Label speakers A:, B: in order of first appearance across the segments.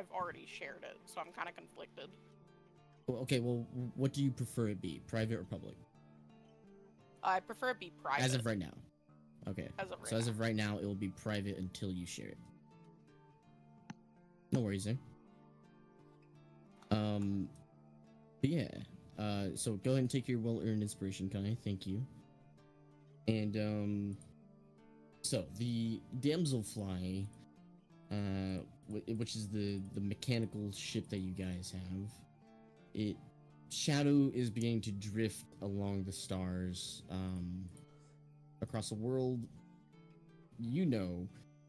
A: I've already shared it, so I'm kind of conflicted.
B: Well, okay, well, what do you prefer it be, private or public?
A: I prefer it be private.
B: As of right now. Okay. As of right now, it will be private until you share it. No worries there. But yeah. So go ahead and take your well-earned inspiration, Kai. Thank you. And so the damselfly, which is the mechanical ship that you guys have, shadow is beginning to drift along the stars, across a world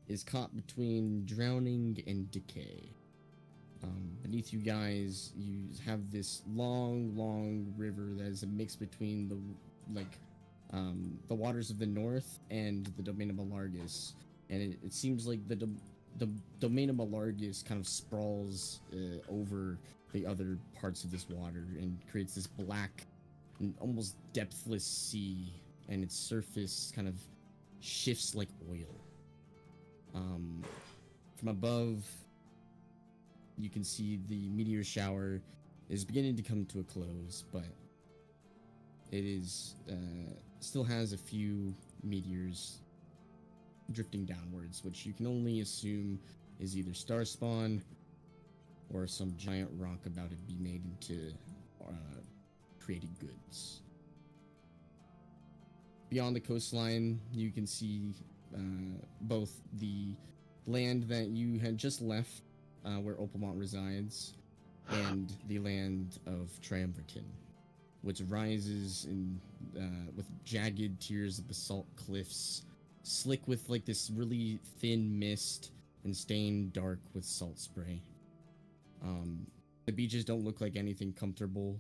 B: is caught between drowning and decay. Beneath you guys, you have this long river that is a mix between the waters of the north and the domain of Malargus, and it seems like the domain of Malargus kind of sprawls over the other parts of this water and creates this black and almost depthless sea, and its surface kind of shifts like oil. From above, you can see the meteor shower is beginning to come to a close, but it is still has a few meteors drifting downwards, which you can only assume is either star spawn or some giant rock about to be made into created goods. Beyond the coastline, you can see both the land that you had just left, where Opalmont resides, and the land of Triumvirate, which rises in with jagged tiers of basalt cliffs, slick with like this really thin mist and stained dark with salt spray. The beaches don't look like anything comfortable.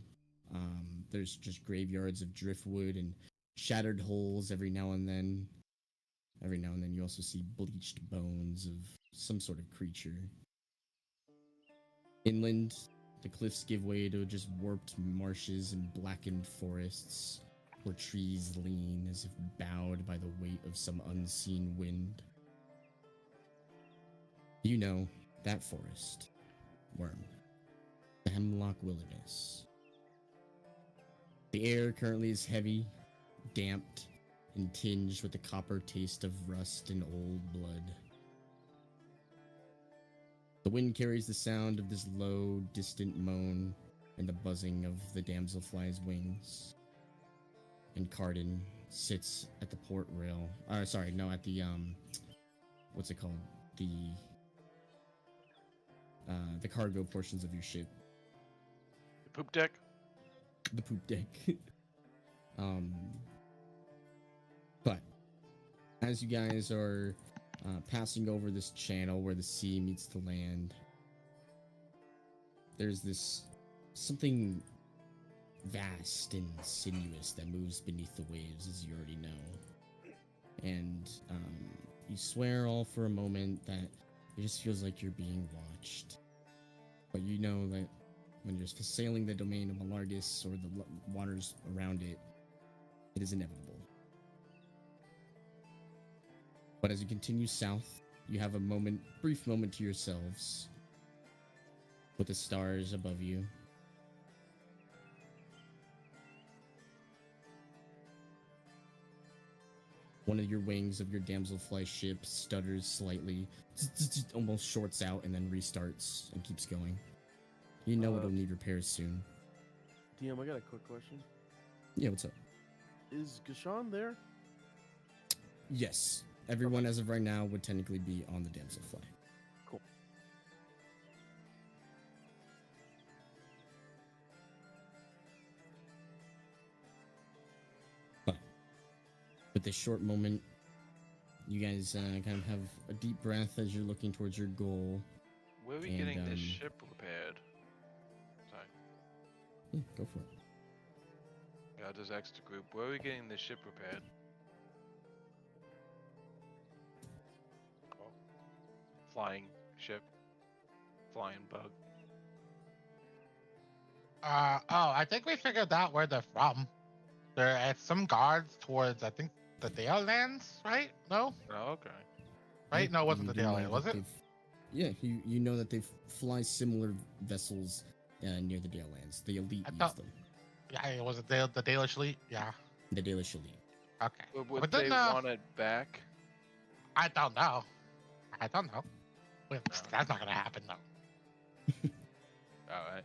B: There's just graveyards of driftwood and shattered holes every now and then. Every now and then you also see bleached bones of some sort of creature. Inland, the cliffs give way to just warped marshes and blackened forests, where trees lean as if bowed by the weight of some unseen wind. You know, that forest. Worm. The Hemlock Wilderness. The air currently is heavy, damped, and tinged with the copper taste of rust and old blood. The wind carries the sound of this low, distant moan and the buzzing of the damselfly's wings. And Cardin sits at the port rail. At the what's it called? The cargo portions of your ship.
C: The poop deck.
B: The poop deck. But as you guys are passing over this channel where the sea meets the land, there's this something vast and sinuous that moves beneath the waves, as you already know. And you swear all for a moment that it just feels like you're being watched. But you know that when you're sailing the domain of Malargus or the waters around it, it is inevitable. But as you continue south, you have a brief moment to yourselves, with the stars above you. One of your wings of your damselfly ship stutters slightly, almost shorts out, and then restarts and keeps going. You know it'll need repairs soon.
D: DM, I got a quick question.
B: Yeah, what's up?
D: Is Gashan there?
B: Yes. Everyone as of right now would technically be on the damselfly.
D: Cool.
B: But with this short moment, you guys kind of have a deep breath as you're looking towards your goal.
C: Where are we getting this ship repaired? Sorry.
B: Yeah, go for it.
C: Yeah, just asked the group. Where are we getting this ship repaired? Oh. Flying ship. Flying bug.
E: I think we figured out where they're from. They're at some guards towards, I think, the Dale Lands, right? No?
C: Oh, okay.
E: Right? No, it wasn't the Dale Lands, was it?
B: yeah, you know that they fly similar vessels near the Dale Lands. The elite
E: I
B: use
E: thought-
B: them.
E: Yeah, was it the Dalish Elite? Yeah.
B: The Dalish elite.
E: Okay.
C: But would
E: But
C: they
E: then,
C: want it back?
E: I don't know. I don't know. Wait, that's not gonna happen though.
C: All right.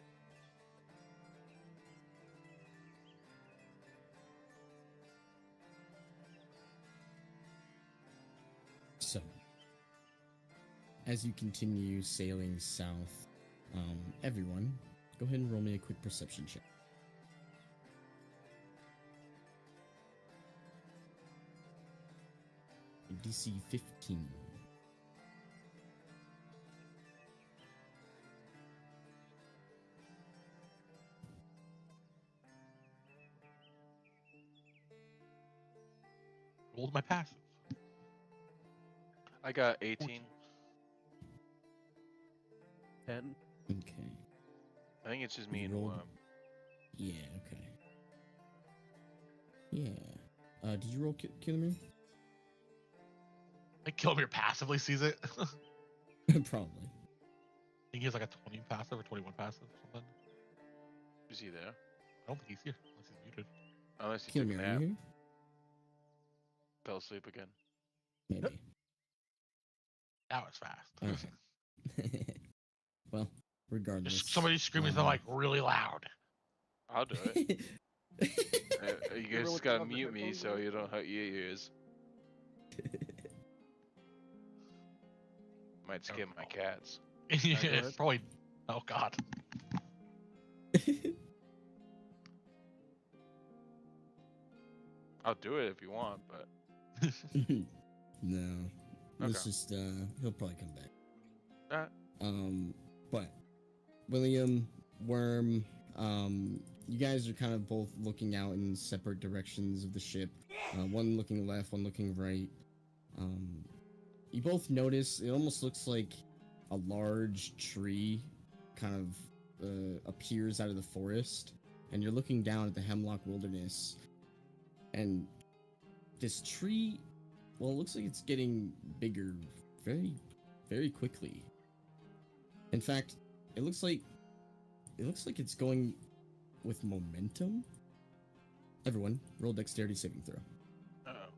B: So, as you continue sailing south, everyone, go ahead and roll me a quick perception check. DC 15.
E: Rolled my passive.
C: I got 18.
D: 10.
B: Okay.
C: I think it's just me and
B: Rolled-
C: Worm.
B: Yeah, okay. Yeah. Did you roll Killing Me?
E: I think Kilmir passively sees it.
B: Probably.
E: I think he has like a 20 passive or 21 passive or something.
C: Is he there?
E: I don't think he's here unless he's muted.
C: Unless he
B: Killing
C: took
B: Me,
C: a
B: are
C: nap.
B: you here?
C: Fell asleep again.
B: Maybe.
E: That was fast.
B: Okay. Well, regardless.
E: Just somebody screaming something like really loud.
C: I'll do it. You
D: Remember
C: guys
D: what
C: gotta
D: the other
C: mute me
D: headphones
C: so
D: were?
C: you don't hurt your ears. Might scare my cats.
E: Yeah,
D: go ahead.
E: it's probably. Oh God.
C: I'll do it if you want, but
B: No. It's
C: Okay.
B: just he'll probably come back.
C: Alright.
B: But William, Worm, you guys are kind of both looking out in separate directions of the ship. One looking left, one looking right. You both notice it almost looks like a large tree kind of appears out of the forest, and you're looking down at the Hemlock Wilderness, and this tree, well, it looks like it's getting bigger very, very quickly. In fact, it looks like it's going with momentum. Everyone, roll dexterity saving throw.
C: Uh-oh.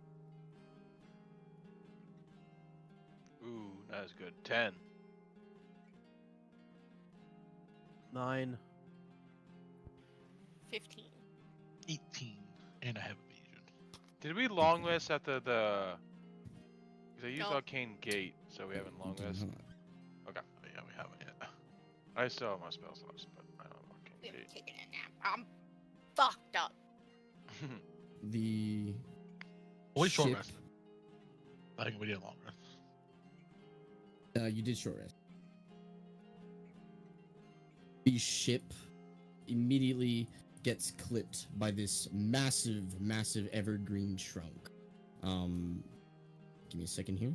C: Ooh, that was good. 10.
D: 9.
A: 15.
E: 18 and I have evasion.
C: Did we long rest after the... Because I used
A: No.
C: Arcane Gate, so we haven't long
B: You do
C: rest.
B: not.
C: Okay.
E: Oh, yeah, we haven't yet.
C: I still have my spell slots, but I don't have Arcane
A: I'm
C: Gate.
A: taking a nap. I'm fucked up.
B: The
E: We short
B: ship-
E: rest. I think we did long rest.
B: You did short rest. The ship immediately gets clipped by this massive evergreen trunk. Give me a second here.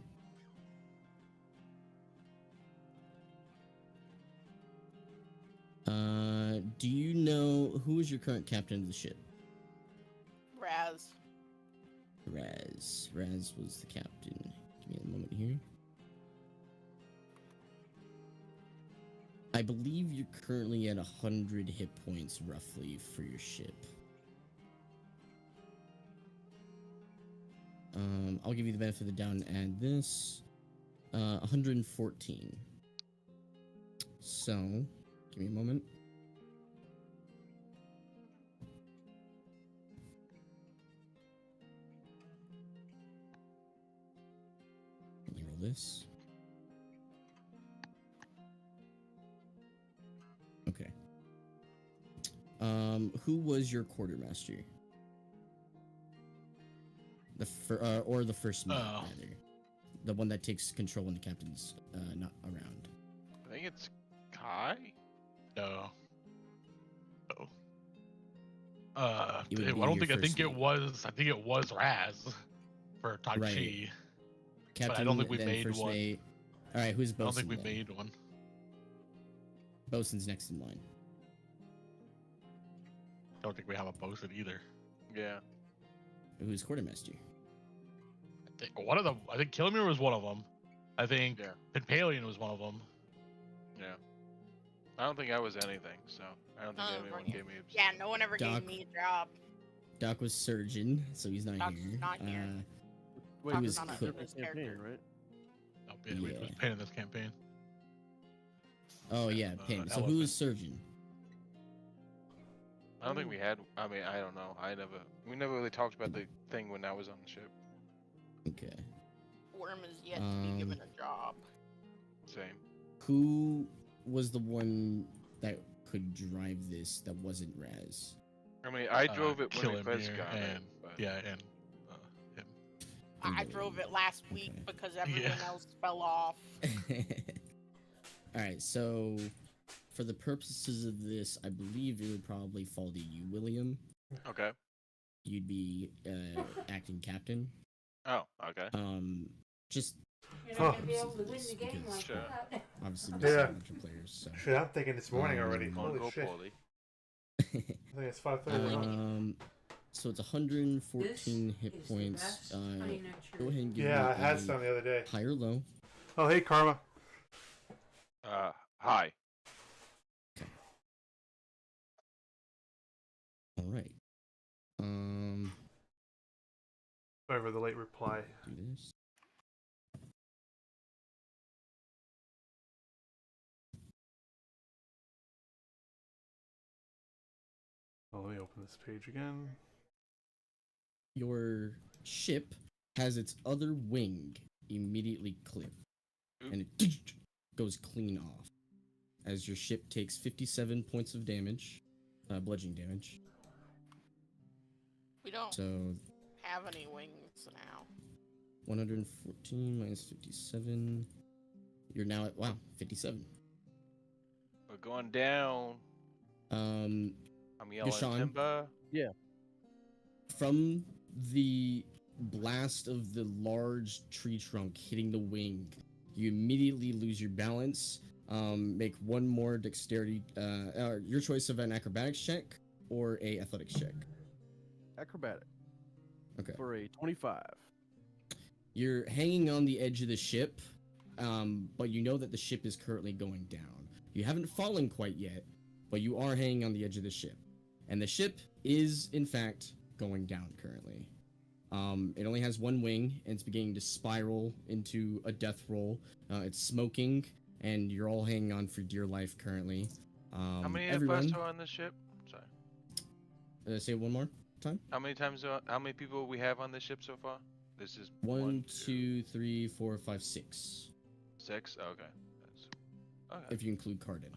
B: Do you know who is your current captain of the ship?
A: Raz.
B: Raz. Raz was the captain. Give me a moment here. I believe you're currently at 100 hit points roughly for your ship. I'll give you the benefit of the doubt and add this. 114. So, give me a moment. Let me roll this. Okay. Who was your quartermaster? Or the first mate,
E: Oh.
B: rather. The one that takes control when the captain's not around.
C: I think it's Kai?
E: No. No.
B: It
E: I
B: would be
E: don't
B: your
E: think. I think
B: first
E: it
B: mate.
E: was. I think it was Raz for Tai
B: Right.
E: Chi.
B: Captain,
E: don't think we
B: then
E: made
B: first
E: one.
B: mate. All right, who's
E: I don't
B: bosun?
E: think we
B: then?
E: made one.
B: Bosun's next in line.
E: I don't think we have a bosun either.
C: Yeah.
B: Who's quartermaster?
E: I think one of them. I think Kilmir was one of them. I think
C: Yeah.
E: Penpalion was one of them.
C: I don't think I was anything, so I don't think
A: Oh,
C: anyone
A: right.
C: gave me.
A: Yeah, no one ever
B: Doc.
A: gave me a job.
B: Doc was surgeon, so he's not
A: Doc's
B: here.
A: not here.
D: Wait,
A: Talk
B: He
D: this
B: was
D: is a
B: cook.
D: different campaign, right?
E: Oh, yeah, we
B: Yeah.
E: was pain in this campaign.
B: Oh yeah, Pim. So who
E: elephant.
B: is surgeon?
C: I don't think we had. I mean, I don't know. We never really talked about the thing when I was on the ship.
B: Okay.
A: Worm is yet to be given a job.
C: Same.
B: Who was the one that could drive this that wasn't Raz?
C: I mean, I drove it when we
E: Killamere
C: first got it.
E: and
C: But...
E: yeah, and him.
A: I drove it last week
B: Okay.
A: because everyone
E: Yeah.
A: else fell off.
B: All right, so for the purposes of this, I believe it would probably fall to you, William.
C: Okay.
B: You'd be acting captain.
C: Oh, okay.
B: Just
F: You're not gonna be able to win the game
B: because-
F: like
C: Sure.
F: that.
B: obviously missing
G: Yeah.
B: a bunch of players. So.
G: Shit, I'm thinking it's morning already.
C: Won't
G: Holy
C: go
G: shit.
C: poorly.
G: I think it's 5:30.
B: So it's 114
F: This
B: hit
F: is the
B: points.
F: best honey nut
B: Go
F: sugar.
B: ahead and give
G: Yeah,
B: me
G: I had
B: a
G: some the other day.
B: high or low.
G: Oh, hey, Karma.
C: Hi.
B: All right.
G: Sorry for the late reply.
B: Do this.
G: Oh, let me open this page again.
B: Your ship has its other wing immediately clipped, and it goes clean off as your ship takes 57 points of damage, bludgeoning damage.
A: We don't
B: So
A: have any wings now.
B: 114 minus 57. You're now at 57.
C: We're going down.
B: Um,
C: I'm yelling
B: Gashan?
C: timber.
B: from the blast of the large tree trunk hitting the wing, you immediately lose your balance. Make one more dexterity, your choice of an acrobatics check or a athletics check.
D: Acrobatic
B: Okay.
D: for a 25.
B: You're hanging on the edge of the ship, but you know that the ship is currently going down. You haven't fallen quite yet, but you are hanging on the edge of the ship. And the ship is, in fact, going down currently. It only has one wing, and it's beginning to spiral into a death roll. It's smoking, and you're all hanging on for dear life currently.
C: How many
B: everyone,
C: of us are on this ship? Sorry.
B: say it one more time.
C: How many people we have on this ship so far? This is
B: 1, 2, 3, 4, 5, 6.
C: 6. Okay. Okay.
B: If you include Cardin.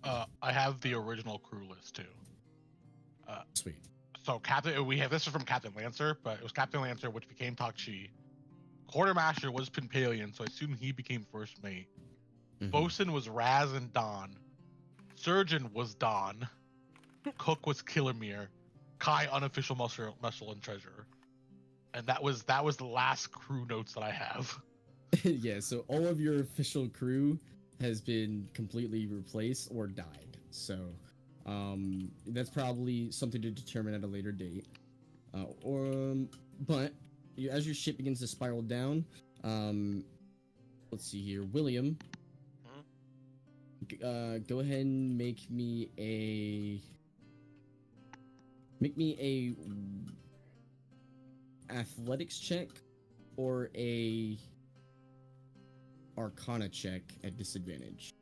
E: I have the original crew list too.
B: Sweet.
E: So Captain, we have this is from Captain Lancer, but it was Captain Lancer, which became Takshi. Quartermaster was Pinpalion, so I assume he became first mate.
B: Mhm.
E: Bosun was Raz and Don. Surgeon was Don. Cook was Killamere. Kai unofficial muscle and treasurer. And that was the last crew notes that I have.
B: Yeah, so all of your official crew has been completely replaced or died. So that's probably something to determine at a later date. But as your ship begins to spiral down, let's see here, William. Go ahead and make me a athletics check or a arcana check at disadvantage.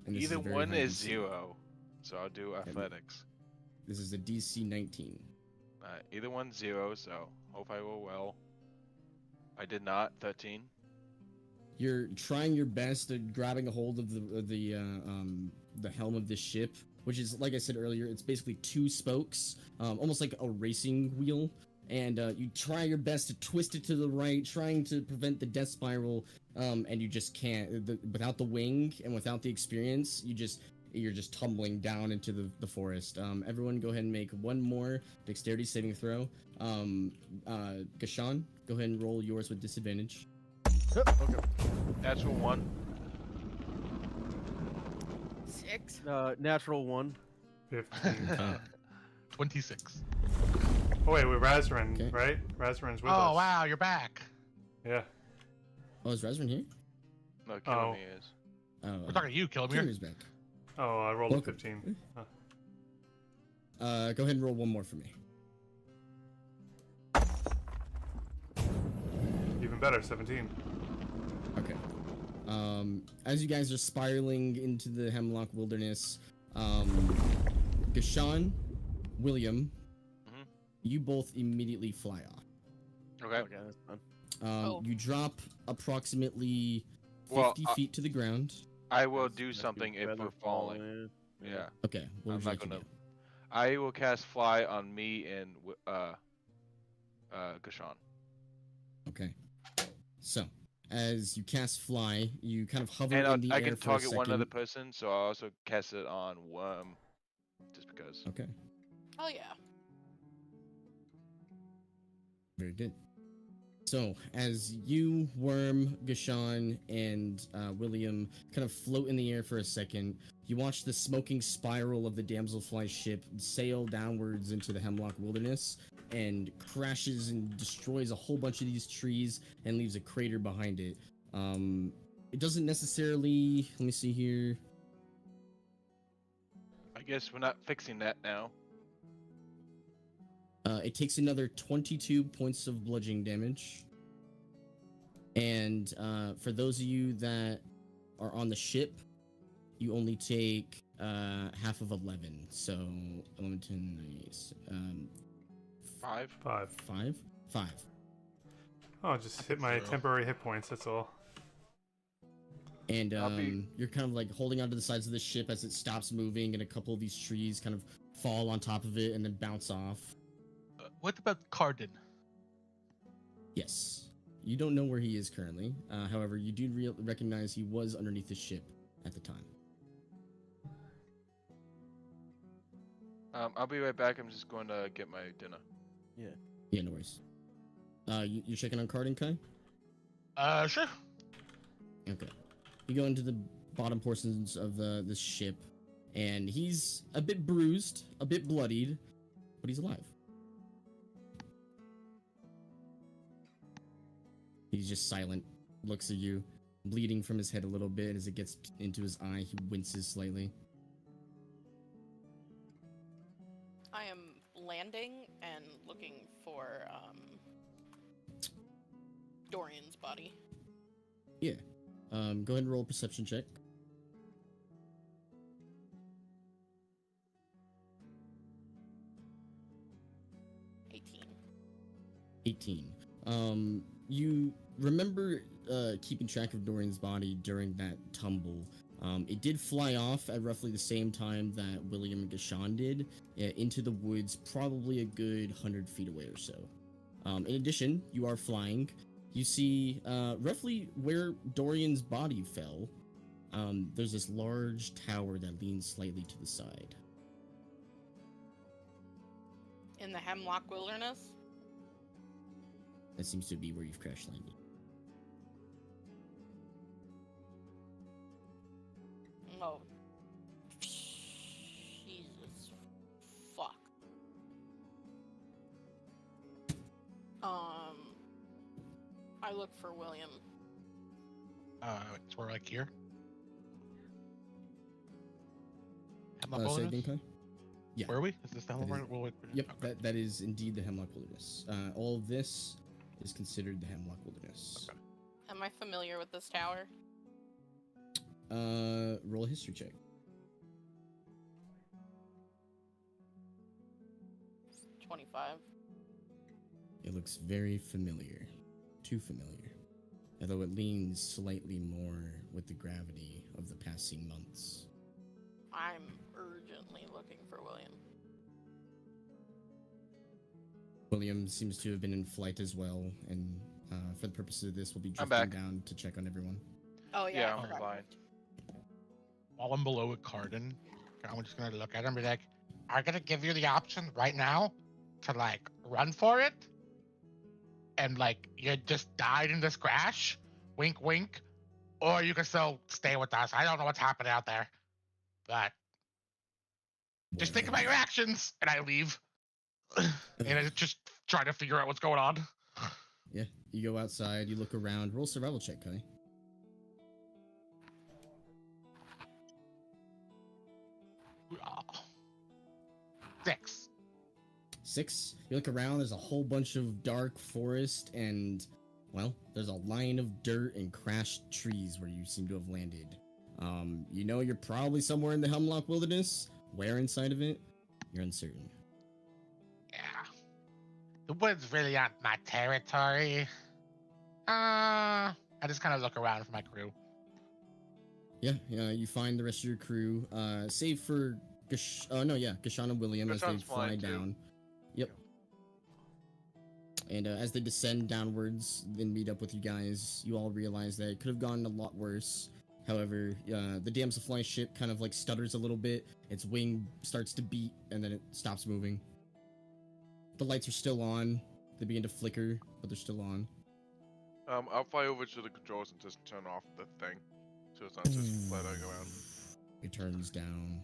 B: And this
C: Either
B: a very
C: one
B: high
C: is
B: DC.
C: 0, so I'll do athletics.
B: This is a DC 19.
C: Either one's 0, so hope I roll well. I did not. 13.
B: You're trying your best at grabbing a hold of the helm of this ship, which is, like I said earlier, it's basically two spokes, almost like a racing wheel. And you try your best to twist it to the right, trying to prevent the death spiral, and you just can't. Without the wing and without the experience, you're just tumbling down into the forest. Everyone, go ahead and make one more dexterity saving throw. Gashan, go ahead and roll yours with disadvantage.
D: Okay.
C: Natural 1.
A: 6.
D: Natural 1.
G: 15.
E: 26.
G: Oh, wait, we're Razran,
B: Okay.
G: right? Razran's with us.
E: Oh wow, you're back.
G: Yeah.
B: Oh, is Razran here?
C: No, Killamere is.
B: Oh,
E: We're talking to you, Killamere.
B: Killer's back.
G: Oh, I rolled a
B: Welcome.
G: 15. Huh.
B: Go ahead and roll one more for me.
G: Even better, 17.
B: Okay. As you guys are spiraling into the Hemlock Wilderness, Gashan, William,
C: Mhm.
B: you both immediately fly off.
C: Okay.
D: Okay, that's fine.
A: Oh.
B: You drop approximately 50
C: Well,
B: feet to the ground.
C: I will
D: Let's-
C: do
D: let's
C: something if
D: feather
C: we're
D: fall
C: falling.
D: in.
C: Yeah.
B: Okay, what
C: I'm
B: would you
C: not
B: like to
C: gonna-
B: do?
C: I will cast fly on me and Gashan.
B: Okay. So, as you cast fly, you kind of hover
C: And
B: in the
C: I
B: air
C: can
B: for a
C: target
B: second.
C: one other person, so I'll also cast it on Worm, just because.
B: Okay,
A: Oh yeah.
B: very good. So, as you, Worm, Gashan, and William kind of float in the air for a second, you watch the smoking spiral of the damselfly ship sail downwards into the Hemlock Wilderness and crashes and destroys a whole bunch of these trees and leaves a crater behind it. It doesn't necessarily. Let me see here.
C: I guess we're not fixing that now.
B: It takes another 22 points of bludgeoning damage. And for those of you that are on the ship, you only take half of 11. So 11, 10,
C: 5.
G: 5.
B: 5.
G: Oh, just hit
E: think
G: my
E: 0.
G: temporary hit points, that's all.
B: And
C: I'll be-
B: you're kind of like holding onto the sides of the ship as it stops moving, and a couple of these trees kind of fall on top of it and then bounce off.
E: What about Cardin?
B: Yes. You don't know where he is currently. However, you do recognize he was underneath the ship at the time.
C: I'll be right back. I'm just going to get my dinner.
B: Yeah, no worries. You're checking on Cardin, Kai?
E: Sure.
B: Okay. You go into the bottom portions of the ship, and he's a bit bruised, a bit bloodied, but he's alive. He's just silent, looks at you, bleeding from his head a little bit. As it gets into his eye, he winces slightly.
A: I am landing and looking for Dorian's body.
B: Yeah. Go ahead and roll a perception check.
A: $18.
B: 18. You remember keeping track of Dorian's body during that tumble. It did fly off at roughly the same time that William and Gashan did, into the woods, probably a good 100 feet away or so. In addition, you are flying. You see roughly where Dorian's body fell. There's this large tower that leans slightly to the side.
A: In the Hemlock Wilderness?
B: That seems to be where you've crash landed.
A: Oh. Jesus. Fuck. I look for William.
E: So we're like here.
B: Say
E: Hemlock
B: again, Kai? Yeah.
E: Where are we? Is this the Hemlock
B: That is-
E: Wilderness?
B: Yep,
E: Okay.
B: that is indeed the Hemlock Wilderness. All of this is considered the Hemlock Wilderness.
E: Okay.
A: Am I familiar with this tower?
B: Roll a history check.
A: 25.
B: It looks very familiar. Too familiar. Although it leans slightly more with the gravity of the passing months.
A: I'm urgently looking for William.
B: William seems to have been in flight as well, and for the purposes of this, we'll be
C: I'm
B: drifting
C: back.
B: down to check on everyone.
A: Oh yeah,
C: Yeah,
A: I
C: I'm
A: forgot.
C: fine.
E: While I'm below with Cardin, I'm just gonna look at him and be like, I'm gonna give you the option right now to like run for it. And like you just died in this crash. Wink wink. Or you can still stay with us. I don't know what's happening out there. But just think about your actions. And I leave. And I just try to figure out what's going on.
B: Yeah, you go outside, you look around. Roll survival check, Kai.
E: 6.
B: 6. You look around, there's a whole bunch of dark forest and, well, there's a line of dirt and crashed trees where you seem to have landed. You know you're probably somewhere in the Hemlock Wilderness. Where inside of it, you're uncertain.
E: Yeah. The woods really aren't my territory. I just kind of look around for my crew.
B: Yeah, you find the rest of your crew, save for Gashan and William as they
C: Gashan's
B: fly
C: flying too.
B: down. Yep. And as they descend downwards, then meet up with you guys, you all realize that it could have gone a lot worse. However, the Damselfly ship kind of like stutters a little bit. Its wing starts to beat, and then it stops moving. The lights are still on. They begin to flicker, but they're still on.
C: I'll fly over to the controls and just turn off the thing, so it's not just fluttering around.
B: It turns down.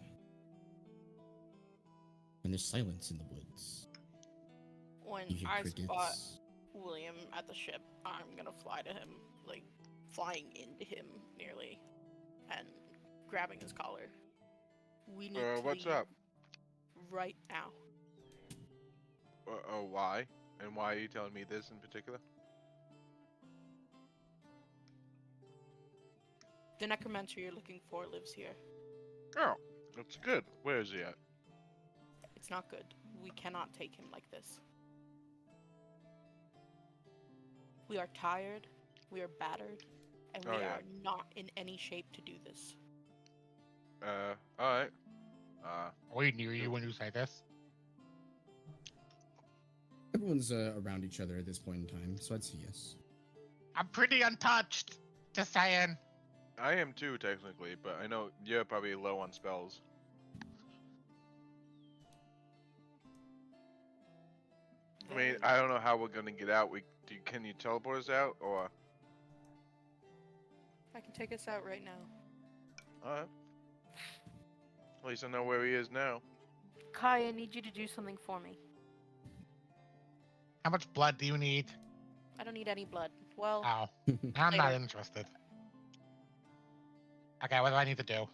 B: And there's silence in the woods.
A: When
B: You hear
A: I
B: crickets.
A: spot William at the ship, I'm gonna fly to him, like flying into him nearly, and grabbing his collar. We need to
C: What's
A: leave
C: up?
A: right now.
C: Why? And why are you telling me this in particular?
A: The necromancer you're looking for lives here.
C: Oh, that's good. Where is he at?
A: It's not good. We cannot take him like this. We are tired, we are battered, and we
C: Oh, yeah.
A: are not in any shape to do this.
C: Alright.
E: Are we near you when you say this?
B: Everyone's around each other at this point in time, so I'd say yes.
E: I'm pretty untouched. Just saying.
C: I am too, technically, but I know you're probably low on spells. I mean, I don't know how we're gonna get out. Can you teleport us out, or?
A: I can take us out right now.
C: Alright. At least I know where he is now.
A: Kai, I need you to do something for me.
E: How much blood do you need?
A: I don't need any blood. Well,
E: Oh, I'm not
A: Later.
E: interested. Okay, what do I need to do?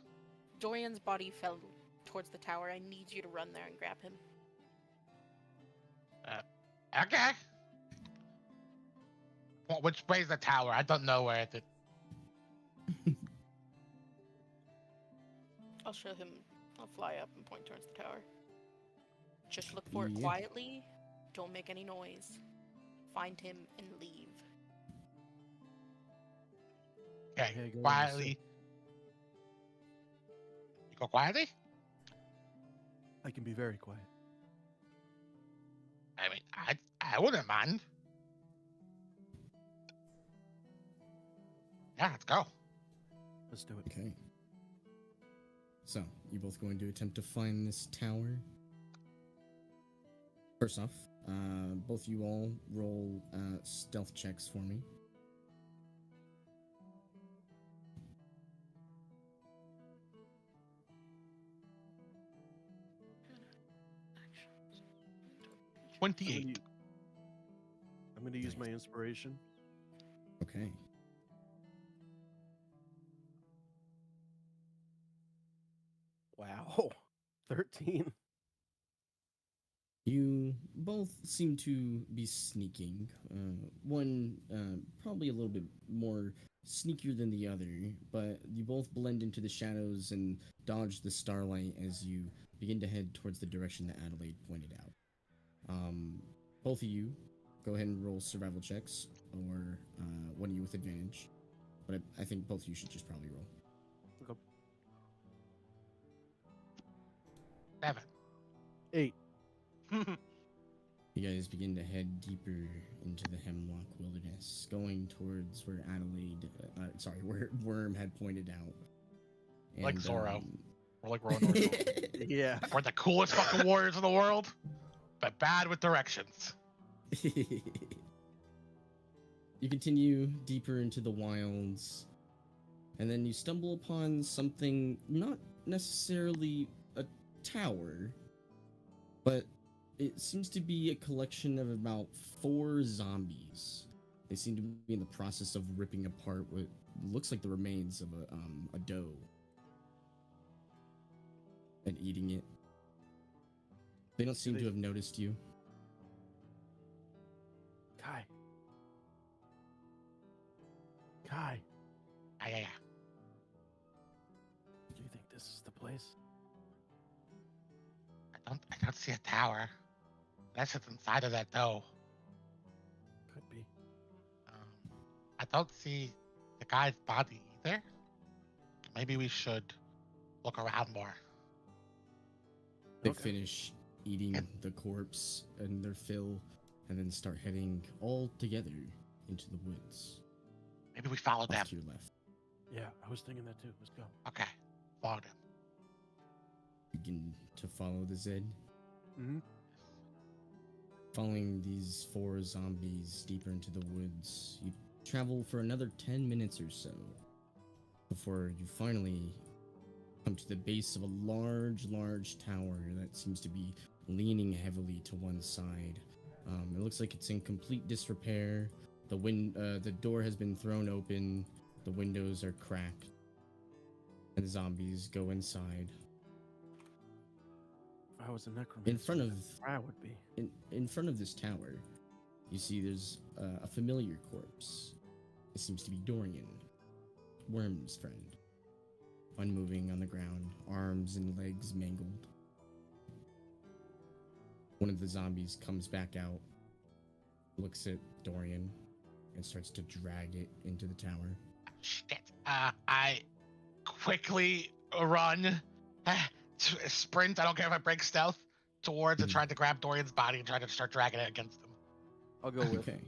A: Dorian's body fell towards the tower. I need you to run there and grab him.
E: Okay. Well, which way's the tower? I don't know where it.
A: I'll show him. I'll fly up and point towards the tower. Just look for it
B: Yeah.
A: quietly. Don't make any noise. Find him and leave.
E: Okay,
D: Okay, go on,
E: quietly. You go quietly?
D: I can be very quiet.
E: I mean, I wouldn't mind. Yeah, let's go.
D: Let's do it.
B: Okay. So, you both going to attempt to find this tower? First off, both you all roll stealth checks for me.
D: I'm
E: 28.
D: gonna use my inspiration.
B: Okay.
D: Wow. 13.
B: You both seem to be sneaking. One probably a little bit more sneakier than the other, but you both blend into the shadows and dodge the starlight as you begin to head towards the direction that Adelaide pointed out. Both of you, go ahead and roll survival checks, or one of you with advantage. But I think both of you should just probably roll.
D: Okay.
E: 7.
D: 8.
B: You guys begin to head deeper into the Hemlock Wilderness, going towards where where Worm had pointed out.
E: Like
B: And,
E: Zorro. We're like Rowan North.
D: Yeah.
E: We're the coolest fucking warriors in the world, but bad with directions.
B: You continue deeper into the wilds, and then you stumble upon something not necessarily a tower, but it seems to be a collection of about 4 zombies. They seem to be in the process of ripping apart what looks like the remains of a doe and eating it. They don't seem
D: they-
B: to have noticed you.
D: Kai. Kai,
E: Yeah.
D: do you think this is the place?
E: I don't see a tower. That's what's inside of that though.
D: Could be.
E: I don't see the guy's body either. Maybe we should look around more.
B: They
D: Okay.
B: finish eating the corpse and their fill, and then start heading all together into the woods.
E: Maybe we follow them.
B: Off to your left.
D: Yeah, I was thinking that too. Let's go.
E: Okay, follow them.
B: Begin to follow the Zed.
D: Mm-hmm.
B: Following these 4 zombies deeper into the woods, you travel for another 10 minutes or so before you finally come to the base of a large tower that seems to be leaning heavily to one side. It looks like it's in complete disrepair. The door has been thrown open. The windows are cracked. And the zombies go inside.
D: If I was a necromancer,
B: In front of
D: that's where I would be.
B: in front of this tower, you see there's a familiar corpse. It seems to be Dorian, Worm's friend, unmoving on the ground, arms and legs mangled. One of the zombies comes back out, looks at Dorian, and starts to drag it into the tower.
E: Shit. I quickly run, sprint. I don't care if I break stealth towards and trying to grab Dorian's body and try to start dragging it against him.
D: I'll go with.
B: Okay.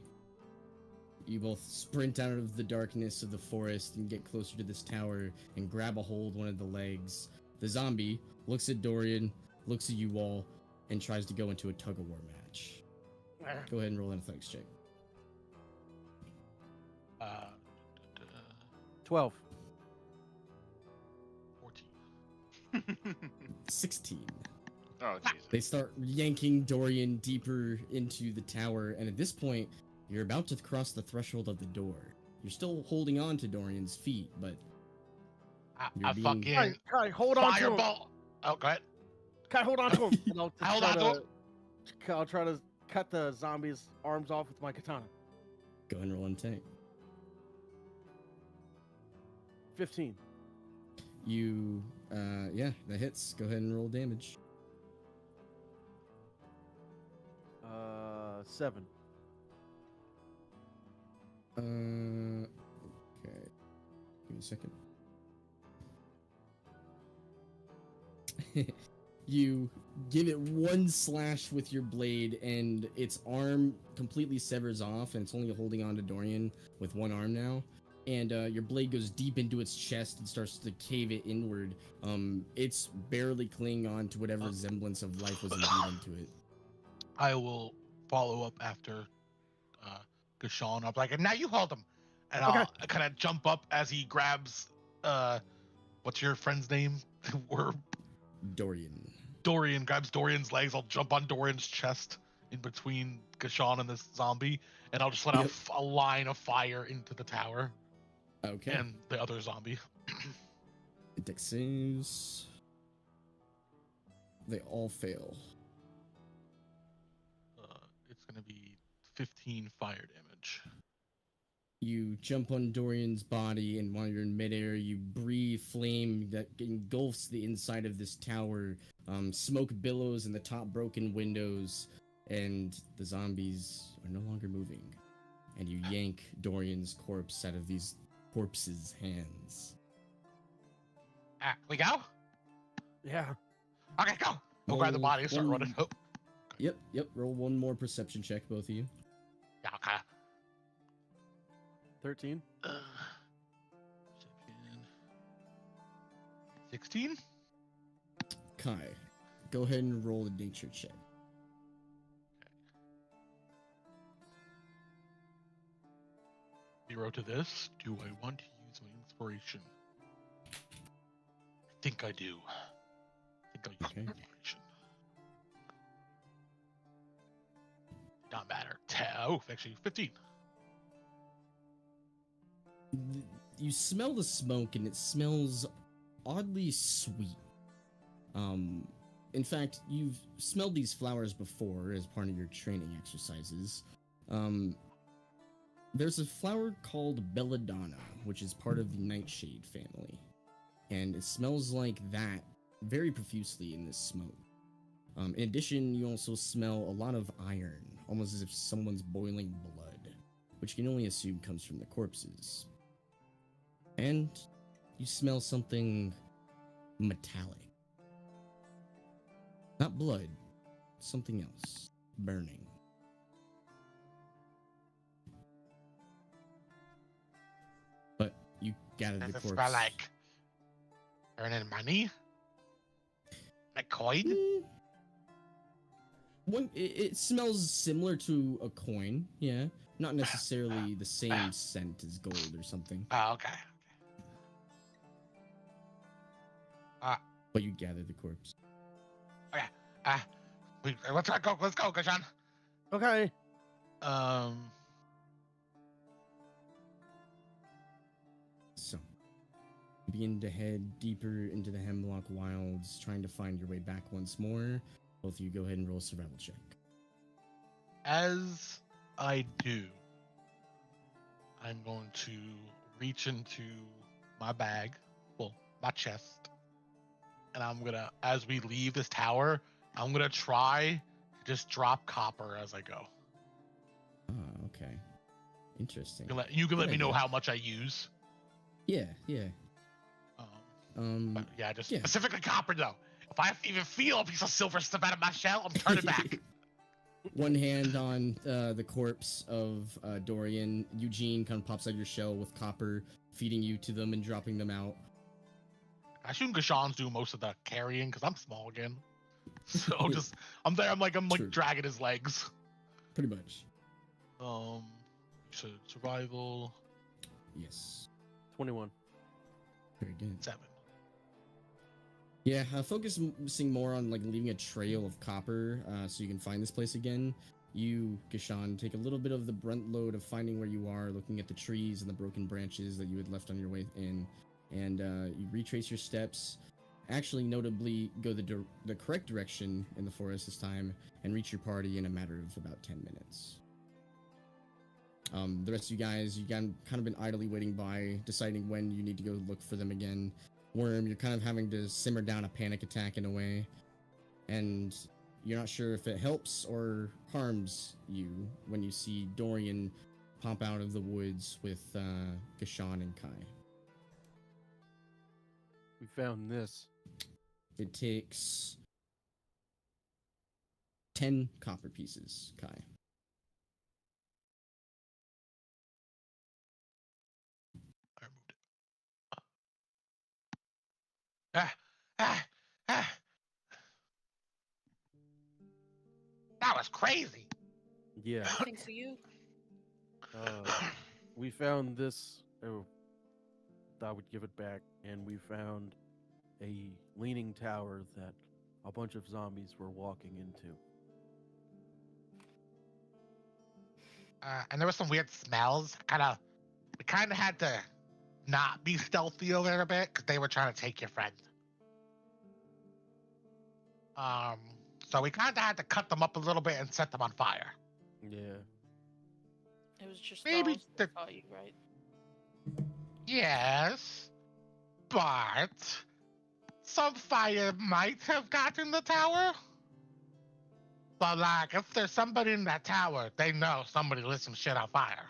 B: You both sprint out of the darkness of the forest and get closer to this tower and grab a hold one of the legs. The zombie looks at Dorian, looks at you all, and tries to go into a tug-of-war match. Go ahead and roll an athletics check.
D: 12.
E: 14.
B: 16.
C: Oh, Jesus.
B: They start yanking Dorian deeper into the tower, and at this point, you're about to cross the threshold of the door. You're still holding on to Dorian's feet, but You're
E: I
B: being-
E: fucking
D: Kai, hold on to him.
E: fireball. Oh, go ahead.
D: Kai, hold on to him. And I'll just
E: Hold
D: try
E: on to
D: I'll try to cut the zombie's arms off with my katana.
B: go ahead and roll an attack.
D: 15.
B: You, yeah, that hits. Go ahead and roll damage.
D: 7.
B: Okay. Give me a second. You give it one slash with your blade, and its arm completely severs off, and it's only holding on to Dorian with one arm now. And your blade goes deep into its chest and starts to cave it inward. It's barely clinging on to whatever semblance of life was imbued into it.
E: I will follow up after Gashawn. I'll be like, and now you hold him. And
D: Okay.
E: I'll kind of jump up as he grabs, what's your friend's name?
B: Dorian.
E: Dorian grabs Dorian's legs. I'll jump on Dorian's chest in between Gashawn and this zombie, and I'll just let out a line of fire into the tower
B: Okay.
E: and the other zombie.
B: Dex saves. They all fail.
E: It's gonna be 15 fire damage.
B: You jump on Dorian's body, and while you're in midair, you breathe flame that engulfs the inside of this tower. Smoke billows in the top broken windows, and the zombies are no longer moving. And you yank Dorian's corpse out of these corpses' hands.
E: We go?
D: Yeah.
E: Okay, go. We'll grab the
B: Roll
E: body and start
B: one-
E: running. Oh,
B: Yep. Roll one more perception check, both of you.
E: yeah, okay.
D: 13.
E: 16?
B: Kai, go ahead and roll a nature check.
E: Zero to this. Do I want to use my inspiration? I think I do. I think I'll use
B: Okay.
E: my inspiration. Not matter. Actually, 15.
B: You smell the smoke, and it smells oddly sweet. in fact, you've smelled these flowers before as part of your training exercises. There's a flower called belladonna, which is part of the nightshade family, and it smells like that very profusely in this smoke. In addition, you also smell a lot of iron, almost as if someone's boiling blood, which you can only assume comes from the corpses. And you smell something metallic. Not blood, something else. Burning. But you gather the
E: Does it
B: corpse.
E: smell like earning money? Like coin?
B: It smells similar to a coin, yeah. Not necessarily the same scent as gold or something.
E: Oh, okay.
B: But you gather the corpse.
E: Okay. Let's go. Let's go, Gashan.
D: Okay.
B: So, you begin to head deeper into the Hemlock Wilds, trying to find your way back once more. Both of you go ahead and roll a survival check.
E: As I do, I'm going to reach into my bag, well, my chest, and I'm gonna, as we leave this tower, I'm gonna try to just drop copper as I go.
B: Ah, okay. Interesting.
E: You can let me know
B: idea.
E: how much I use.
B: Yeah.
E: But yeah, just specifically copper though. If I even feel a piece of silver step out of my shell, I'm turning back.
B: One hand on the corpse of Dorian. Eugene kind of pops out of your shell with copper, feeding you to them and dropping them out.
E: I assume Gashan's doing most of the carrying because I'm small again. So I'm there. I'm like
B: True.
E: dragging his legs.
B: Pretty much.
E: So survival.
B: Yes.
D: 21.
B: Very good.
E: 7.
B: Yeah, focusing more on like leaving a trail of copper, so you can find this place again. You, Gashan, take a little bit of the brunt load of finding where you are, looking at the trees and the broken branches that you had left on your way in, and you retrace your steps. Actually, notably, go the correct direction in the forest this time, and reach your party in a matter of about 10 minutes. The rest of you guys, you kind of been idly waiting by, deciding when you need to go look for them again. Worm, you're kind of having to simmer down a panic attack in a way, and you're not sure if it helps or harms you when you see Dorian pop out of the woods with Gashan and Kai.
D: We found this.
B: It takes 10 copper pieces, Kai.
E: I removed it. That was crazy.
D: Yeah.
A: Thanks to you.
D: We found this. Oh, I would give it back. And we found a leaning tower that a bunch of zombies were walking into.
E: And there was some weird smells. We kind of had to not be stealthy a little bit because they were trying to take your friend. So we kind of had to cut them up a little bit and set them on fire.
D: Yeah.
A: It was just
E: Maybe
A: those that saw you, right?
E: Yes, but some fire might have gotten the tower. But like, if there's somebody in that tower, they know somebody lit some shit on fire.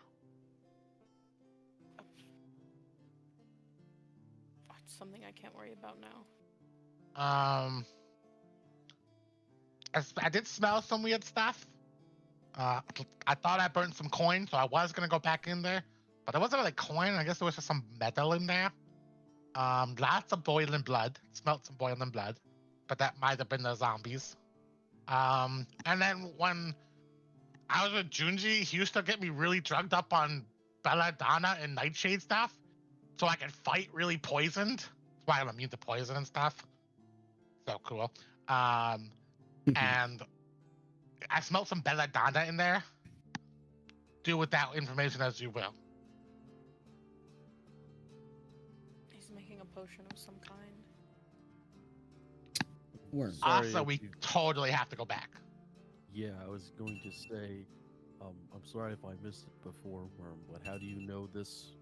A: That's something I can't worry about now.
E: I did smell some weird stuff. I thought I burned some coin, so I was gonna go back in there, but it wasn't really coin. I guess there was just some metal in there. Lots of boiling blood. Smelled some boiling blood, but that might have been the zombies. And then when I was with Junji, he used to get me really drugged up on belladonna and nightshade stuff, so I could fight really poisoned. That's why I'm immune to poison and stuff. So cool. And I smelled some belladonna in there. Do with that information as you will.
A: He's making a potion of some kind.
B: Worm.
D: Sorry
E: Also,
D: if
E: we
D: you-
E: totally have to go back.
D: Yeah, I was going to say, I'm sorry if I missed it before, Worm, but how do you know this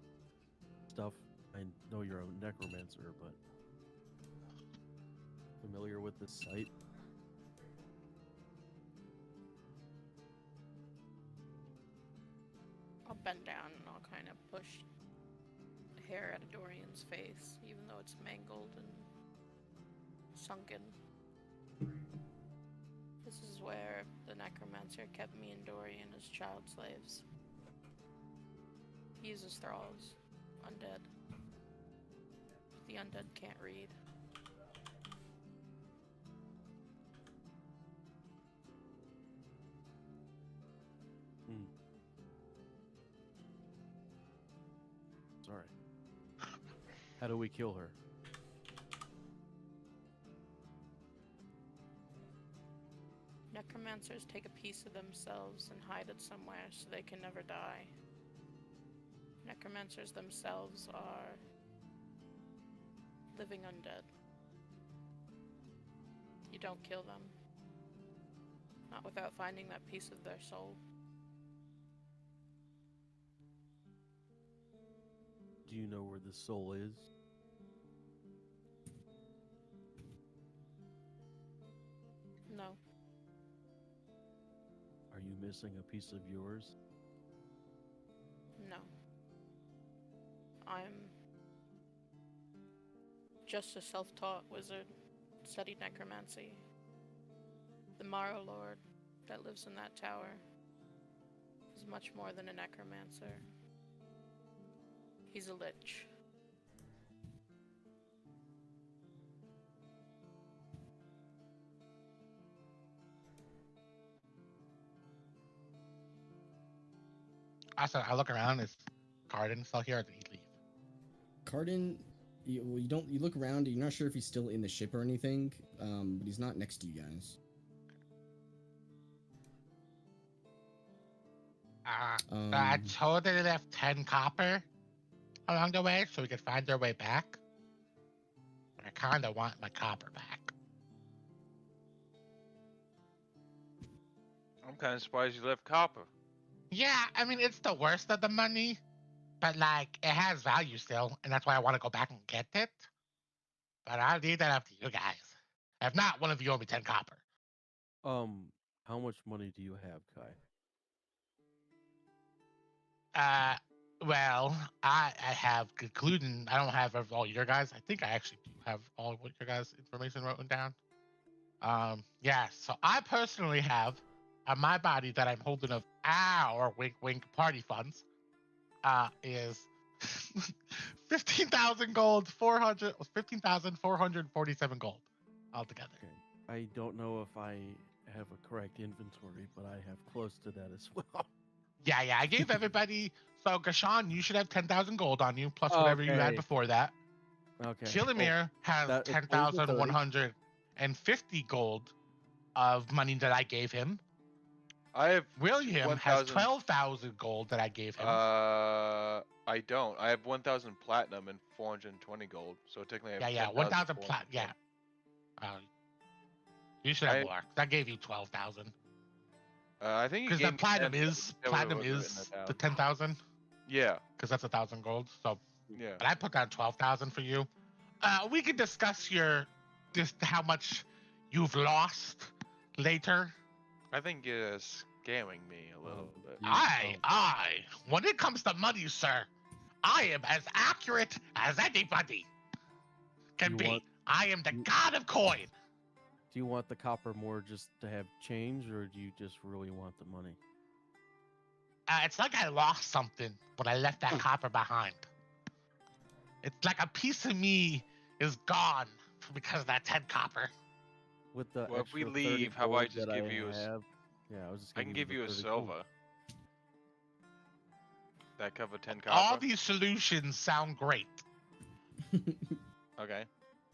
D: stuff? I know you're a necromancer, but familiar with this site?
A: I'll bend down and I'll kind of push hair at Dorian's face, even though it's mangled and sunken. This is where the necromancer kept me and Dorian as child slaves. He uses thralls, undead. The undead can't read.
D: Hmm. Sorry. How do we kill her?
A: Necromancers take a piece of themselves and hide it somewhere so they can never die. Necromancers themselves are living undead. You don't kill them. Not without finding that piece of their soul.
D: Do you know where the soul is?
A: No.
D: Are you missing a piece of yours?
A: No. I'm just a self-taught wizard, studied necromancy. The Morrow Lord that lives in that tower is much more than a necromancer. He's a lich.
E: Also, I look around. Is Carden still here, or did he leave?
B: Carden, you don't. You look around. You're not sure if he's still in the ship or anything. But he's not next to you guys.
E: I told her they left 10 copper along the way so we could find our way back. I kind of want my copper back.
C: I'm kind of surprised you left copper.
E: Yeah, I mean, it's the worst of the money, but, like, it has value still, and that's why I want to go back and get it. But I'll leave that up to you guys. If not, one of you owe me 10 copper.
D: How much money do you have, Kai?
E: Well, I have, including, I don't have all your guys. I think I actually do have all of your guys' information written down. Yeah, so I personally have on my body that I'm holding of our wink wink party funds, is 15,000 gold, 15,447 gold altogether.
D: Okay. I don't know if I have a correct inventory, but I have close to that as well.
E: Yeah, I gave everybody. So, Gashan, you should have 10,000 gold on you, plus whatever you had
D: Okay.
E: before that.
D: Okay.
E: Kilimir has
D: that explains the 30.
E: 10,150 gold of money that I gave him.
C: I have
E: William has
C: 1,000
E: 12,000 gold that I gave him.
C: I don't. I have 1,000 platinum and 420 gold. So technically, I have
E: 1,000 plat. Yeah. You should have
C: I-
E: more. 'Cause I gave you 12,000.
C: I think you
E: Because
C: gave
E: the
C: me
E: platinum
C: 10,
E: is
C: that
E: platinum
C: would've
E: is
C: written it
E: the
C: down.
E: 10,000.
C: Yeah,
E: Because that's 1,000 gold. So,
C: yeah.
E: but I put down 12,000 for you. We can discuss just how much you've lost later.
C: I think you're scamming me a little bit.
E: When it comes to money, sir, I am as accurate as anybody can
D: You
E: be.
D: want-
E: I am the god of coin.
D: Do you want the copper more just to have change, or do you just really want the money?
E: It's like I lost something when I left that copper behind. It's like a piece of me is gone because of that 10 copper.
D: With the
C: Well, if we
D: extra 30
C: leave, how about I
D: gold
C: just
D: that
C: give
D: I
C: you a s-
D: have, yeah, I was just.
C: I can give you a
D: 30 gold.
C: silver. That cover 10
E: All
C: copper.
E: these solutions sound great.
C: Okay.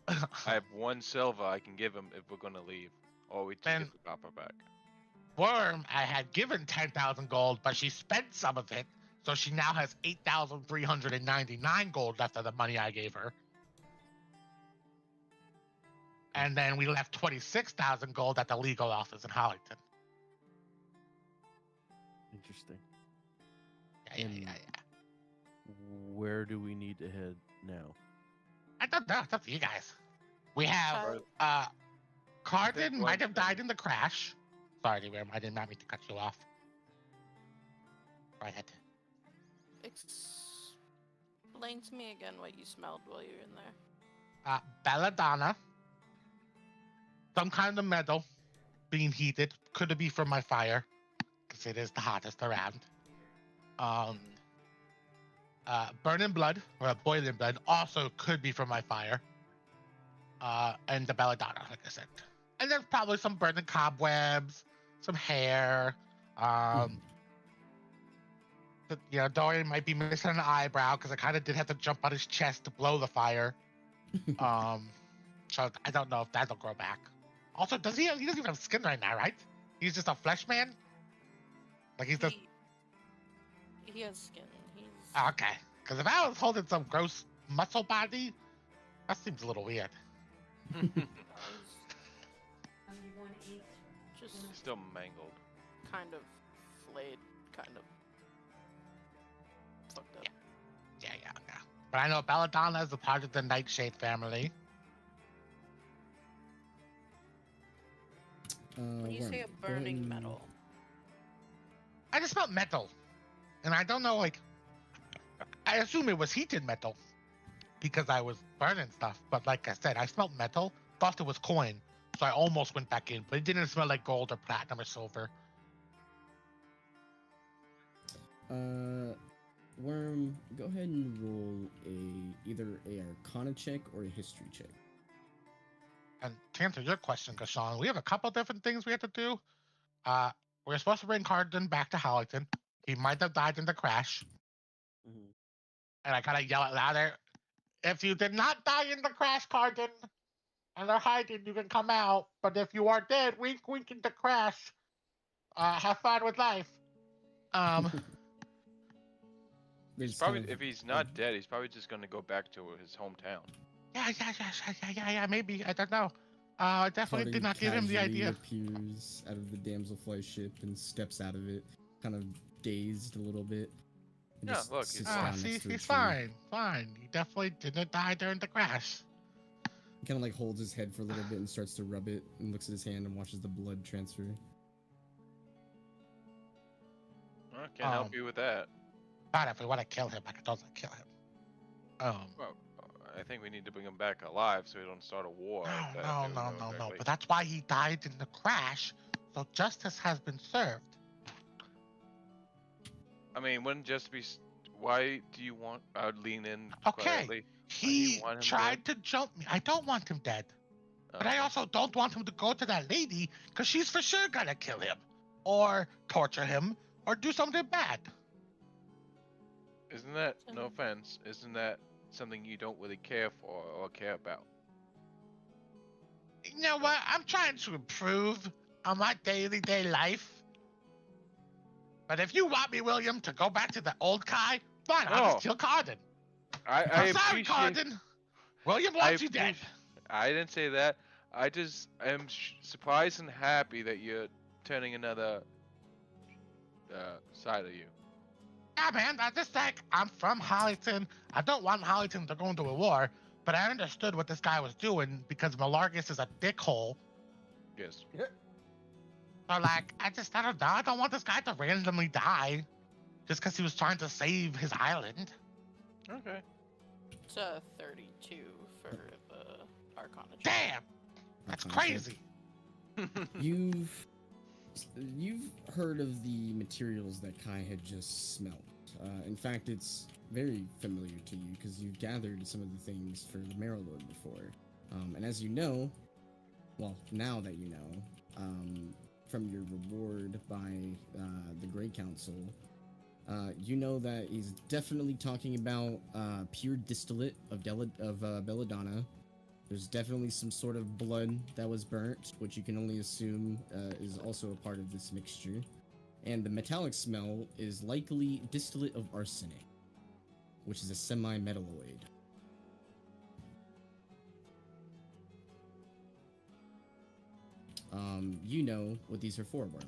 C: I have 1 silver I can give him if we're gonna leave, or we just
E: Then-
C: get the copper back.
E: Worm, I had given 10,000 gold, but she spent some of it, so she now has 8,399 gold left of the money I gave her. And then we left 26,000 gold at the legal office in Hollyton.
D: Interesting.
E: Yeah.
D: Where do we need to head now?
E: I don't know. It's up to you guys. We have Cardin
C: one
E: might have
C: thing-
E: died in the crash. Sorry, Rim, I did not mean to cut you off. Go ahead.
A: Explain to me again what you smelled while you were in there.
E: Belladonna. Some kind of metal being heated. Could it be from my fire? Because it is the hottest around. Burning blood, or boiling blood, also could be from my fire. And the belladonna, like I said. And there's probably some burning cobwebs, some hair. Dorian might be missing an eyebrow because I kind of did have to jump on his chest to blow the fire. So I don't know if that'll grow back. Also, he doesn't even have skin right now, right? He's just a flesh man? Like he's just...
A: He has skin. He's...
E: Okay. Because if I was holding some gross muscle body, that seems a little weird.
A: Just
C: Still mangled.
A: kind of flayed, kind of fucked up.
E: Yeah. But I know Belladonna is a part of the Nightshade family.
A: When you say a burning metal,
E: I just smelled metal. And I don't know, like... I assume it was heated metal. Because I was burning stuff. But like I said, I smelled metal. Thought it was coin. So I almost went back in. But it didn't smell like gold or platinum or silver.
B: Worm, go ahead and roll either a Arcana check or a History check.
E: And to answer your question, Gashawn, we have a couple different things we have to do. We're supposed to bring Cardin back to Hollyton. He might have died in the crash.
D: Mhm.
E: And I kind of yell it louder. If you did not die in the crash, Cardin, and are hiding, you can come out. But if you are dead, wink, wink in the crash. Have fun with life.
C: He's probably, if he's not dead, he's probably just gonna go back to his hometown.
E: Yeah, maybe. I don't know. I definitely did not give him the
B: casually
E: idea.
B: appears out of the damselfly ship and steps out of it, kind of dazed a little bit. and
C: Yeah,
B: just
C: look,
B: sits
C: he's
B: down
E: See,
B: next to a
E: he's
B: tree.
E: fine. He definitely didn't die during the crash.
B: He kind of like holds his head for a little bit and starts to rub it and looks at his hand and watches the blood transfer.
C: I can't help you with that.
E: But if we want to kill him, I can totally kill him.
C: Well, I think we need to bring him back alive so we don't start a war. if that goes
E: No.
C: directly.
E: But that's why he died in the crash. So justice has been served.
C: I mean, wouldn't just be. Why do you want? I would lean in
E: Okay.
C: quietly.
E: He
C: want him
E: tried to jump me. I don't want him dead. But I also don't want him to go to that lady because she's for sure gonna kill him. Or torture him. Or do something bad.
C: Isn't that, no offense, isn't that something you don't really care for or care about?
E: You know what? I'm trying to improve on my day-to-day life. But if you want me, William, to go back to the old Kai, fine, I'll just kill Cardin.
C: I
E: I'm sorry,
C: appreciate.
E: Cardin. William wants you dead.
C: I didn't say that. I just am surprised and happy that you're turning another side of you.
E: Yeah, man, I just like, I'm from Hollyton. I don't want Hollyton to go into a war, but I understood what this guy was doing because Malargus is a dickhole.
C: Yes.
E: So, like, I don't know. I don't want this guy to randomly die just because he was trying to save his island.
C: Okay.
A: It's a 32 for the Arcana check.
E: Damn! That's
B: Arcana check.
E: crazy.
B: You've heard of the materials that Kai had just smelt. In fact, it's very familiar to you because you've gathered some of the things for the Marrow Lord before. And as you know, well, now that you know, from your reward by the Great Council, you know that he's definitely talking about pure distillate of belladonna. There's definitely some sort of blood that was burnt, which you can only assume is also a part of this mixture. And the metallic smell is likely distillate of arsenic, which is a semi-metalloid. you know what these are for, Worm.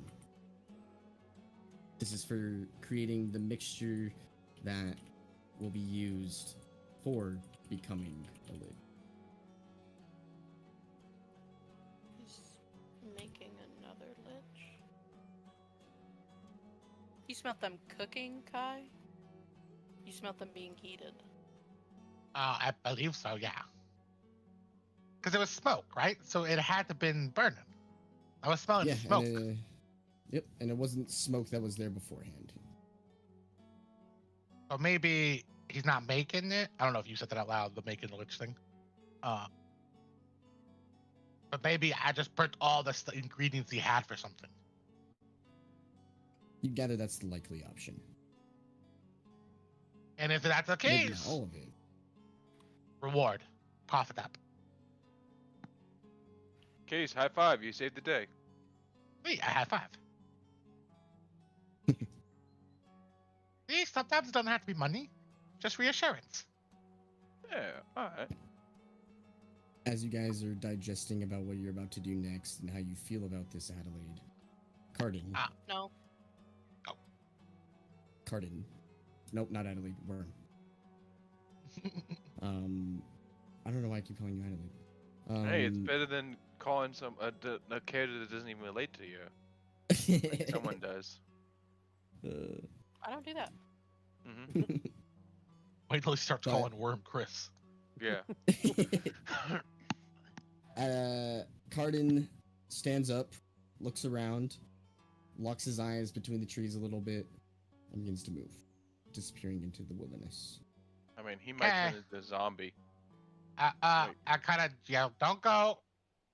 B: This is for creating the mixture that will be used for becoming a lid.
A: He's making another lich. You smelt them cooking, Kai? You smelt them being heated.
E: I believe so, yeah. Because it was smoke, right? So it had to been burning. I was smelling smoke.
B: Yep, and it wasn't smoke that was there beforehand.
E: So maybe he's not making it. I don't know if you said that out loud, the making the lich thing. But maybe I just burnt all the ingredients he had for something.
B: You gather that's the likely option.
E: And if that's the
B: Maybe
E: case,
B: not all of it.
E: reward. Profit up.
C: Case, high five. You saved the day.
E: Wait, I had 5. See, sometimes it doesn't have to be money. Just reassurance.
C: Yeah, alright.
B: As you guys are digesting about what you're about to do next and how you feel about this, Adelaide, Cardin.
A: No.
B: Cardin. Nope, not Adelaide. Worm. I don't know why I keep calling you Adelaide.
C: Hey, it's better than calling a character that doesn't even relate to you. Like someone does.
A: I don't do that.
C: Mm-hmm.
E: Wait till he starts
B: But-
E: calling Worm Chris.
C: Yeah.
B: Cardin stands up, looks around, locks his eyes between the trees a little bit, and begins to move, disappearing into the wilderness.
C: I mean, he might turn into a zombie.
E: I kind of yelled, don't go.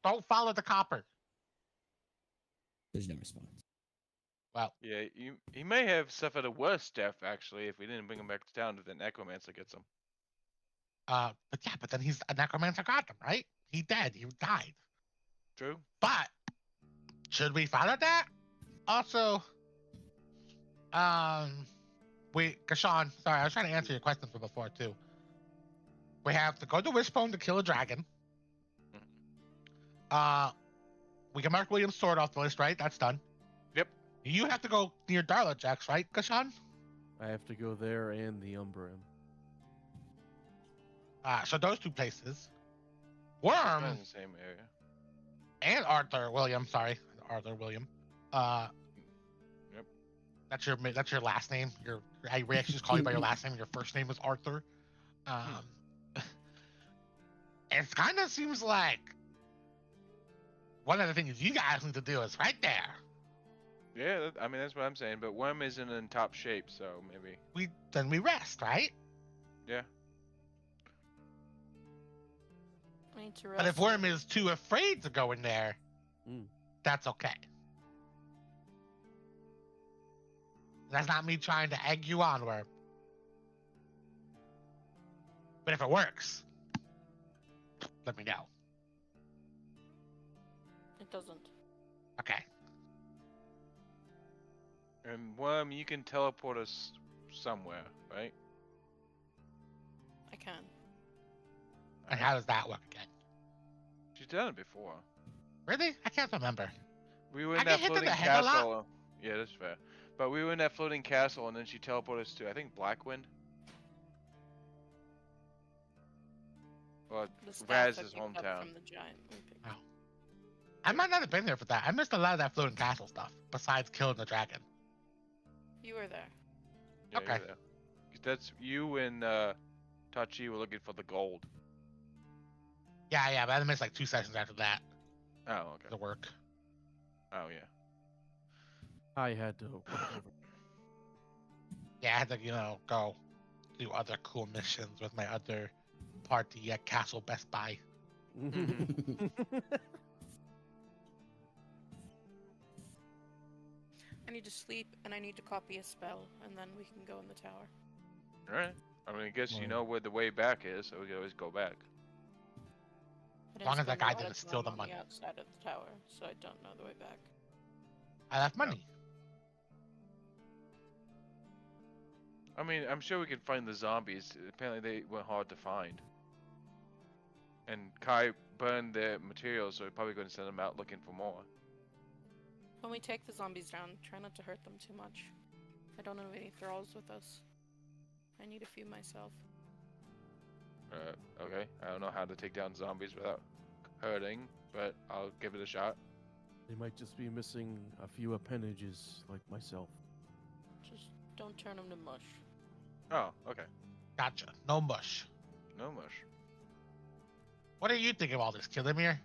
E: Don't follow the copper.
B: There's no response.
E: Well,
C: Yeah, he may have suffered a worse death, actually, if we didn't bring him back to town to the necromancer gets him.
E: but then he's a necromancer got him, right? He dead. He died.
C: True?
E: But should we follow that? Also, Kashawn, sorry, I was trying to answer your question from before too. We have to go to Wishbone to kill a dragon. We can mark William's sword off the list, right? That's done.
C: Yep.
E: You have to go near Darla Jax, right, Kashawn?
D: I have to go there and the Umbrim.
E: So those 2 places.
C: We're
E: Worm
C: in the same area.
E: and Arthur William, sorry, Arthur William.
C: Yep.
E: That's your last name. I actually just call you by your last name. Your first name is Arthur. It kind of seems like one of the things you guys need to do is right there.
C: Yeah, I mean, that's what I'm saying, but Worm isn't in top shape, so maybe.
E: We rest, right?
C: Yeah.
A: I need to
E: But if
A: rest.
E: Worm is too afraid to go in there, that's okay. That's not me trying to egg you on, Worm. But if it works, let me know.
A: It doesn't.
E: Okay.
C: And Worm, you can teleport us somewhere, right?
A: I can.
E: And how does that work again?
C: She's done it before.
E: Really? I can't remember.
C: We were
E: I
C: in
E: get
C: that
E: hit in
C: floating
E: the head a lot.
C: castle. Yeah, that's fair. But we were in that floating castle, and then she teleported us to, I think, Blackwind. Well,
A: The staff I
C: Raz's
A: picked up
C: hometown.
A: from the giant. we picked
E: Oh. I might not have been there for that. I missed a lot of that floating castle stuff, besides killing the dragon.
A: You were there.
C: Yeah,
E: Okay.
C: you're there. 'Cause that's you and Tachi were looking for the gold.
E: Yeah, but I missed like 2 sessions after that.
C: Oh, okay.
E: The work.
C: Oh, yeah.
D: I had to look over.
E: Yeah, I had to, go do other cool missions with my other party at Castle Best Buy.
A: I need to sleep and I need to copy a spell, and then we can go in the tower.
C: Alright. I mean, I guess you
D: Well-
C: know where the way back is, so we can always go back.
A: I
E: long as that
A: spend a
E: guy
A: lot
E: didn't
A: of
E: steal the
A: time on
E: money.
A: outside of the tower, so I don't know the way back.
E: I left money.
C: I mean, I'm sure we can find the zombies. Apparently they were hard to find. And Kai burn their materials, so we're probably going to send them out looking for more.
A: When we take the zombies down, try not to hurt them too much. I don't have any thralls with us. I need a few myself.
C: Okay. I don't know how to take down zombies without hurting, but I'll give it a shot.
D: They might just be missing a few appendages, like myself.
A: Just don't turn them to mush.
C: Oh, okay.
E: Gotcha. No mush.
C: No mush.
E: What do you think of all this, Killimir?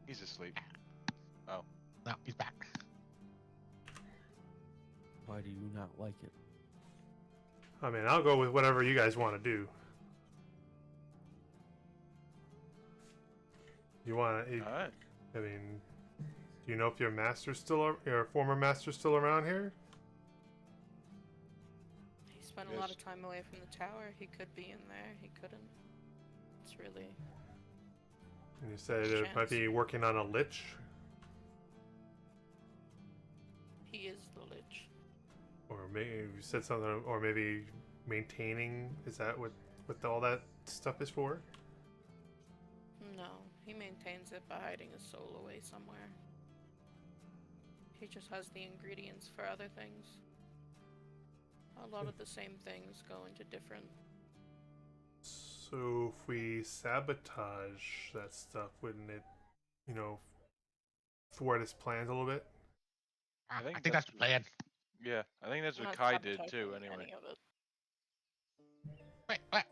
C: He's asleep.
E: No, he's back.
D: Why do you not like it?
G: I mean, I'll go with whatever you guys want to do. You want to?
C: Alright.
G: I mean, do you know if your master's your former master's still around here?
A: He spent a lot of time away from the tower. He could be in there. He couldn't. It's really...
G: And you said it might be working on a lich.
A: He is the lich.
G: Or maybe you said something, or maybe maintaining. Is that what all that stuff is for?
A: No, he maintains it by hiding his soul away somewhere. He just has the ingredients for other things. A lot of the same things go into different...
G: So if we sabotage that stuff, wouldn't it, thwart his plans a little bit?
E: I
C: think
E: think that's the plan.
C: Yeah, I think that's
A: We're
C: what
A: not
C: Kai did
A: sabotaging
C: too, anyway.
A: any of it.
E: Wait, what?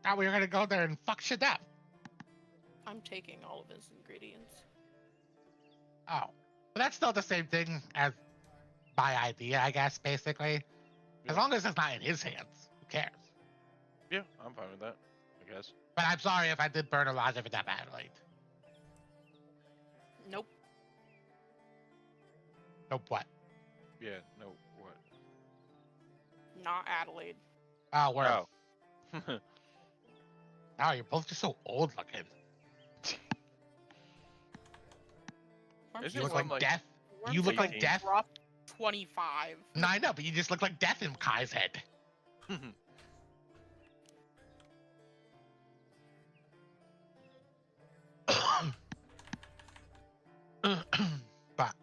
E: I thought we were gonna go there and fuck shit up.
A: I'm taking all of his ingredients.
E: Oh. But that's still the same thing as my idea, I guess, basically.
C: Yeah.
E: As long as it's not in his hands. Who cares?
C: Yeah, I'm fine with that, I guess.
E: But I'm sorry if I did burn a lot of it that badly.
A: Nope.
E: Nope, what?
C: Yeah, no, what?
A: Not Adelaide.
E: Oh, where?
C: Oh.
E: Oh, you're both just so old looking.
A: Aren't
C: Isn't
E: You
A: you
E: look
C: one
E: like
C: like-
E: death.
A: weren't
E: You look
A: you
E: like death.
A: Rough 25.
E: No, I know, but you just look like death in Kai's head. But,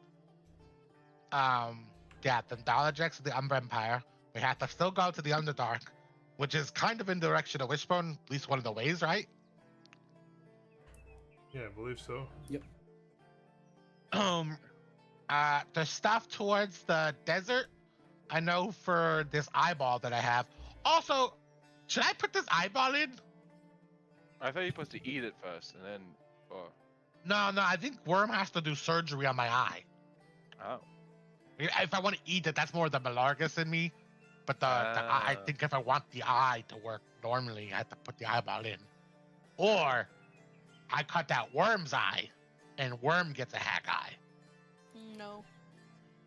E: yeah, the Dalajeks of the Umber Empire, we have to still go to the Underdark, which is kind of in the direction of Wishbone, at least one of the ways, right?
G: Yeah, I believe so.
E: The stuff towards the desert, I know for this eyeball that I have. Also, should I put this eyeball in?
C: I thought you were supposed to eat it first, and then, or,
E: No, I think Worm has to do surgery on my eye.
C: oh.
E: If I want to eat it, that's more the Malargus in me. But I think if I want the eye to work normally, I have to put the eyeball in. Or I cut out Worm's eye, and Worm gets a hack eye.
A: No.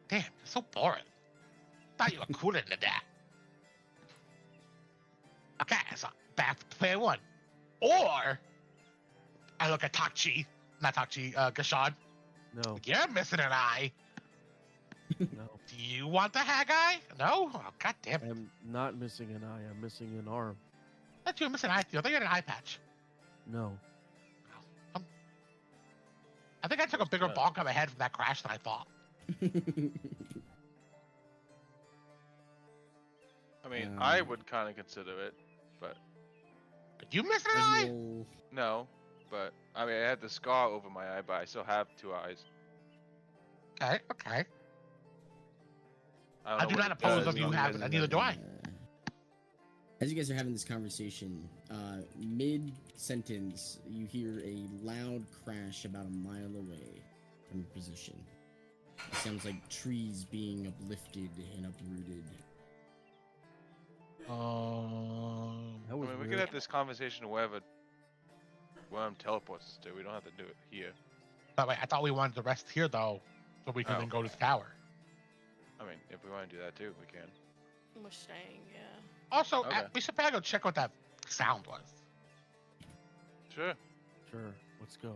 E: Damn, it's so boring. Thought you were cooler than that. Okay, so back to player one. Or I look at Gashan.
D: No,
E: You're missing an eye.
D: no.
E: Do you want the hag eye? No? Oh, god damn it.
D: I'm not missing an eye. I'm missing an arm.
E: I thought you were missing an eye. I thought you had an eye patch.
D: No.
E: I think I took a bigger bonk on my head from that crash than I thought.
C: I mean, I would kind of consider it, but
E: Did you miss an eye?
B: Roll.
C: no. But, I mean, I had the scar over my eye, but I still have 2 eyes.
E: Okay.
C: I,
E: I
C: don't
E: do
C: know
E: not
C: what it
E: oppose
C: does.
E: of you having it, neither do I.
B: As you guys are having this conversation, mid-sentence, you hear a loud crash about a mile away from your position. It sounds like trees being uplifted and uprooted.
D: That
C: I
D: was
C: mean, we
D: weird.
C: could have this conversation wherever Worm teleports us to. We don't have to do it here.
E: But wait, I thought we wanted to rest here though, so we can
C: Oh.
E: then go to the tower.
C: I mean, if we want to do that too, we can.
A: We're staying, yeah.
E: Also,
C: Okay.
E: we should probably go check what that sound was.
C: Sure.
D: Sure. Let's go.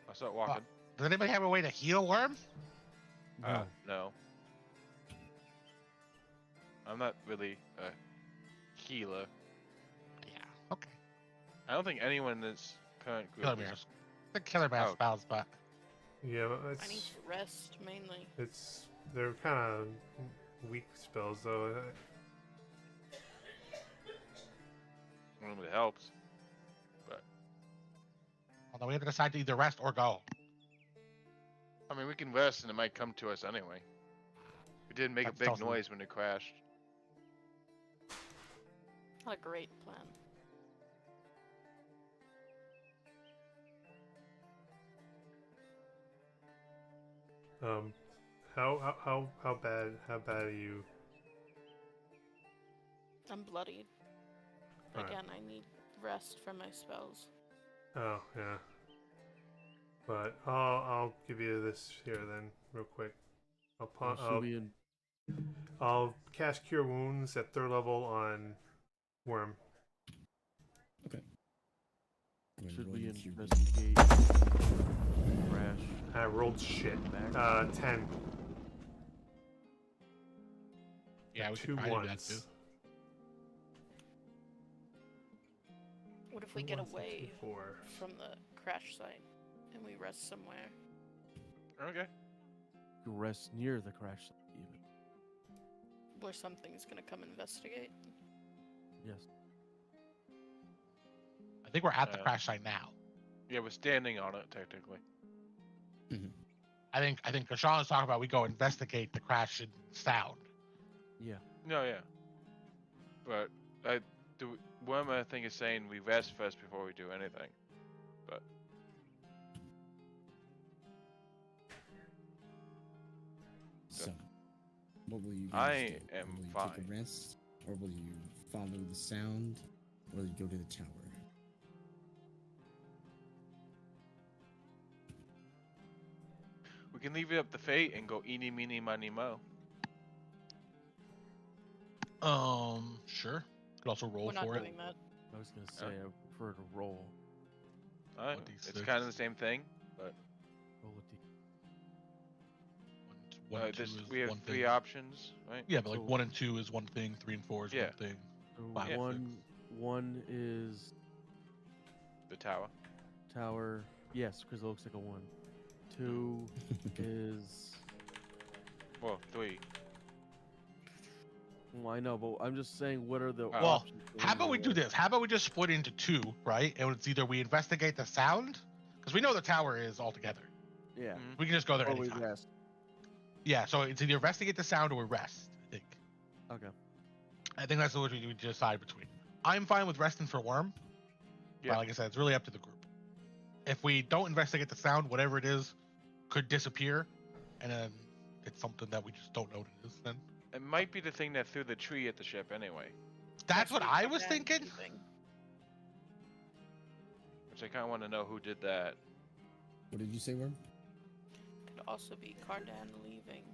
C: I'll start walking.
E: Does anybody have a way to heal Worm?
D: No.
C: No. I'm not really a healer.
E: Yeah. Okay.
C: I don't think anyone in this current group.
E: Killer Mirrors. The Killer Mirror
C: Oh.
E: spells, but
G: Yeah, but
A: I need to rest mainly.
G: they're kind of weak spells though.
C: I don't know if it helps.
E: although we have to decide to either rest or go.
C: I mean, we can rest and it might come to us anyway. We didn't make
E: That's
C: a big
E: also-
C: noise when it crashed.
A: Not a great plan.
G: How bad are you?
A: I'm bloodied.
G: Alright.
A: Again, I need rest from my spells.
G: Oh yeah. But I'll give you this here then, real quick.
D: Should we in-
G: I'll cast Cure Wounds at 3rd level on Worm.
D: should
B: Roll
D: we
B: your cube.
D: investigate crash?
G: I rolled shit.
D: Back?
G: 10.
E: Yeah, we
G: Two
E: could try to do that
G: ones.
E: too.
A: What if we
G: Two
A: get
G: ones and
A: away
G: two fours.
A: from the crash site and we rest somewhere?
C: Okay.
D: Rest near the crash site, even.
A: Where something's gonna come investigate?
D: Yes.
E: I think we're at the
C: Uh,
E: crash site now.
C: Yeah, we're standing on it technically.
E: I think Kashan is talking about we go investigate the crash and sound.
D: Yeah.
C: No, yeah. But Worm, I think, is saying we rest first before we do anything. But
B: So, what will you
C: I
B: guys do?
C: am
B: Will you
C: fine.
B: take a rest, or will you follow the sound, or will you go to the tower?
C: we can leave it up to fate and go eeny, meeny, miny, mo.
E: Sure. Could also roll
A: We're not
E: for it.
A: doing that.
D: I was gonna say I prefer to roll.
C: Alright,
E: D6.
C: it's kind of the same thing.
D: Roll a d.
E: One and two
C: This,
E: is
C: we have
E: one
C: 3
E: thing.
C: options, right?
E: Yeah, but like
D: So-
E: 1 and 2 is one thing, 3 and 4 is
C: Yeah.
E: one thing.
D: So
E: Five, six.
D: one is
C: The tower.
D: tower. Yes, because it looks like a 1. 2 is.
C: Well, 3.
D: Well, I know, but I'm just saying, what are the
C: Well,
D: options? for
E: How about we
D: when
E: do
D: roll?
E: this? How about we just split into 2, right? And it's either we investigate the sound, because we know the tower is all together.
D: Yeah.
C: Mhm.
E: We can just go there
D: Or we
E: anytime.
D: rest.
E: Yeah, so it's either investigate the sound or we rest, I think.
D: Okay.
E: I think that's what we decide between. I'm fine with resting for Worm.
C: Yeah.
E: But like I said, it's really up to the group. If we don't investigate the sound, whatever it is could disappear, and then it's something that we just don't know what it is then.
C: It might be the thing that threw the tree at the ship anyway,
E: That's what I
A: Possibly
E: was
A: bad
E: thinking.
A: keeping.
C: which I kind of want to know who did that.
B: What did you say, Worm?
A: Could also be Cardan leaving.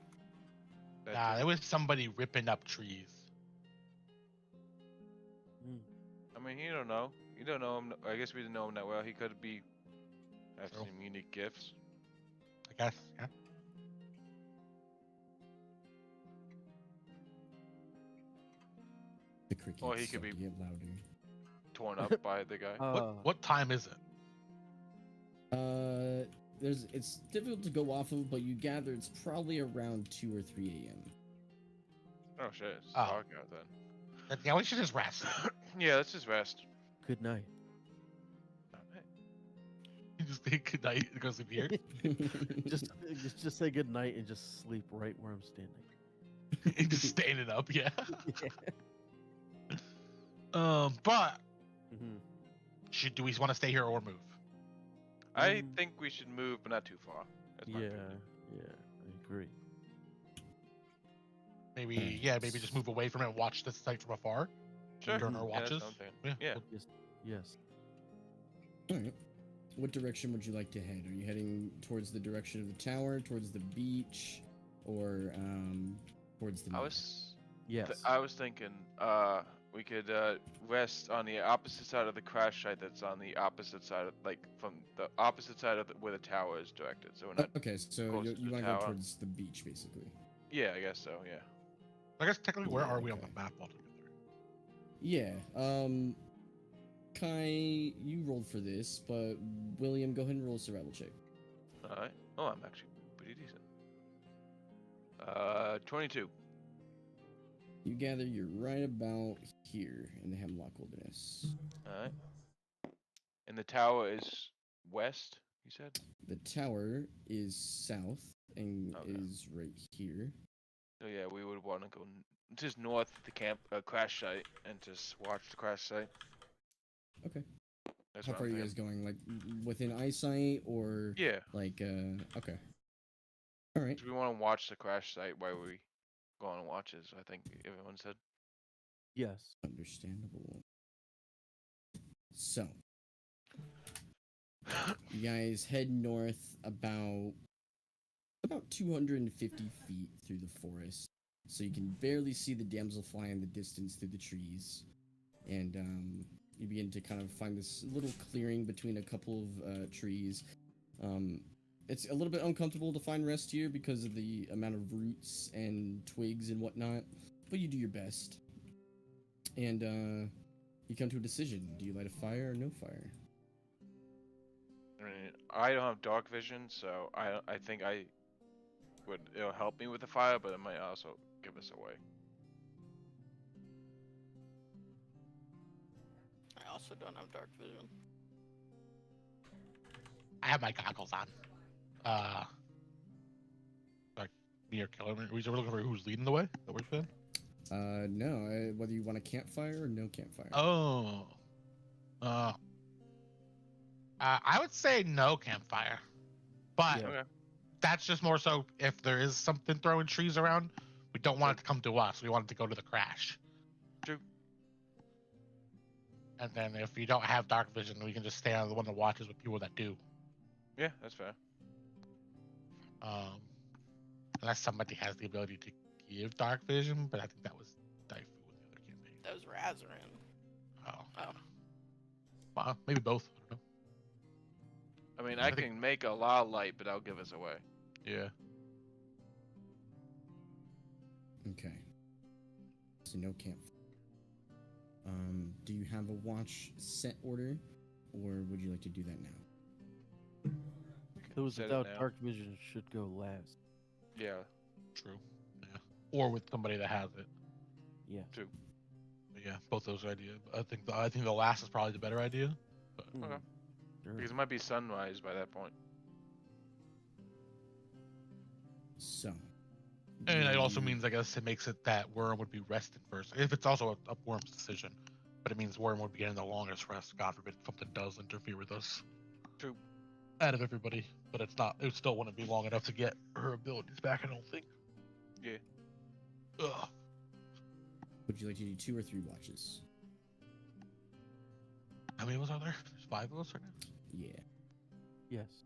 C: That
E: Nah,
C: did-
E: there was somebody ripping up trees.
D: Mm.
C: I mean, you don't know. You don't know him. I guess we didn't know him that well. He could be have
E: True.
C: some unique gifts.
E: I guess, yeah.
B: The crickets
C: Or he could
B: start
C: be-
B: to get louder.
C: Torn up by the guy.
E: What time is it?
B: It's difficult to go off of, but you gather it's probably around 2 or 3 a.m.
C: Oh shit, it's
E: Oh.
C: dark out then.
E: Yeah, we should just rest.
C: Yeah, let's just rest.
D: Good night.
E: You just say good night and go sleep here.
D: Just say good night and just sleep right where I'm standing.
E: And just standing up, yeah.
D: Yeah.
E: But
D: hmm
E: do we want to stay here or move?
C: I
D: Um,
C: think we should move, but not too far. That's my
D: Yeah,
C: opinion.
D: I agree.
E: Maybe, yeah, maybe just move away from it and watch this site from afar
C: Sure.
E: during our
C: Yeah, that's
E: watches.
C: what I'm saying.
E: Yeah.
C: Yeah.
E: we'll-
D: Yes. Yes.
B: All right. What direction would you like to head? Are you heading towards the direction of the tower, towards the beach, or towards the?
C: I
B: map?
C: was
D: Yes.
C: I was thinking we could rest on the opposite side of the crash site that's on the opposite side of, like, from the opposite side of where the tower is directed. So we're not
B: Okay, so
C: close
B: you
C: to the
B: want to go
C: tower.
B: towards the beach, basically.
C: Yeah, I guess so, yeah.
E: I guess technically, where are we on the
B: Okay.
E: map altogether?
B: Yeah. Kai, you rolled for this, but William, go ahead and roll a survival check.
C: Alright. Oh, I'm actually pretty decent. 22.
B: You gather you're right about here in the Hemlock Wilderness.
C: Alright. And the tower is west, you said?
B: The tower is south and
C: Okay.
B: is right here.
C: So yeah, we would want to go just north of the camp crash site and just watch the crash site.
B: Okay.
C: That's
B: How
C: what
B: far are
C: I'm
B: you guys
C: thinking.
B: going? Like within eyesight or
C: Yeah.
B: like okay. All right.
C: So we want to watch the crash site while we go on and watch it. So I think everyone said.
D: Yes.
B: Understandable. So, you guys head north about 250 feet through the forest, so you can barely see the damselfly in the distance through the trees, and you begin to kind of find this little clearing between a couple of trees. It's a little bit uncomfortable to find rest here because of the amount of roots and twigs and whatnot, but you do your best. And you come to a decision. Do you light a fire or no fire?
C: I mean, I don't have dark vision, so I think it'll help me with the fire, but it might also give us away.
A: I also don't have dark vision.
E: I have my goggles on. Like me or Keller. We're looking for who's leading the way. That we're saying.
B: No. Whether you want a campfire or no campfire.
E: Oh. I would say no campfire, but
D: Yeah.
C: Okay.
E: that's just more so if there is something throwing trees around, we don't want it to come to us. We want it to go to the crash.
C: True.
E: And then if you don't have dark vision, we can just stay on the one that watches with people that do.
C: Yeah, that's fair.
E: Unless somebody has the ability to give dark vision, but I think that was Daifu with the other campaign.
A: That was Razarin.
E: Oh. Well, maybe both. I don't know.
C: I mean,
E: I
C: I
E: think-
C: can make a lot of light, but that'll give us away.
E: Yeah.
B: Okay. So no campfire. Do you have a watch set order, or would you like to do that now?
D: Those
C: Set it
D: without
C: now.
D: dark vision should go last.
C: Yeah.
E: True. Yeah. Or with somebody that has it.
D: Yeah.
C: True.
E: But yeah, both those ideas. I think the last is probably the better idea. But
C: Okay.
D: Sure.
C: Because it might be sunrise by that point.
B: So.
E: and it also
B: the-
E: means, I guess, it makes it that Worm would be rested first. If it's also a Worm's decision, but it means Worm would be getting the longest rest. God forbid something does interfere with us.
C: True.
E: Out of everybody, but it's not. It still wouldn't be long enough to get her abilities back. I don't think.
C: Yeah.
E: Ugh.
B: Would you like to do 2 or 3 watches?
E: How many of us are there? There's 5 of us right now.
B: Yeah.
D: Yes.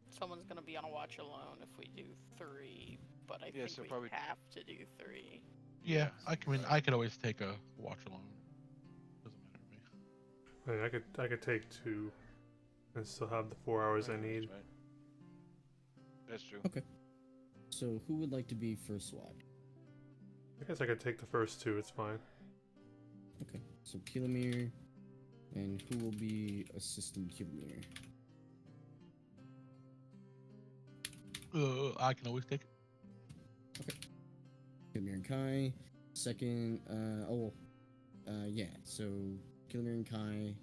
A: Someone's gonna be on a watch alone if we do 3, but I
C: Yeah,
A: think
C: so
A: we
C: probably-
A: have to do 3.
E: Yeah, I could always take a watch alone. Doesn't matter to me.
G: I mean, I could take 2 and still have the 4 hours I
C: That's
G: need.
C: right. That's true.
B: Okay. So who would like to be first watch?
G: I guess I could take the first 2. It's fine.
B: Okay. So Kilomir, and who will be assisting Kilomir?
E: I can always take it.
B: Kilomir and Kai. Second, yeah. So Kilomir and Kai.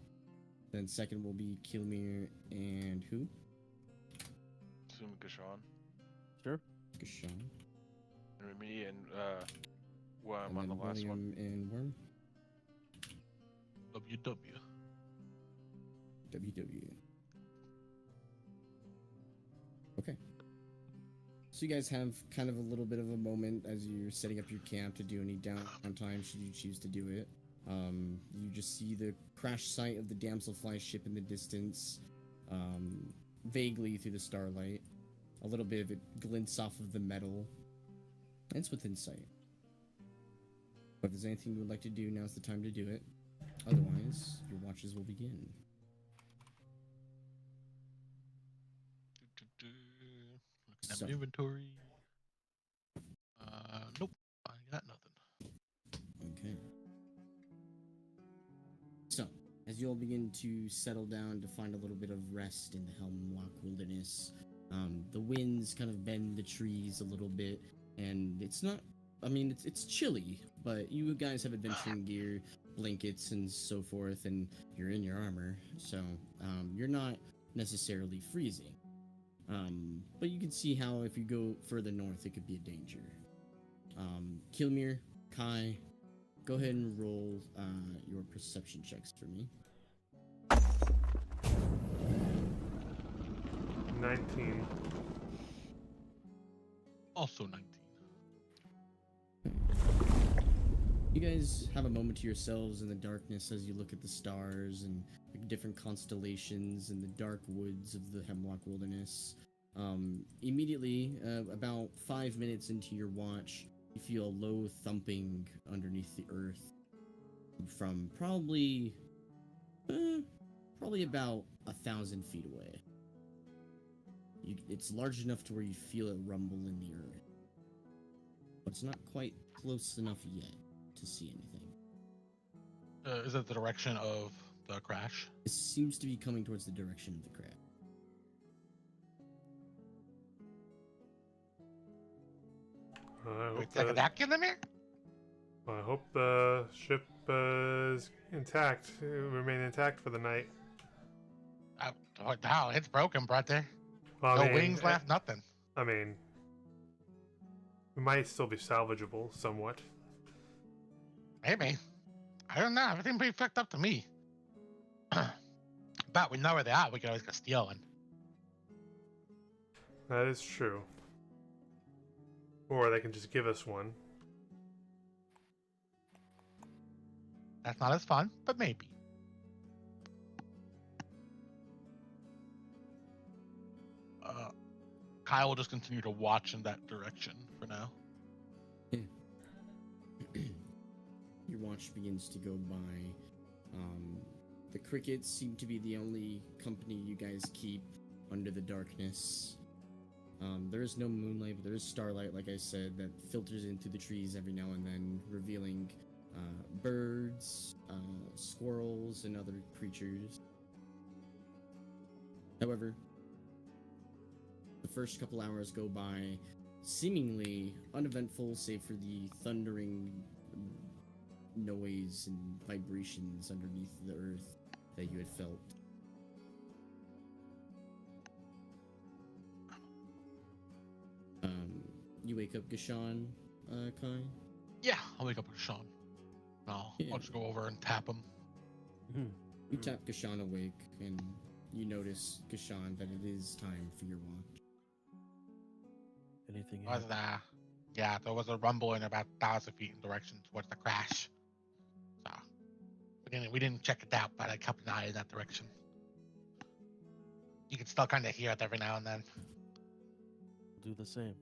B: Then second will be Kilomir and who?
C: Assume Gashan.
D: Sure.
B: Gashan.
C: And Remy and Worm
B: And
C: on the
B: then
C: last one.
B: William and Worm.
E: WW.
B: WW. Okay. So you guys have kind of a little bit of a moment as you're setting up your camp to do any downtime should you choose to do it. You just see the crash site of the damselfly ship in the distance, vaguely through the starlight. A little bit of it glints off of the metal. And it's within sight. But if there's anything you would like to do, now's the time to do it. Otherwise, your watches will begin.
E: Looking at
B: So.
E: my inventory. Nope. I got
B: as you all begin to settle down to find a little bit of rest in the Hemlock Wilderness, the winds kind of bend the trees a little bit, and it's not. I mean, it's chilly, but you guys have adventuring gear, blankets, and so forth, and you're in your armor, so you're not necessarily freezing. But you can see how if you go further north, it could be a danger. Kilmir, Kai, go ahead and roll your perception checks for me.
G: 19.
E: Also 19.
B: You guys have a moment to yourselves in the darkness as you look at the stars and different constellations in the dark woods of the Hemlock Wilderness. Immediately, about 5 minutes into your watch, you feel a low thumping underneath the earth from probably about 1,000 feet away. It's large enough to where you feel it rumble in the earth, but it's not quite close enough yet to see anything.
E: Is it the direction of the crash?
B: It seems to be coming towards the direction of the crash.
E: We take a back in the mirror?
G: I hope the ship is intact. Remain intact for the night.
E: No, it's broken, brother.
G: Well,
E: No wings left, nothing.
G: I mean, it might still be salvageable somewhat.
E: Maybe. I don't know. Everything pretty fucked up to me. But we know where they are. We can always go steal one.
G: That is true. Or they can just give us one.
E: That's not as fun, but maybe. Kyle will just continue to watch in that direction for now.
B: Your watch begins to go by. The crickets seem to be the only company you guys keep under the darkness. There is no moonlight, but there is starlight, like I said, that filters in through the trees every now and then, revealing birds, squirrels, and other creatures. However, the first couple hours go by seemingly uneventful, save for the thundering noise and vibrations underneath the earth that you had felt. You wake up Gashan, Kai?
E: Yeah, I'll wake up with Sean. I'll just go over and tap him.
B: You tap Gashan awake, and you notice, Gashan, that it is time for your watch.
D: Anything
E: Was
D: else?
E: yeah, there was a rumble in about 1,000 feet in direction towards the crash. So we didn't check it out, but I kept an eye in that direction. You can still kind of hear it every now and then.
D: Do the same.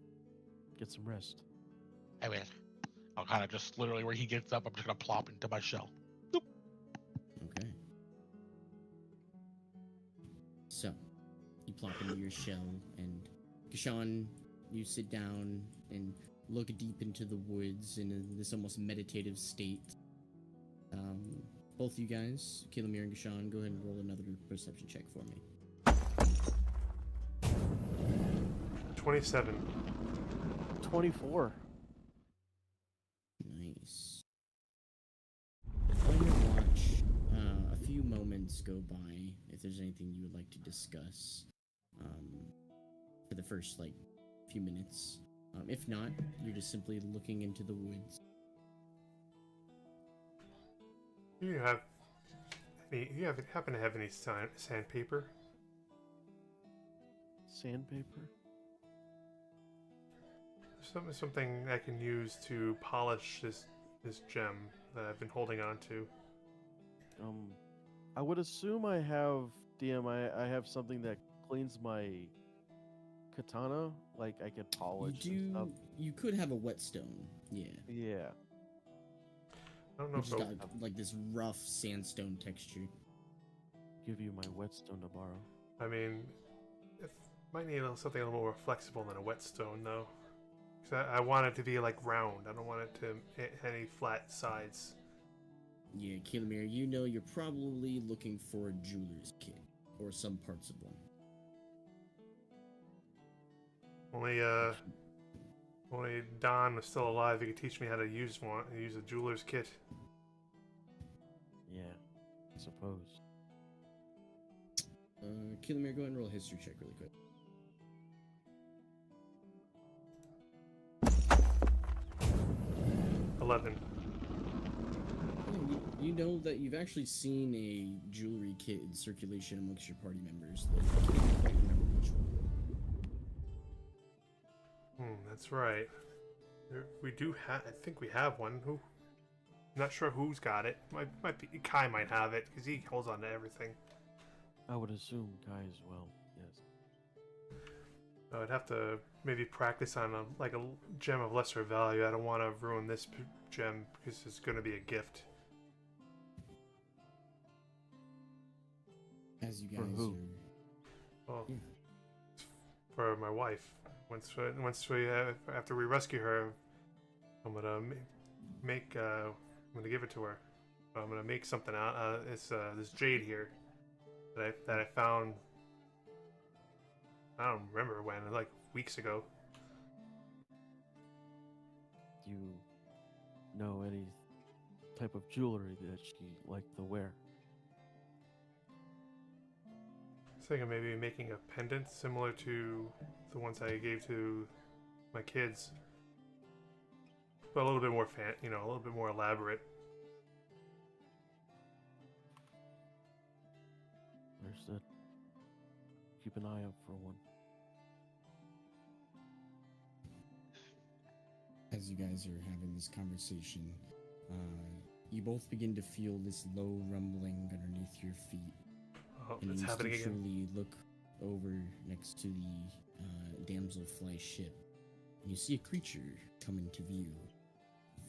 D: Get some rest.
E: I will. I'll kind of just literally where he gets up, I'm just gonna plop into my shell. Boop.
B: Okay. So, you plop into your shell, and Gashan, you sit down and look deep into the woods in this almost meditative state. Both you guys, Kilomir and Gashan, go ahead and roll another perception check for me.
G: 27.
D: 24.
B: Nice. On your watch, a few moments go by, if there's anything you would like to discuss, for the first, few minutes. If not, you're just simply looking into the woods.
G: You happen to have any sandpaper?
D: Sandpaper?
G: Something I can use to polish this gem that I've been holding on to.
D: I would assume I have, DM, I have something that cleans my katana, like I could polish and stuff.
B: You could have a whetstone, yeah.
D: Yeah.
G: I don't know
B: Which
G: if
B: has got this rough sandstone texture.
D: Give you my whetstone to borrow.
G: I mean, might need something a little more flexible than a whetstone, though. Because I want it to be round. I don't want it to hit any flat sides.
B: Yeah, Kilomir, you know you're probably looking for a jeweler's kit or some parts of one.
G: Only Don was still alive. He could teach me how to use a jeweler's kit.
D: Yeah, I suppose.
B: Kilomir, go ahead and roll a history check really quick.
G: $11.
B: You know that you've actually seen a jewelry kit in circulation amongst your party members, though you can't quite remember which one.
G: That's right. We do have. I think we have one. I'm not sure who's got it. Might be Kai might have it because he holds on to everything.
D: I would assume Kai as well. Yes.
G: I'd have to maybe practice on a gem of lesser value. I don't want to ruin this gem because it's going to be a gift.
B: As you guys
D: For who?
G: Well,
B: Yeah.
G: for my wife. After we rescue her, I'm gonna make. I'm gonna give it to her. I'm gonna make something out. It's this jade here that I found. I don't remember when, like weeks ago.
D: Do you know any type of jewelry that she liked to wear?
G: I was thinking maybe making a pendant similar to the ones I gave to my kids, but a little bit more a little bit more elaborate.
D: Understood. Keep an eye out for one.
B: As you guys are having this conversation, you both begin to feel this low rumbling underneath your feet.
G: Oh,
B: And
G: it's
B: you
G: happening again.
B: instinctually look over next to the damselfly ship, and you see a creature come into view.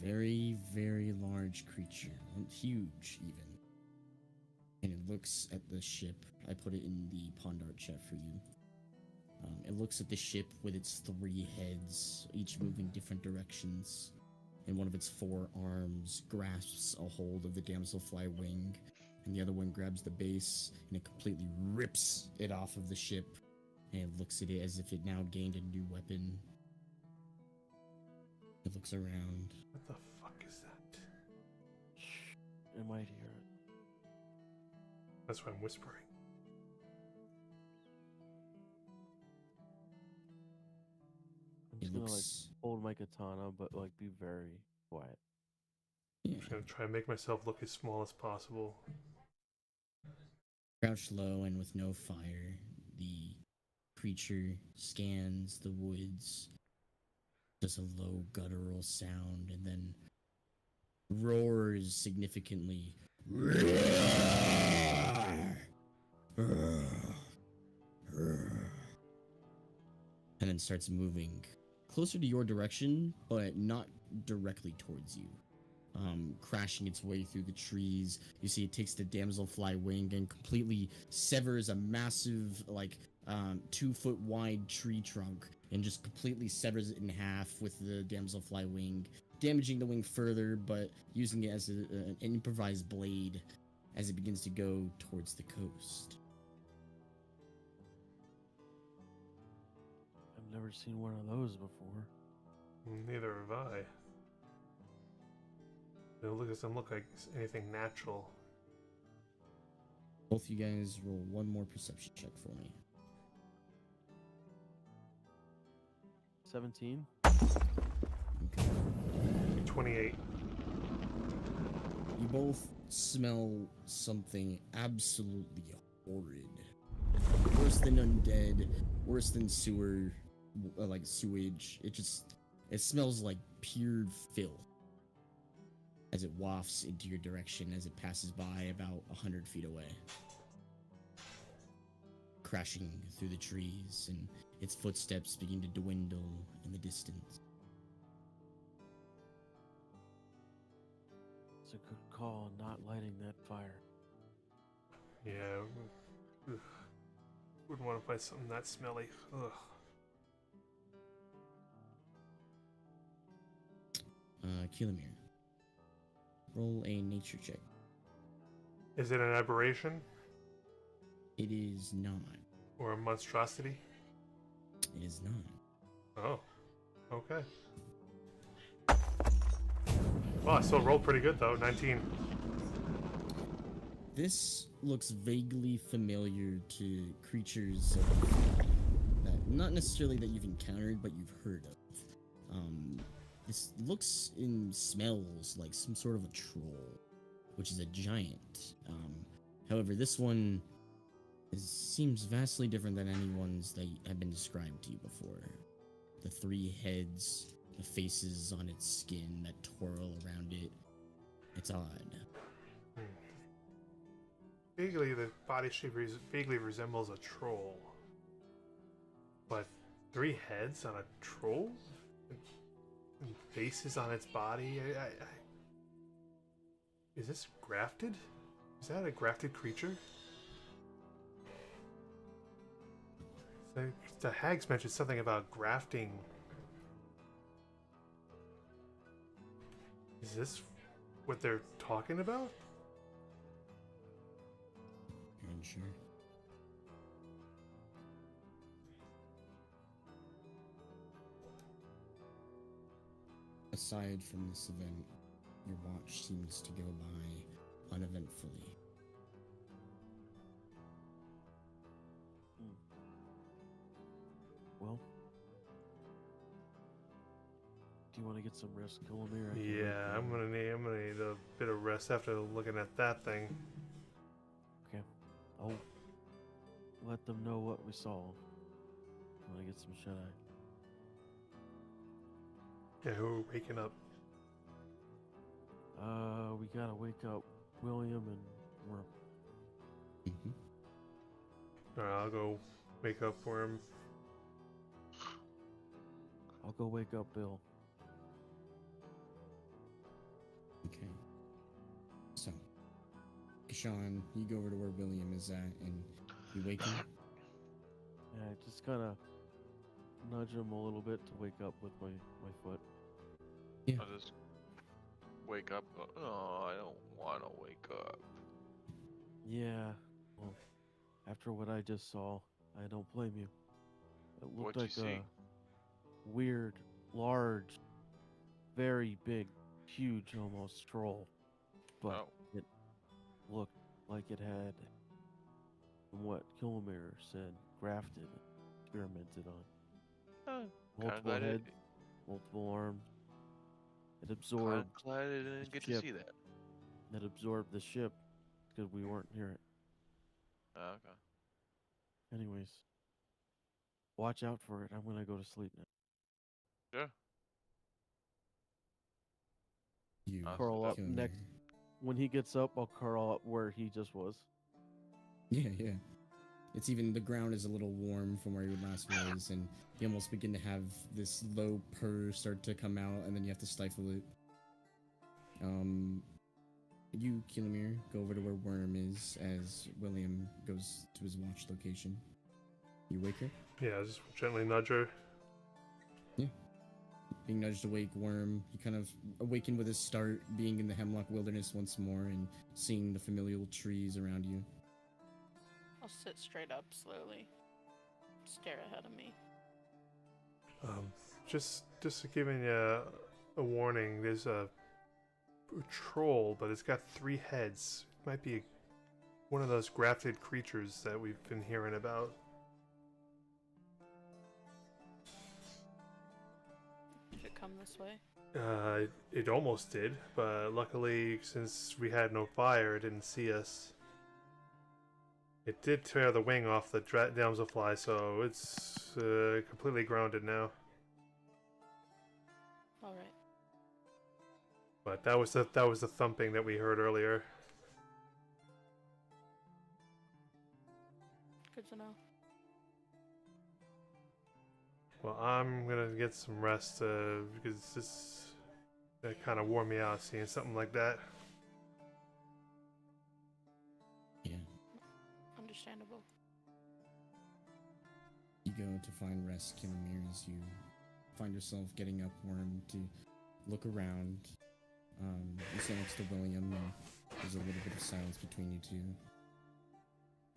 B: Very, very large creature, huge even. And it looks at the ship. I put it in the pond art chat for you. It looks at the ship with its 3 heads, each moving different directions, and one of its 4 arms grasps a hold of the damselfly wing, and the other one grabs the base, and it completely rips it off of the ship, and it looks at it as if it now gained a new weapon. It looks around.
G: What the fuck is that?
D: Shh. It might hear it.
G: That's why I'm whispering.
D: I'm
B: It
D: just gonna
B: looks.
D: hold my katana, but be very quiet.
B: Yeah.
G: I'm just gonna try and make myself look as small as possible.
B: Crouched low and with no fire, the creature scans the woods, does a low guttural sound, and then roars significantly. And then starts moving closer to your direction, but not directly towards you. Crashing its way through the trees. You see it takes the damselfly wing and completely severs a massive, 2-foot wide tree trunk and just completely severs it in half with the damselfly wing, damaging the wing further, but using it as an improvised blade as it begins to go towards the coast.
D: I've never seen one of those before.
G: Neither have I. It doesn't look like anything natural.
B: Both you guys roll one more perception check for me.
D: 17?
B: Okay.
G: 28.
B: You both smell something absolutely horrid. Worse than undead, worse than sewage. It smells like pure filth as it wafts into your direction as it passes by about 100 feet away, crashing through the trees, and its footsteps begin to dwindle in the distance.
D: It's a good call not lighting that fire.
G: Yeah. Ugh. Wouldn't want to find something that smelly. Ugh.
B: Kilomir, roll a nature check.
G: Is it an aberration
B: It is not.
G: or a monstrosity?
B: It is not.
G: Oh, okay. Well, I still rolled pretty good though. 19.
B: This looks vaguely familiar to creatures that not necessarily that you've encountered, but you've heard of. This looks and smells like some sort of a troll, which is a giant. However, this one seems vastly different than any ones that have been described to you before. The 3 heads, the faces on its skin that twirl around it. It's odd.
G: Vaguely, the body shape vaguely resembles a troll. But 3 heads on a troll? And faces on its body? Is this grafted? Is that a grafted creature? The hags mentioned something about grafting. Is this what they're talking about?
B: You're unsure. Aside from this event, your watch seems to go by uneventfully.
D: Well, do you want to get some rest, Killamir?
G: Yeah, I'm gonna need a bit of rest after looking at that thing.
D: Okay. I'll let them know what we saw. Want to get some shut eye.
G: Yeah, who are waking up?
D: We gotta wake up William and Worm.
G: Alright, I'll go wake up Worm.
D: I'll go wake up Bill.
B: Okay. So, Kashawn, you go over to where William is at and you wake him.
D: Yeah, I just kind of nudge him a little bit to wake up with my foot.
B: Yeah.
C: I'll just wake up. Oh, I don't want to wake up.
D: Yeah. Well, after what I just saw, I don't blame you. It looked
C: What'd you
D: like
C: see?
D: a weird, large, very big, huge almost troll. But
C: Oh.
D: it looked like it had, from what Killamir said, grafted, experimented on.
C: Kinda
D: Multiple
C: glad
D: heads, multiple arms. It
C: I'm
D: absorbed
C: glad I didn't get to
D: ship.
C: see that.
D: It absorbed the ship because we weren't near it.
C: Oh, okay.
D: Anyways, watch out for it. I'm gonna go to sleep now.
C: Sure.
B: You
D: Curl up
B: kill him
D: next. When he gets up, I'll curl up where he just was.
B: Yeah, yeah. It's even, the ground is a little warm from where you last was, and you almost begin to have this low purr start to come out, and then you have to stifle it. You, Killamir, go over to where Worm is as William goes to his watch location. You wake her?
G: Yeah, just gently nudge her.
B: Being nudged awake, Worm, you kind of awaken with a start, being in the Hemlock Wilderness once more and seeing the familial trees around you.
A: I'll sit straight up slowly. Stare ahead of me.
G: Just giving you a warning. There's a troll, but it's got 3 heads. It might be one of those grafted creatures that we've been hearing about.
A: Did it come this way?
G: It almost did, but luckily, since we had no fire, it didn't see us. It did tear the wing off the damselfly, so it's completely grounded now.
A: All right.
G: But that was the thumping that we heard earlier.
A: Good to know.
G: Well, I'm gonna get some rest because that kind of wore me out seeing something like that.
B: Yeah.
A: Understandable.
B: You go to find rest, Killamir, as you find yourself getting up, Worm, to look around. You sit next to William, and there's a little bit of silence between you two.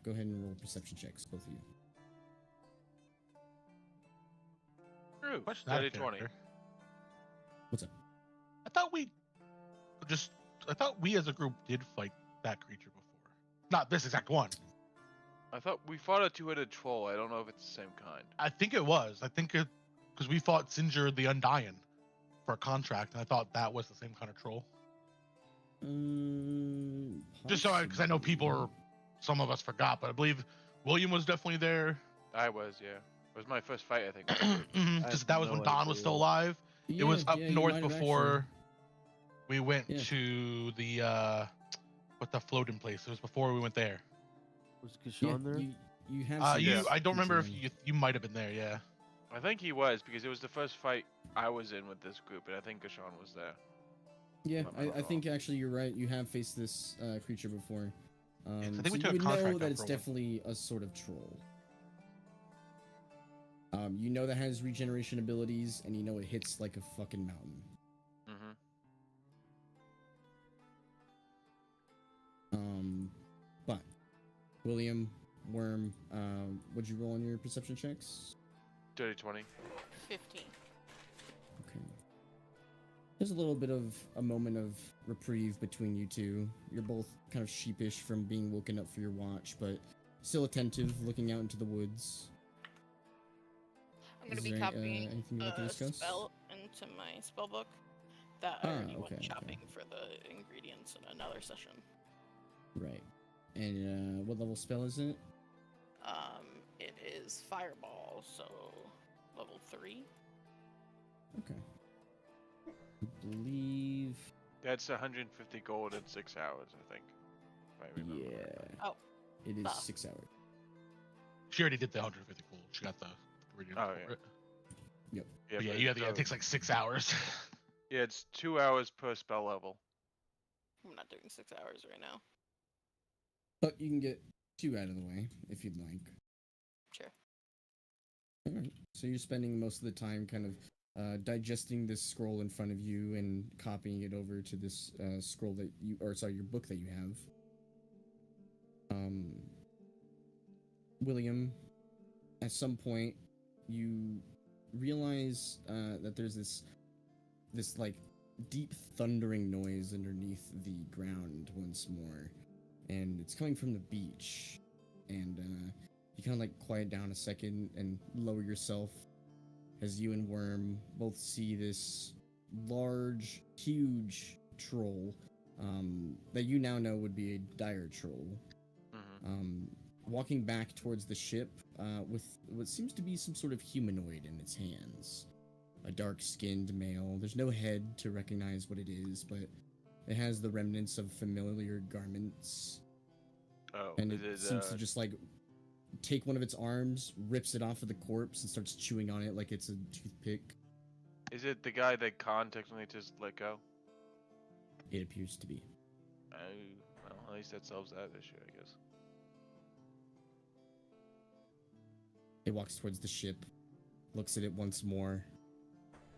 B: Go ahead and roll perception checks, both of you.
C: True.
E: Question out of
C: 20.
E: character.
B: What's up?
E: I thought we as a group did fight that creature before. Not this exact one.
C: I thought we fought a two-headed troll. I don't know if it's the same kind.
E: I think it was. I think it because we fought Singer the Undying for a contract, and I thought that was the same kind of troll. Just so because I know people are, some of us forgot, but I believe William was definitely there.
C: I was, yeah. It was my first fight, I think.
E: Because that was when Don was still alive.
B: Yeah,
E: It was up
B: yeah, you
E: north
B: might have
E: before we went
B: Yeah.
E: to the what the floating place. It was before we went there.
D: Was
B: Yeah,
D: Kashan there?
B: you have. seen
E: You
B: this
E: I don't remember if
B: creature.
E: you might have been there. Yeah.
C: I think he was, because it was the first fight I was in with this group, and I think Kashan was there.
B: Yeah,
C: If I'm not
B: I think
C: wrong.
B: actually you're right. You have faced this creature before.
E: I think
B: So
E: we
B: you
E: took a
B: would know
E: contract
B: that
E: out
B: it's
E: for one.
B: definitely a sort of troll. You know that has regeneration abilities, and you know it hits like a fucking mountain.
C: Mm-hmm.
B: But William, Worm, what'd you roll on your perception checks?
C: Dirty 20.
A: 15.
B: Okay. There's a little bit of a moment of reprieve between you two. You're both kind of sheepish from being woken up for your watch, but still attentive, looking out into the woods.
A: I'm gonna
B: Is
A: be
B: there,
A: copying
B: anything you'd like to
A: a
B: discuss?
A: spell into my spell book that I already
B: okay,
A: went shopping for the ingredients in another session.
B: Right. And what level spell is it?
A: It is Fireball, so level 3.
B: Okay. I believe.
C: That's 150 gold in 6 hours, I think. If I remember
B: Yeah.
C: correctly.
A: Oh.
B: It is
A: Ah.
B: 6 hours.
E: She already did the 150 gold. She got the ingredient
C: Oh,
E: for
C: yeah.
E: it.
C: Yeah,
E: But yeah,
C: but
E: you have it takes like 6 hours.
C: yeah, it's 2 hours per spell level.
A: I'm not doing 6 hours right now.
B: But you can get 2 out of the way if you'd like.
A: Sure.
B: Alright. So you're spending most of the time kind of digesting this scroll in front of you and copying it over to this scroll that you, or sorry, your book that you have. William, at some point, you realize that there's this like deep thundering noise underneath the ground once more, and it's coming from the beach. And you kind of like quiet down a second and lower yourself as you and Worm both see this large, huge troll that you now know would be a dire troll.
C: Mm-hmm.
B: Walking back towards the ship with what seems to be some sort of humanoid in its hands. A dark-skinned male. There's no head to recognize what it is, but it has the remnants of familiar garments.
C: Oh,
B: And
C: is
B: it seems to just like take one of its arms, rips it off of the corpse, and starts chewing on it like it's a toothpick.
C: Is it the guy that Khan technically just let go?
B: It appears to be.
C: Oh, well, at least that solves that issue, I guess.
B: It walks towards the ship, looks at it once more,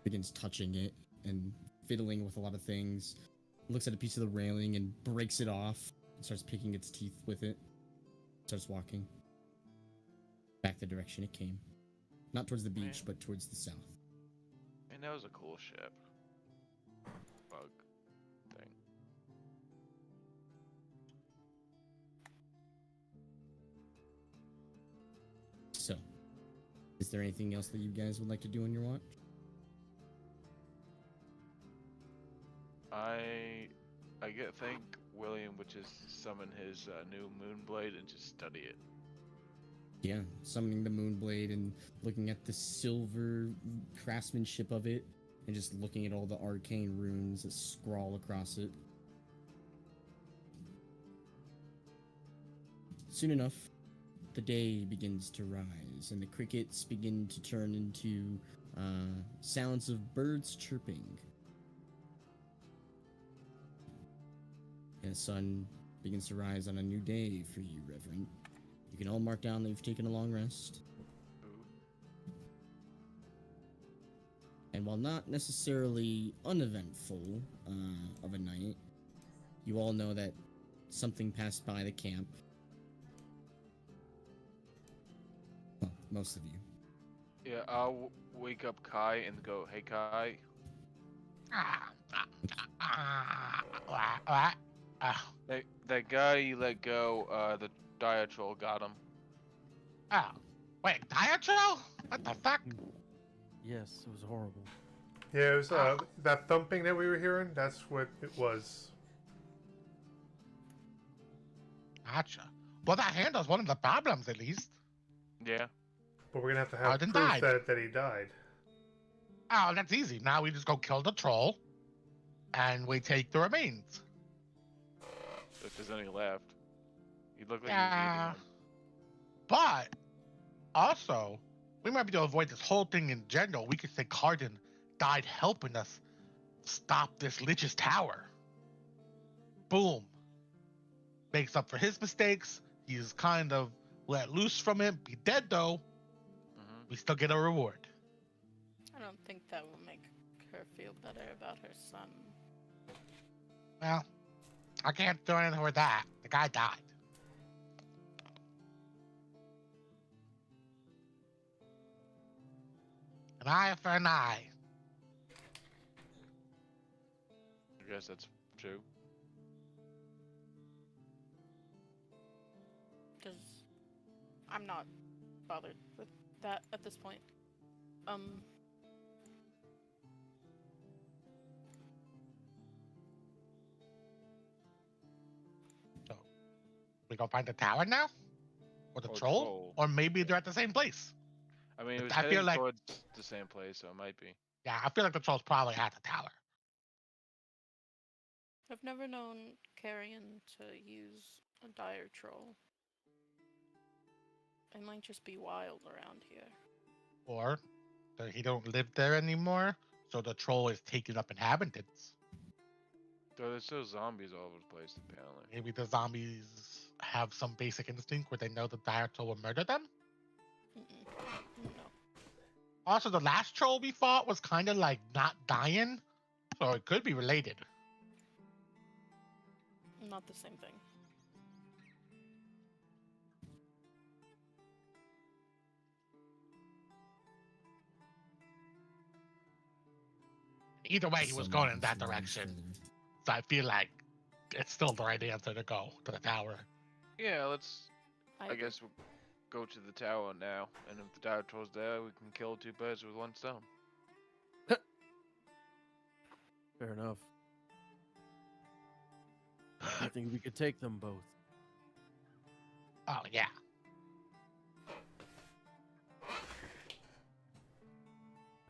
B: begins touching it and fiddling with a lot of things, looks at a piece of the railing and breaks it off, and starts picking its teeth with it, starts walking back the direction it came. Not towards the beach,
C: Man.
B: but towards the south.
C: And that was a cool ship. Bug thing.
B: So, is there anything else that you guys would like to do on your watch?
C: I think William would just summon his new Moonblade and just study it.
B: Yeah, summoning the Moonblade and looking at the silver craftsmanship of it, and just looking at all the arcane runes that scrawl across it. Soon enough, the day begins to rise, and the crickets begin to turn into sounds of birds chirping. And the sun begins to rise on a new day for you, Reverend. You can all mark down that you've taken a long rest.
C: Ooh.
B: And while not necessarily uneventful of a night, you all know that something passed by the camp. Well, most of you.
C: Yeah, I'll wake up Kai and go, "Hey Kai, that guy you let go, the dire troll got him."
E: Oh, wait, Diatro? What the fuck?
D: Yes, it was horrible.
G: Yeah, it was that thumping that we were hearing. That's what it was.
E: Gotcha. Well, that handles one of the problems, at least.
C: Yeah.
G: But we're gonna have to have
E: Arden
G: proof
E: died.
G: that he died.
E: Oh, that's easy. Now we just go kill the troll, and we take the remains.
C: If there's any left. He looked like
E: Yeah.
C: he was eating them.
E: But also, we might be able to avoid this whole thing in general. We could say Cardin died helping us stop this Lich's tower. Boom. Makes up for his mistakes. He's kind of let loose from it. Be dead though. We still get a reward.
A: I don't think that will make her feel better about her son.
E: Well, I can't do anything with that. The guy died. An eye for an eye.
C: I guess that's true.
A: Because I'm not bothered with that at this point.
E: We go find the tower now? Or the
C: Or
E: troll?
C: troll.
E: Or maybe they're at the same place.
C: I mean, it was
E: I feel
C: heading
E: like-
C: towards the same place, so it might be.
E: Yeah, I feel like the troll's probably at the tower.
A: I've never known Carrion to use a dire troll. It might just be wild around here.
E: Or that he don't live there anymore, so the troll is taking up inhabitants.
C: Though there's still zombies all over the place, apparently.
E: Maybe the zombies have some basic instinct where they know the dire troll will murder them.
A: No.
E: Also, the last troll we fought was kind of like not dying, so it could be related.
A: Not the same thing.
E: Either way, he was
B: Someone
E: going in that
B: considering
E: direction.
B: further.
E: So I feel like it's still the right answer to go to the tower.
C: Yeah, let's. I
A: agree.
C: guess we'll go to the tower now, and if the dire troll's there, we can kill two birds with one stone.
D: Fair enough. I think we could take them both.
E: Oh, yeah.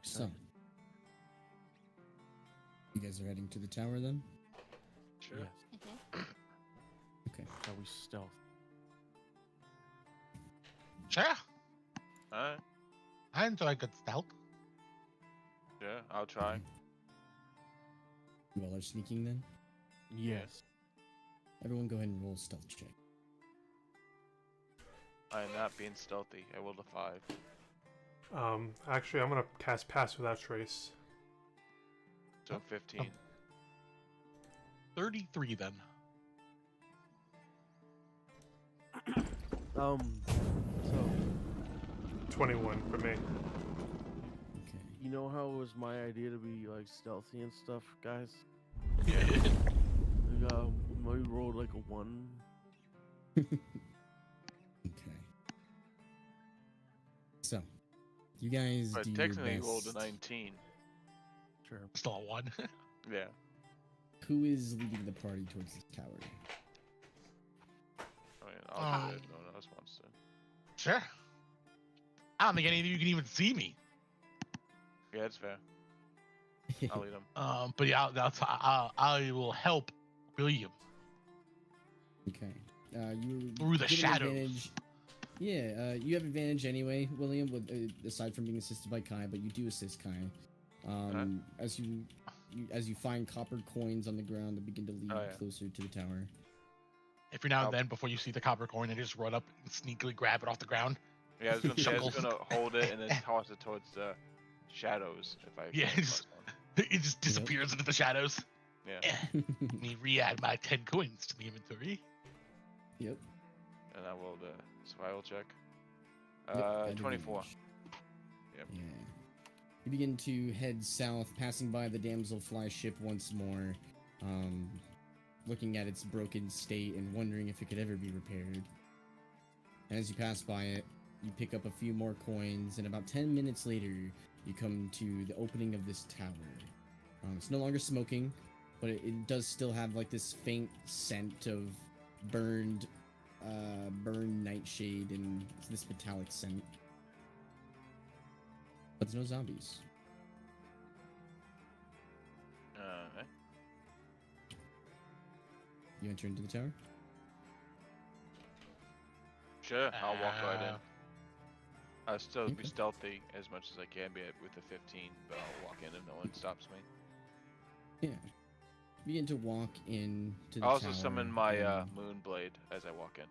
B: So, you guys are heading to the tower then?
C: Sure.
D: Yes.
B: Okay.
D: Shall we stealth?
E: Sure.
C: Alright.
E: I enjoy good stealth.
C: Yeah, I'll try.
B: You all are sneaking then?
D: Yes.
B: Everyone go ahead and roll a stealth check.
C: I am not being stealthy. I rolled a 5.
G: Actually, I'm gonna cast Pass Without Trace.
C: So 15.
E: 33 then.
D: So
G: 21 for me.
B: Okay.
D: you know how it was my idea to be like stealthy and stuff, guys? Like, we rolled like a 1.
B: Okay. So, you guys
C: But
B: do
C: technically,
B: your
C: you rolled a
B: best.
C: 19.
D: Sure.
E: Still a 1.
C: Yeah.
B: Who is leading the party towards the tower?
C: I mean, I'll do it. No one else wants to.
E: Sure. I don't think any of you can even see me.
C: Yeah, it's fair. I'll lead him.
E: But yeah, I will help William
B: Okay. You
E: through the
B: given
E: shadows.
B: advantage- Yeah, you have advantage anyway, William. With aside from being assisted by Kai, but you do assist Kai. As you find copper coins on the ground that begin to lead closer to the tower.
E: Every now and then, before you see the copper coin, I just run up and sneakily grab it off the ground.
C: Yeah, I was gonna say, I was
E: Chuckles.
C: gonna hold it and then toss it towards the shadows. If I
E: Yeah,
C: come across one.
E: it just disappears into the shadows.
C: Yeah.
E: Let me re-add my 10 coins to the inventory.
B: Yep.
C: And I will the survival check.
B: Yep,
C: 24.
B: advantage.
C: Yep.
B: Yeah. You begin to head south, passing by the damselfly ship once more, looking at its broken state and wondering if it could ever be repaired. As you pass by it, you pick up a few more coins, and about 10 minutes later, you come to the opening of this tower. It's no longer smoking, but it does still have like this faint scent of burned nightshade and this metallic scent. But there's no zombies.
C: Okay.
B: You enter into the tower?
C: Sure, I'll walk right in.
E: Uh,
C: I'll still be
B: Okay.
C: stealthy as much as I can be with the 15, but I'll walk in if no one stops me.
B: Yeah. You begin to walk in to the
C: I also
B: tower,
C: summon my
B: and-
C: Moonblade as I walk in.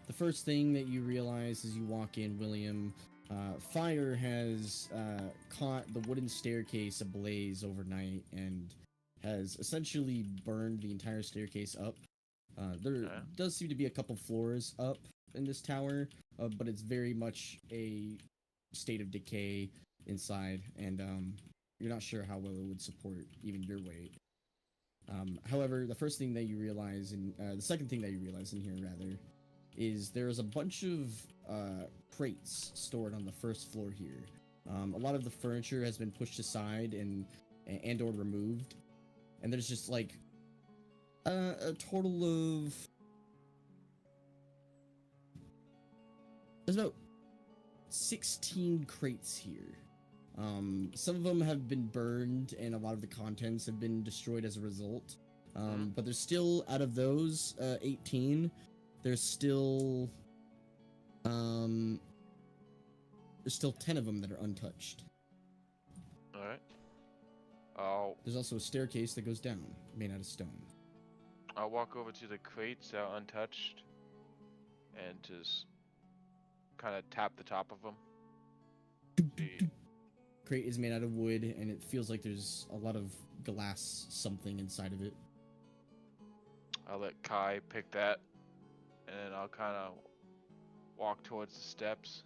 B: The first thing that you realize as you walk in, William, fire has caught the wooden staircase ablaze overnight and has essentially burned the entire staircase up. There
C: Okay.
B: does seem to be a couple floors up in this tower, but it's very much a state of decay inside, and you're not sure how well it would support even your weight. However, the first thing that you realize, and the second thing that you realize in here, rather, is there's a bunch of crates stored on the first floor here. A lot of the furniture has been pushed aside and or removed, and there's just like a total of there's about 16 crates here. Some of them have been burned, and a lot of the contents have been destroyed as a result. But there's still, out of those 18, there's still 10 of them that are untouched.
C: Alright.
B: There's also a staircase that goes down, made out of stone.
C: I'll walk over to the crates that are untouched and just kind of tap the top of them. See.
B: Crate is made out of wood, and it feels like there's a lot of glass something inside of it.
C: I'll let Kai pick that, and then I'll kind of walk towards the steps,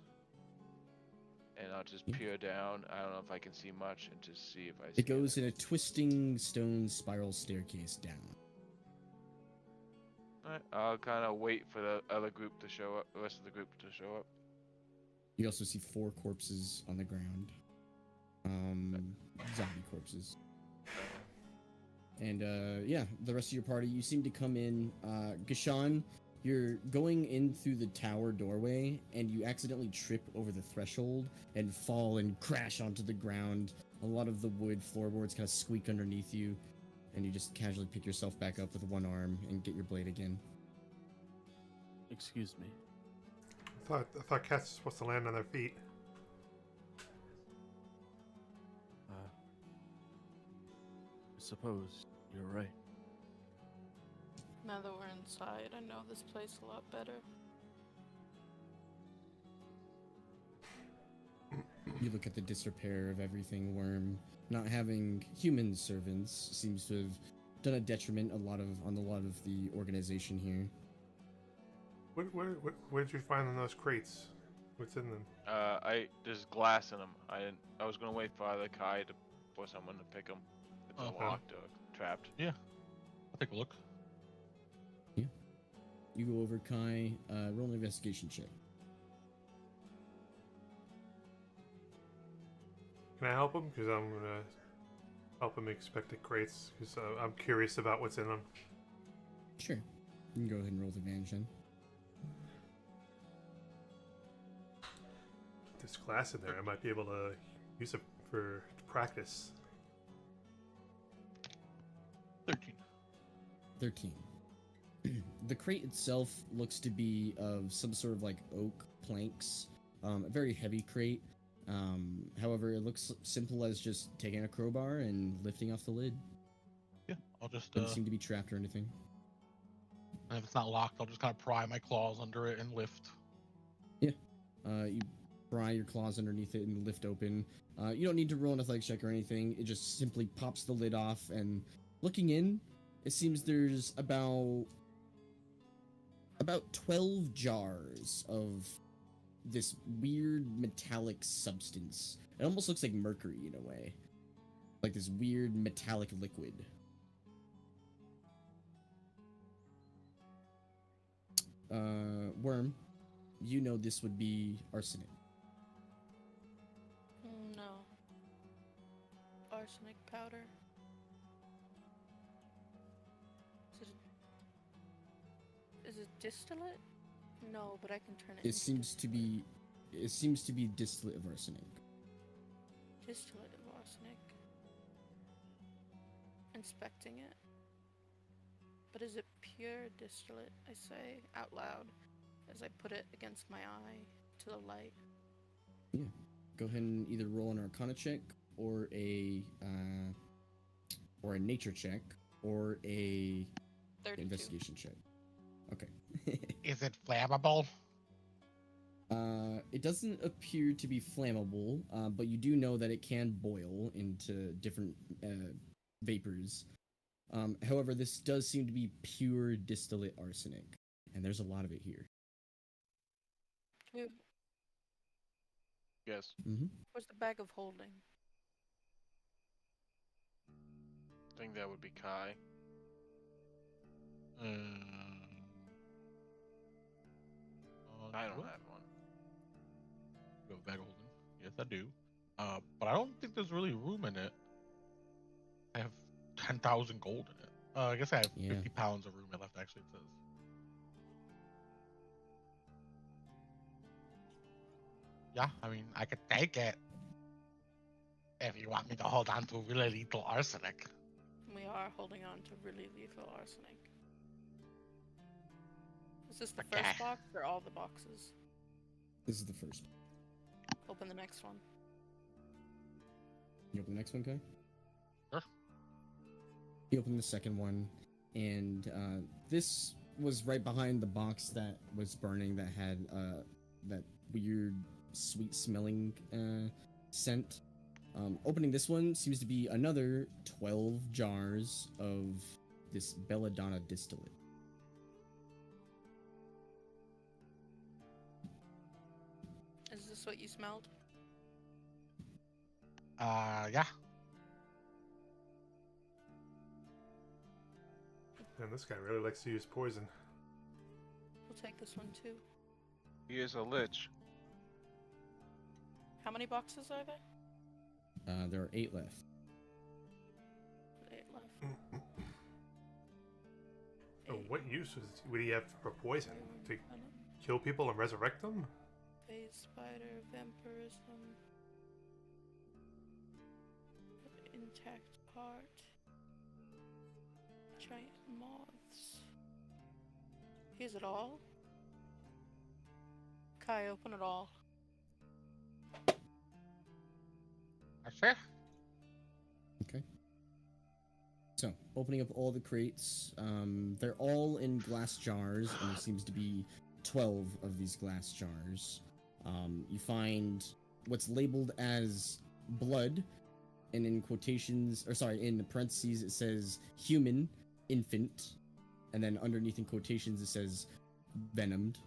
C: and I'll just
B: Yeah.
C: peer down. I don't know if I can see much, and just see if I see
B: It goes in a
C: anything.
B: twisting stone spiral staircase down.
C: Alright, I'll kind of wait for the other group to show up, the rest of the group to show up.
B: You also see 4 corpses on the ground. Zombie corpses. And yeah, the rest of your party, you seem to come in. Gashan, you're going in through the tower doorway, and you accidentally trip over the threshold and fall and crash onto the ground. A lot of the wood floorboards kind of squeak underneath you, and you just casually pick yourself back up with one arm and get your blade again.
D: Excuse me.
G: I thought cats were supposed to land on their feet.
D: I suppose you're right.
A: Now that we're inside, I know this place a lot better.
B: You look at the disrepair of everything, Worm. Not having human servants seems to have done a detriment on a lot of the organization here.
G: Where did you find those crates? What's in them?
C: There's glass in them. I was gonna wait for either Kai for someone to pick them. If they're
E: Okay.
C: locked or trapped.
E: I'll take a look.
B: You go over, Kai, roll an investigation check.
G: Can I help him? Because I'm gonna help him inspect the crates. Because I'm curious about what's in them.
B: Sure. You can go ahead and roll the advantage then.
G: There's glass in there. I might be able to use it for practice.
E: 13.
B: 13. The crate itself looks to be of some sort of like oak planks. A very heavy crate. However, it looks simple as just taking a crowbar and lifting off the lid.
E: Yeah, I'll just,
B: Doesn't seem to be trapped or anything.
E: and if it's not locked, I'll just kind of pry my claws under it and lift.
B: You pry your claws underneath it and lift open. You don't need to roll an athletics check or anything. It just simply pops the lid off, and looking in, it seems there's about 12 jars of this weird metallic substance. It almost looks like mercury in a way. Like this weird metallic liquid. Worm, you know this would be arsenic.
A: No. Arsenic powder. Is it distillate? No, but I can turn it.
B: It seems to be distillate of arsenic.
A: Distillate of arsenic. Inspecting it. But is it pure distillate? I say out loud as I put it against my eye to the light.
B: Yeah. Go ahead and either roll an Arcana check or a nature check or a
A: 32.
B: investigation check. Okay.
E: Is it flammable?
B: It doesn't appear to be flammable, but you do know that it can boil into different vapors. However, this does seem to be pure distillate arsenic, and there's a lot of it here.
C: Yes.
B: Mm-hmm.
A: Where's the bag of holding?
C: I think that would be Kai. I don't have one.
E: You have a bag of holding? Yes, I do. But I don't think there's really room in it. I have 10,000 gold in it. I guess I have 50 pounds of room left, actually, it says. Yeah, I mean, I could take it. If you want me to hold on to really lethal arsenic.
A: We are holding on to really lethal arsenic. Is this the
E: Okay.
A: first box or all the boxes?
B: This is the first.
A: Open the next one.
B: You open the next one, Kai?
E: Sure.
B: You open the second one, and this was right behind the box that was burning that had that weird sweet smelling scent. Opening this one seems to be another 12 jars of this belladonna distillate.
A: Is this what you smelled?
E: Yeah.
G: Man, this guy really likes to use poison.
A: We'll take this one too.
C: He is a lich.
A: How many boxes are there?
B: There are 8 left.
A: 8 left.
G: Oh, what use would he have for poison? To kill people and resurrect them?
A: Phase spider, vampirism, intact heart, giant moths. Here's it all. Kai, open it all.
E: I see.
B: Okay. So, opening up all the crates, they're all in glass jars, and there seems to be 12 of these glass jars. You find what's labeled as blood, and in quotations, or sorry, in parentheses, it says human, infant, and then underneath in quotations, it says venomed.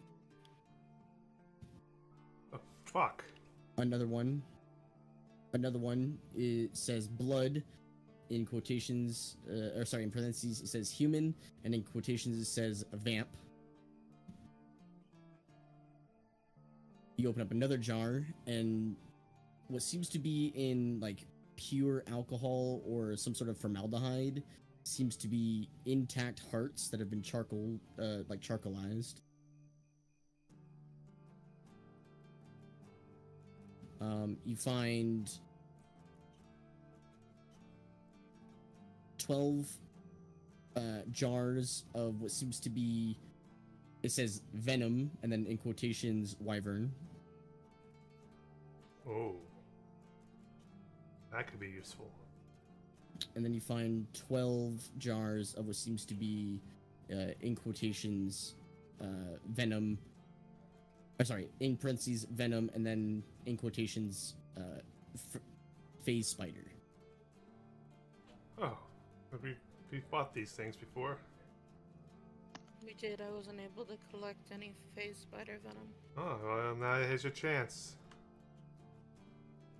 G: Oh, fuck.
B: Another one, it says blood, in quotations, or sorry, in parentheses, it says human, and in quotations, it says vamp. You open up another jar, and what seems to be in, like, pure alcohol or some sort of formaldehyde seems to be intact hearts that have been charcoalized. You find 12 jars of what seems to be, it says venom, and then in quotations, wyvern.
G: Oh. That could be useful.
B: And then you find 12 jars of what seems to be, in quotations, venom, I'm sorry, in parentheses, venom, and then in quotations, phase spider.
G: Oh, we fought these things before.
A: We did. I wasn't able to collect any phase spider venom.
G: Oh, well, now here's your chance.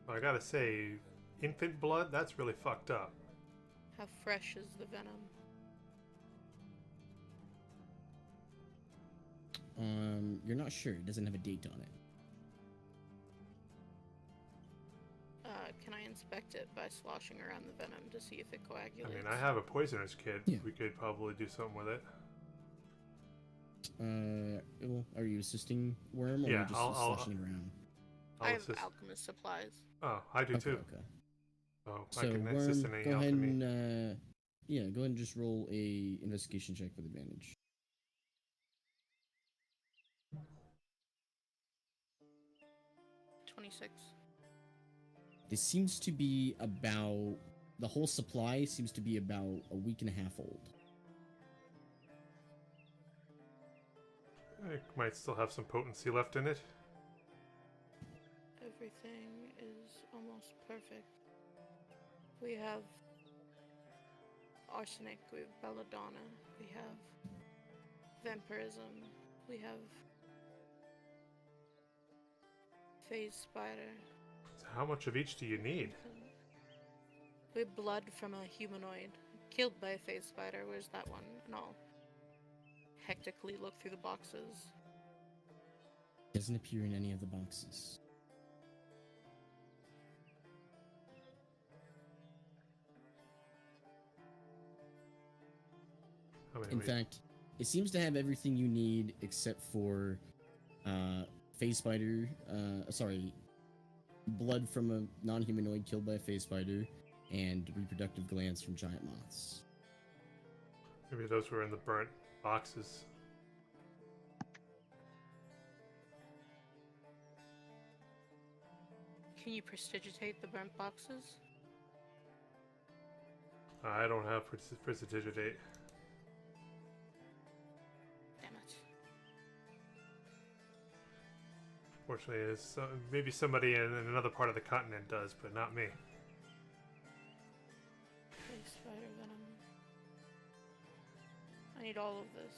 G: I gotta say, infant blood, that's really fucked up.
A: How fresh is the venom?
B: You're not sure. It doesn't have a date on it.
A: Can I inspect it by sloshing around the venom to see if it
G: I
A: coagulates?
G: mean, I have a poisoner's kit.
B: Yeah.
G: We could probably do something with it.
B: Well, are you assisting Worm, or
G: Yeah,
B: are you just
G: I'll
B: sloshing it around?
A: I
G: I'll
A: have
G: assist.
A: alchemist supplies.
G: Oh, I do too.
B: Okay.
G: Oh, I
B: So
G: can
B: Worm,
G: assist in any
B: go ahead
G: alchemy.
B: and yeah, go ahead and just roll a investigation check with advantage.
A: 26.
B: This seems to be about the whole supply seems to be about a week and a half old.
G: It might still have some potency left in it.
A: Everything is almost perfect. We have arsenic, we have belladonna, we have vampirism, we have phase spider.
G: So how much of each do you need?
A: We have blood from a humanoid killed by a phase spider. Where's that one? And I'll hectically look through the boxes.
B: Doesn't appear in any of the boxes.
G: How many
B: In
G: we-
B: fact, it seems to have everything you need except for phase spider. Sorry, blood from a non-humanoid killed by a phase spider, and reproductive glands from giant moths.
G: maybe those were in the burnt boxes.
A: Can you prestidigitate the burnt boxes?
G: I don't have prestidigitate.
A: Damn it.
G: Fortunately, maybe somebody in another part of the continent does, but not me.
A: Phase spider venom. I need all of this.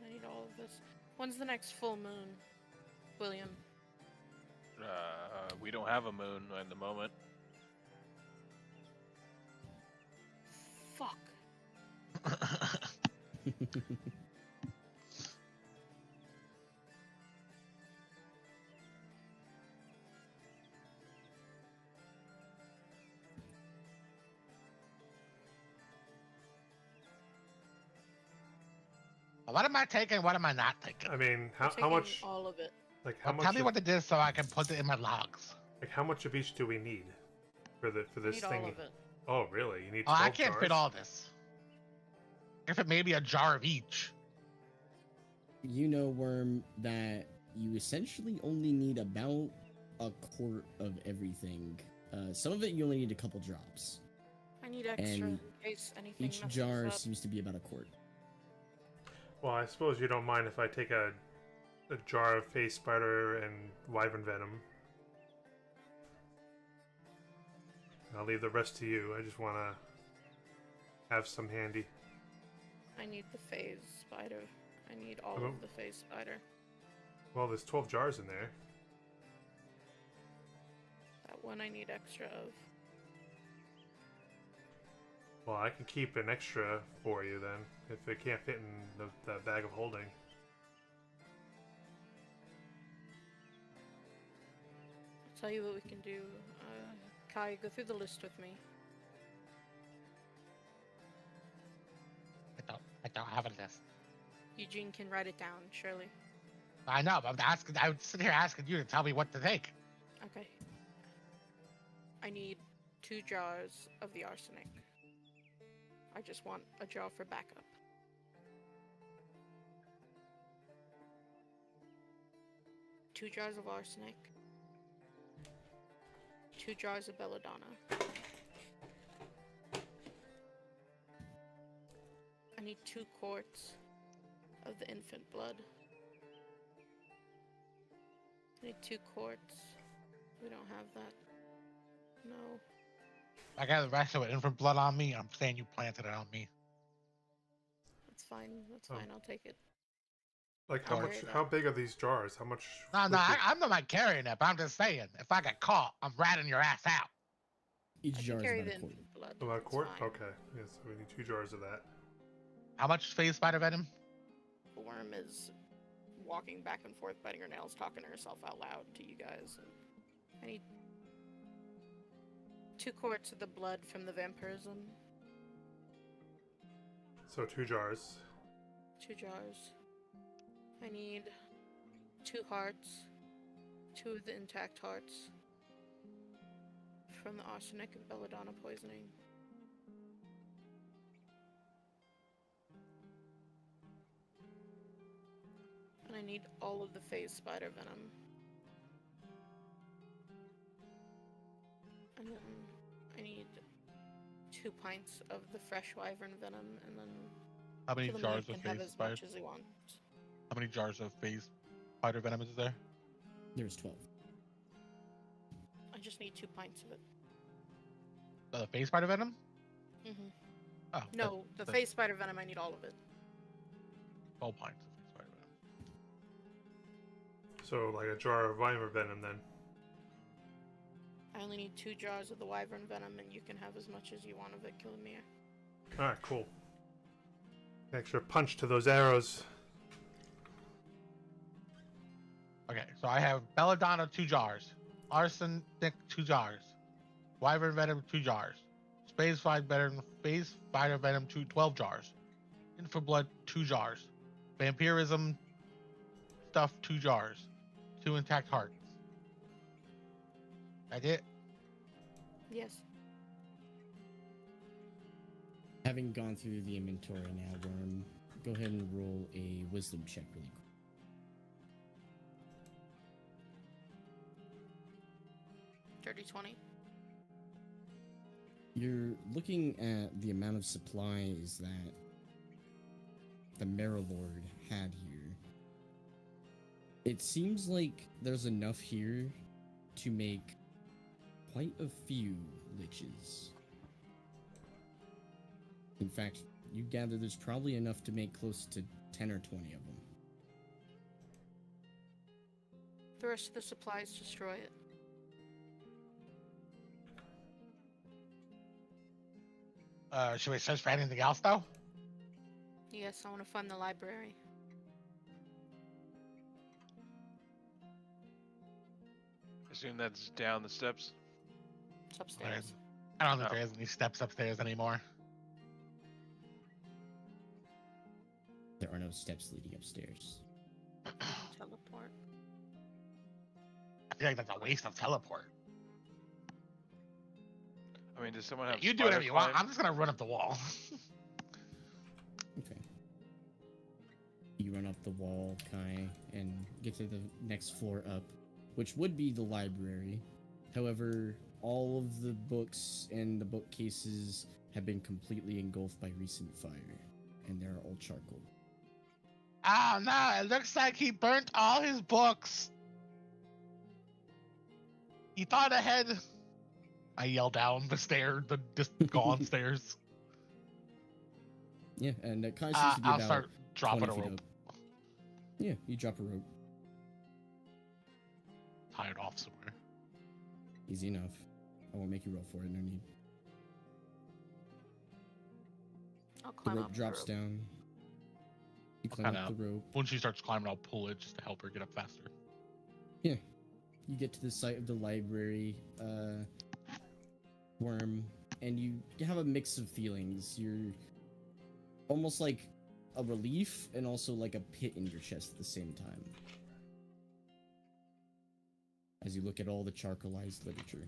A: I need all of this. When's the next full moon, William?
C: We don't have a moon at the moment.
A: Fuck.
E: What am I taking? What am I not taking?
G: I mean,
A: We're
G: how
A: taking
G: much?
A: All of it.
G: Like how much?
E: Tell me
G: of,
E: what it is so I can put it in my logs.
G: Like how much of each do we need for
A: I
G: this
A: need
G: thing?
A: all of it.
G: Oh, really? You need 12
E: Oh, I can't
G: jars?
E: fit all this. If it may be a jar of each.
B: You know, Worm, that you essentially only need about a quart of everything. Some of it you only need a couple drops.
A: I need extra
B: And
A: in case anything
B: Each
A: messes
B: jar
A: up.
B: seems to be about a quart.
G: Well, I suppose you don't mind if I take a jar of phase spider and wyvern venom. I'll leave the rest to you. I just want to have some handy.
A: I need the phase spider. I need all
G: Hello?
A: of the phase spider.
G: Well, there's 12 jars in there.
A: That one I need extra of.
G: Well, I can keep an extra for you then, if it can't fit in the bag of holding.
A: I'll tell you what we can do. Kai, go through the list with me.
E: I don't have a list.
A: Eugene can write it down, surely.
E: I know, but I would sit here asking you to tell me what to take.
A: Okay. I need 2 jars of the arsenic. I just want a jar for backup. 2 jars of arsenic. 2 jars of belladonna. I need 2 quarts of the infant blood. I need 2 quartz. We don't have that. No.
E: I got the rest of it infant blood on me. I'm saying you planted it on me.
A: That's fine. That's
G: Oh.
A: fine. I'll take it.
G: Like how
A: Don't
G: much?
A: worry
G: How
A: about
G: big are these jars? How much?
E: No,
G: liquid-
E: I'm not carrying it, but I'm just saying, if I get caught, I'm ratting your ass out.
B: Each
A: I
B: jar
A: can
B: is
A: carry
B: about
A: the
B: a quart.
A: infant blood.
G: About a
A: It's
G: quart?
A: fine.
G: Okay. Yes, we need 2 jars of that.
E: How much phase spider venom?
A: The worm is walking back and forth, biting her nails, talking to herself out loud to you guys. And I need 2 quarts of the blood from the vampirism.
G: So 2 jars.
A: 2 jars. I need 2 hearts. 2 of the intact hearts. From the arsenic and belladonna poisoning. And I need all of the phase spider venom. And then I need 2 pints of the fresh wyvern venom, and then
E: How many
A: Killamere
E: jars
A: can
E: of
A: have
E: phase
A: as
E: spider?
A: much as he wants.
E: How many jars of phase spider venom is there?
B: There's 12.
A: I just need 2 pints of it.
E: The phase spider venom?
A: Mm-hmm.
E: Oh,
A: No, the
E: that-
A: phase spider venom, I need all of it.
E: 12 pints of phase spider venom.
G: So like a jar of Weimer venom then.
A: I only need 2 jars of the wyvern venom, and you can have as much as you want of it, Killamere.
G: All right, cool. Extra punch to those arrows.
E: Okay, so I have belladonna 2 jars, arsenic 2 jars, wyvern venom 2 jars, phase spider venom 12 jars, infant blood 2 jars, vampirism stuff 2 jars, 2 intact hearts. That's it.
A: Yes.
B: Having gone through the inventory now, Worm, go ahead and roll a wisdom check really quick.
A: Dirty 20.
B: You're looking at the amount of supplies that the Marrowlord had here. It seems like there's enough here to make quite a few liches. In fact, you gather there's probably enough to make close to 10 or 20 of them.
A: The rest of the supplies, destroy it.
E: Should we search for anything else though?
A: Yes, I want to fund the library.
C: Assume that's down the steps.
A: It's upstairs.
E: I don't think
C: Oh.
E: there's any steps upstairs anymore.
B: There are no steps leading upstairs.
A: Teleport.
E: I feel like that's a waste of teleport.
C: I mean, does someone have?
E: You do whatever
C: spider
E: you want.
C: climb?
E: I'm just gonna run up the wall.
B: Okay. You run up the wall, Kai, and get to the next floor up, which would be the library. However, all of the books and the bookcases have been completely engulfed by recent fire, and they're all charcoal.
E: Oh no, it looks like he burnt all his books. He thought ahead. I yell down the stair, the just gone stairs.
B: Yeah, and Kai seems to be
E: I'll
B: about
E: start dropping
B: 20
E: a
B: feet
E: rope.
B: up. Yeah, you drop a rope.
E: Tie it off somewhere.
B: Easy enough. I won't make you roll for it, no need.
A: I'll
B: The
A: climb
B: rope
A: up
B: drops
A: the rope.
B: down. You climb
E: Kinda
B: up the rope.
E: When she starts climbing, I'll pull it just to help her get up faster.
B: Yeah. You get to the site of the library, Worm, and you have a mix of feelings. You're almost like a relief and also like a pit in your chest at the same time. As you look at all the charcoalized literature.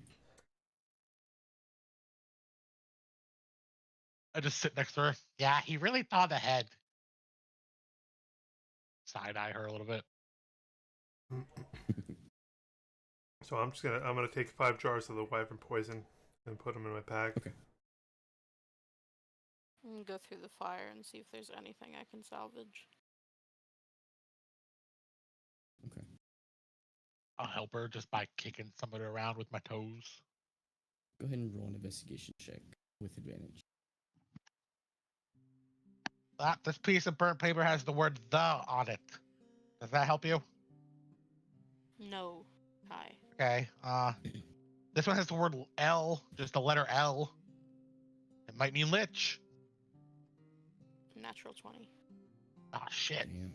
E: I just sit next to her. Yeah, he really thought ahead. Side eye her a little bit.
G: So I'm gonna take 5 jars of the wyvern poison and put them in my bag.
B: Okay.
A: I'm gonna go through the fire and see if there's anything I can salvage.
B: Okay.
E: I'll help her just by kicking some of it around with my toes.
B: Go ahead and roll an investigation check with advantage.
E: This piece of burnt paper has the word "the" on it. Does that help you?
A: No. Hi.
E: Okay. This one has the word L, just the letter L. It might mean lich.
A: Natural 20.
E: Ah, shit.
B: Damn.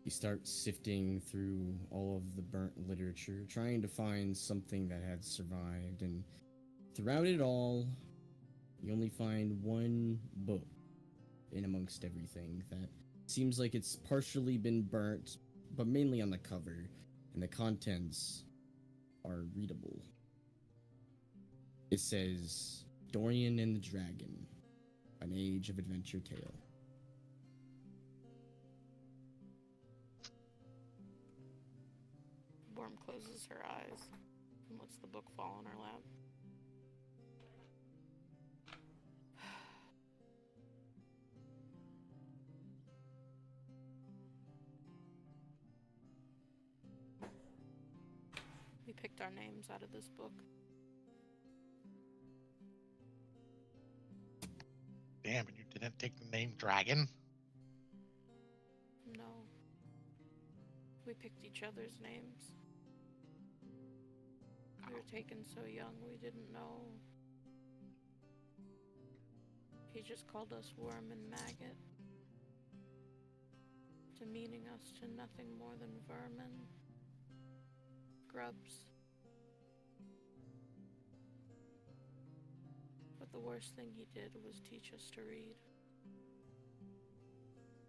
B: You start sifting through all of the burnt literature, trying to find something that had survived, and throughout it all, you only find one book in amongst everything that seems like it's partially been burnt, but mainly on the cover, and the contents are readable. It says, Dorian and the Dragon, an Age of Adventure tale.
A: Worm closes her eyes and lets the book fall on her lap. We picked our names out of this book.
E: Damn, and you didn't take the name Dragon?
A: No. We picked each other's names. We were taken so young we didn't know. He just called us worm and maggot, demeaning us to nothing more than vermin, grubs. But the worst thing he did was teach us to read.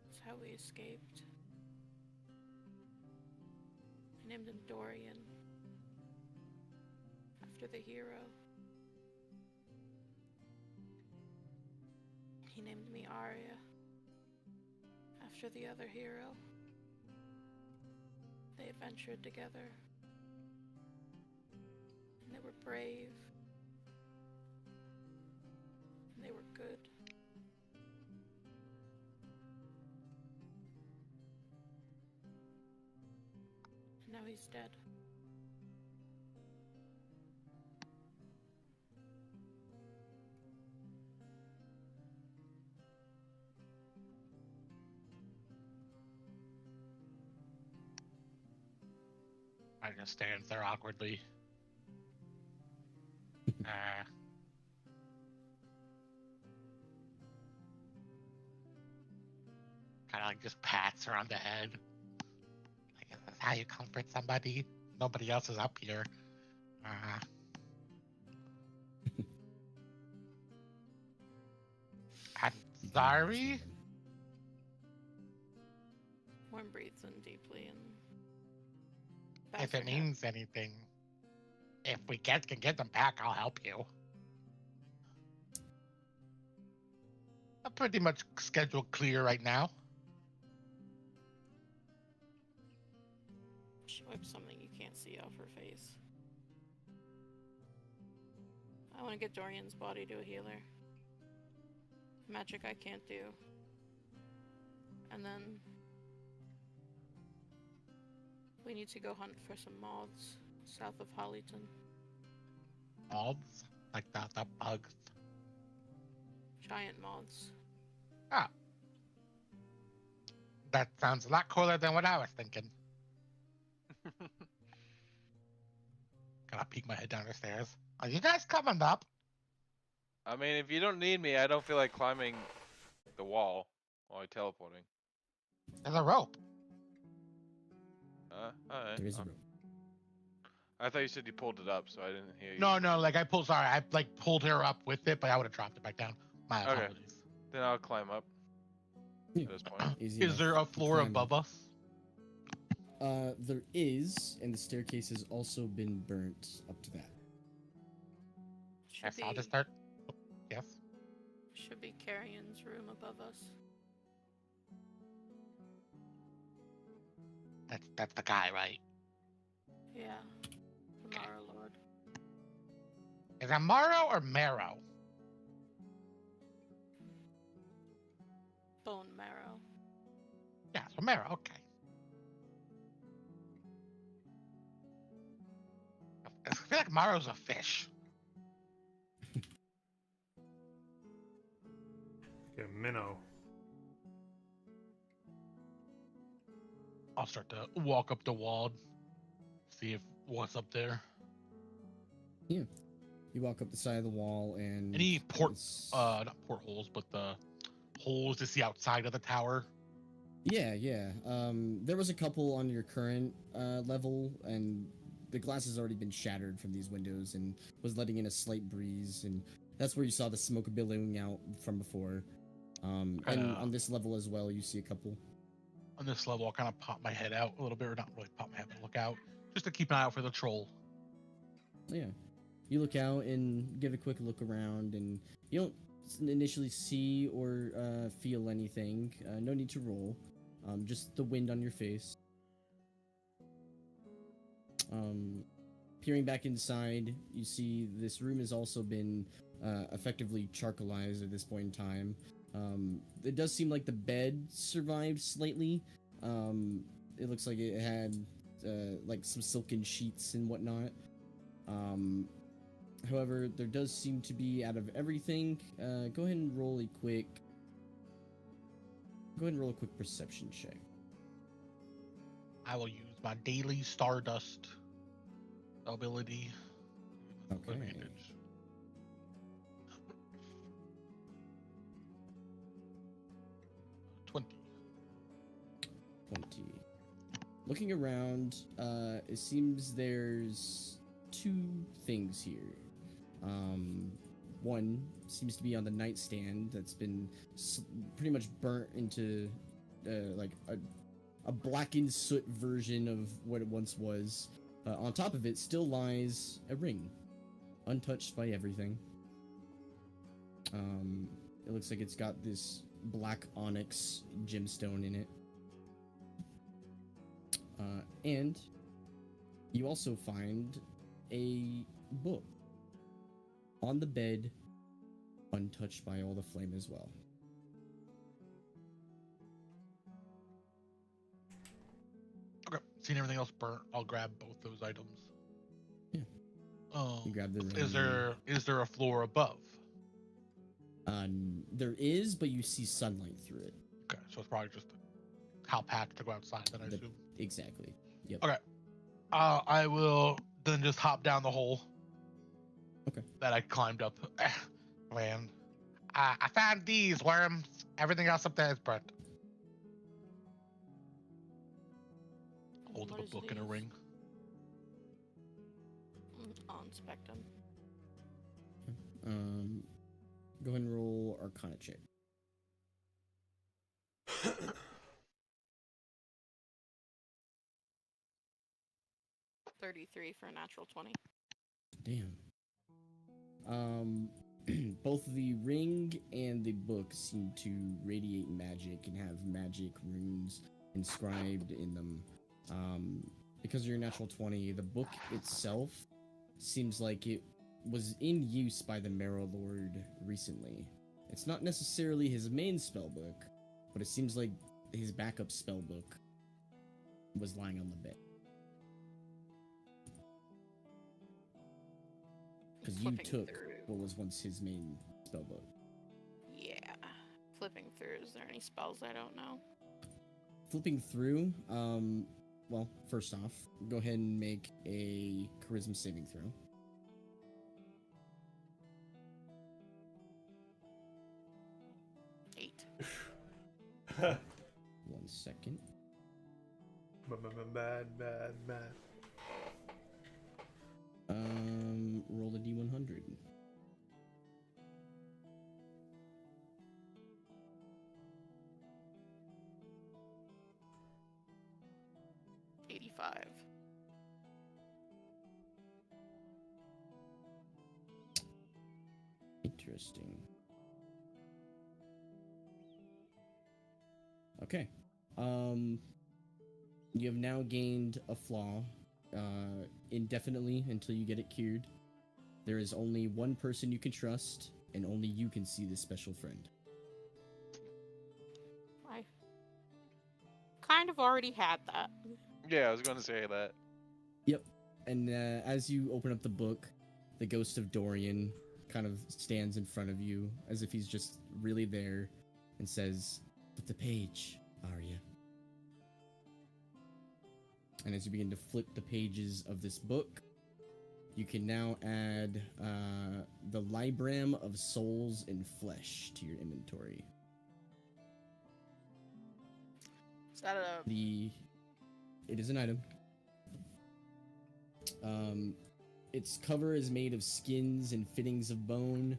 A: It's how we escaped. I named him Dorian, after the hero. He named me Arya, after the other hero. They adventured together, and they were brave, and they were good. And now he's dead.
E: I just stands there awkwardly. Kind of like just pats her on the head. Like, is this how you comfort somebody? Nobody else is up here. I'm sorry?
A: Worm breathes in deeply and
E: If
A: bows her
E: it
A: head.
E: means anything. If we can get them back, I'll help you. I'm pretty much scheduled clear right now.
A: She wipes something you can't see off her face. I want to get Dorian's body to a healer. Magic I can't do. And then we need to go hunt for some moths south of Hollyton.
E: Moths? Like the bugs.
A: Giant moths.
E: Ah. That sounds a lot cooler than what I was thinking. Gotta peek my head down the stairs. Are you guys coming up?
C: I mean, if you don't need me, I don't feel like climbing the wall while teleporting.
E: There's a rope.
C: Alright.
B: There is a rope.
C: I thought you said you pulled it up, so I didn't hear you.
E: No, like I pulled her up with it, but I would have dropped it back down. My
C: Okay.
E: apologies.
C: Then I'll climb up
B: Yeah.
C: at this point.
B: Easy
E: Is
B: enough
E: there a
B: to
E: floor
B: climb
E: above
B: up.
E: us?
B: There is, and the staircase has also been burnt up to that.
E: Yes, I'll just start. Oh, yes.
A: Should be Carrion's room above us.
E: That's the guy, right?
A: Yeah. The Mara Lord.
E: Is that Morrow or Marrow?
A: Bone marrow.
E: Yeah, so Marrow, okay. feel like Mario's a fish.
G: Yeah, minnow.
E: I'll start to walk up the wall, see if what's up there.
B: You walk up the side of the wall and
E: Any
B: it's-
E: not portholes, but the holes to see outside of the tower.
B: Yeah. There was a couple on your current level, and the glass has already been shattered from these windows and was letting in a slight breeze, and that's where you saw the smoke billowing out from before. And on this level as well, you see a couple.
E: On this level, I'll kind of pop my head out a little bit, or not really pop my head, but look out, just to keep an eye out for the troll.
B: Yeah. You look out and give a quick look around, and you don't initially see or feel anything. No need to roll. Just the wind on your face. Peering back inside, you see this room has also been effectively charcoalized at this point in time. It does seem like the bed survived slightly. It looks like it had like some silken sheets and whatnot. However, there does seem to be, out of everything, go ahead and roll a quick perception check.
E: I will use my daily Stardust ability. with
B: Okay.
E: advantage. 20.
B: 20. Looking around, it seems there's two things here. One seems to be on the nightstand that's been pretty much burnt into like a blackened soot version of what it once was. On top of it still lies a ring, untouched by everything. It looks like it's got this black onyx gemstone in it. And you also find a book on the bed, untouched by all the flame as well.
E: Okay. Seeing everything else burnt, I'll grab both those items.
B: Yeah. You grab the
E: Is
B: ring.
E: there a floor above?
B: There is, but you see sunlight through it.
E: Okay, so it's probably just how packed to go outside. Then I
B: The-
E: assume.
B: Exactly. Yep.
E: Okay. I will then just hop down the hole.
B: Okay.
E: That I climbed up. Man, I found these worms. Everything else up there is burnt. Holding
A: What
E: a
A: is
E: book and a
A: these?
E: ring.
A: I'll inspect them.
B: Go ahead and roll Arcana check.
A: 33 for a natural 20.
B: Damn. Both the ring and the book seem to radiate magic and have magic runes inscribed in them. Because of your natural 20, the book itself seems like it was in use by the Marrow Lord recently. It's not necessarily his main spellbook, but it seems like his backup spellbook was lying on the bed. Because you
A: Flipping
B: took
A: through.
B: what was once his main spellbook.
A: Yeah. Flipping through, is there any spells I don't know?
B: Flipping through, well, first off, go ahead and make a charisma saving throw.
A: Eight.
B: 1 second.
G: Bad.
B: Roll a d100.
A: $85.
B: Interesting. Okay. You have now gained a flaw indefinitely until you get it cured. There is only one person you can trust, and only you can see this special friend.
A: I kind of already had that.
C: Yeah, I was going to say that.
B: And as you open up the book, the ghost of Dorian kind of stands in front of you as if he's just really there and says, "Flip the page, Arya." And as you begin to flip the pages of this book, you can now add the Libram of Souls and Flesh to your inventory.
A: Is that a...
B: It is an item. Its cover is made of skins and fittings of bone.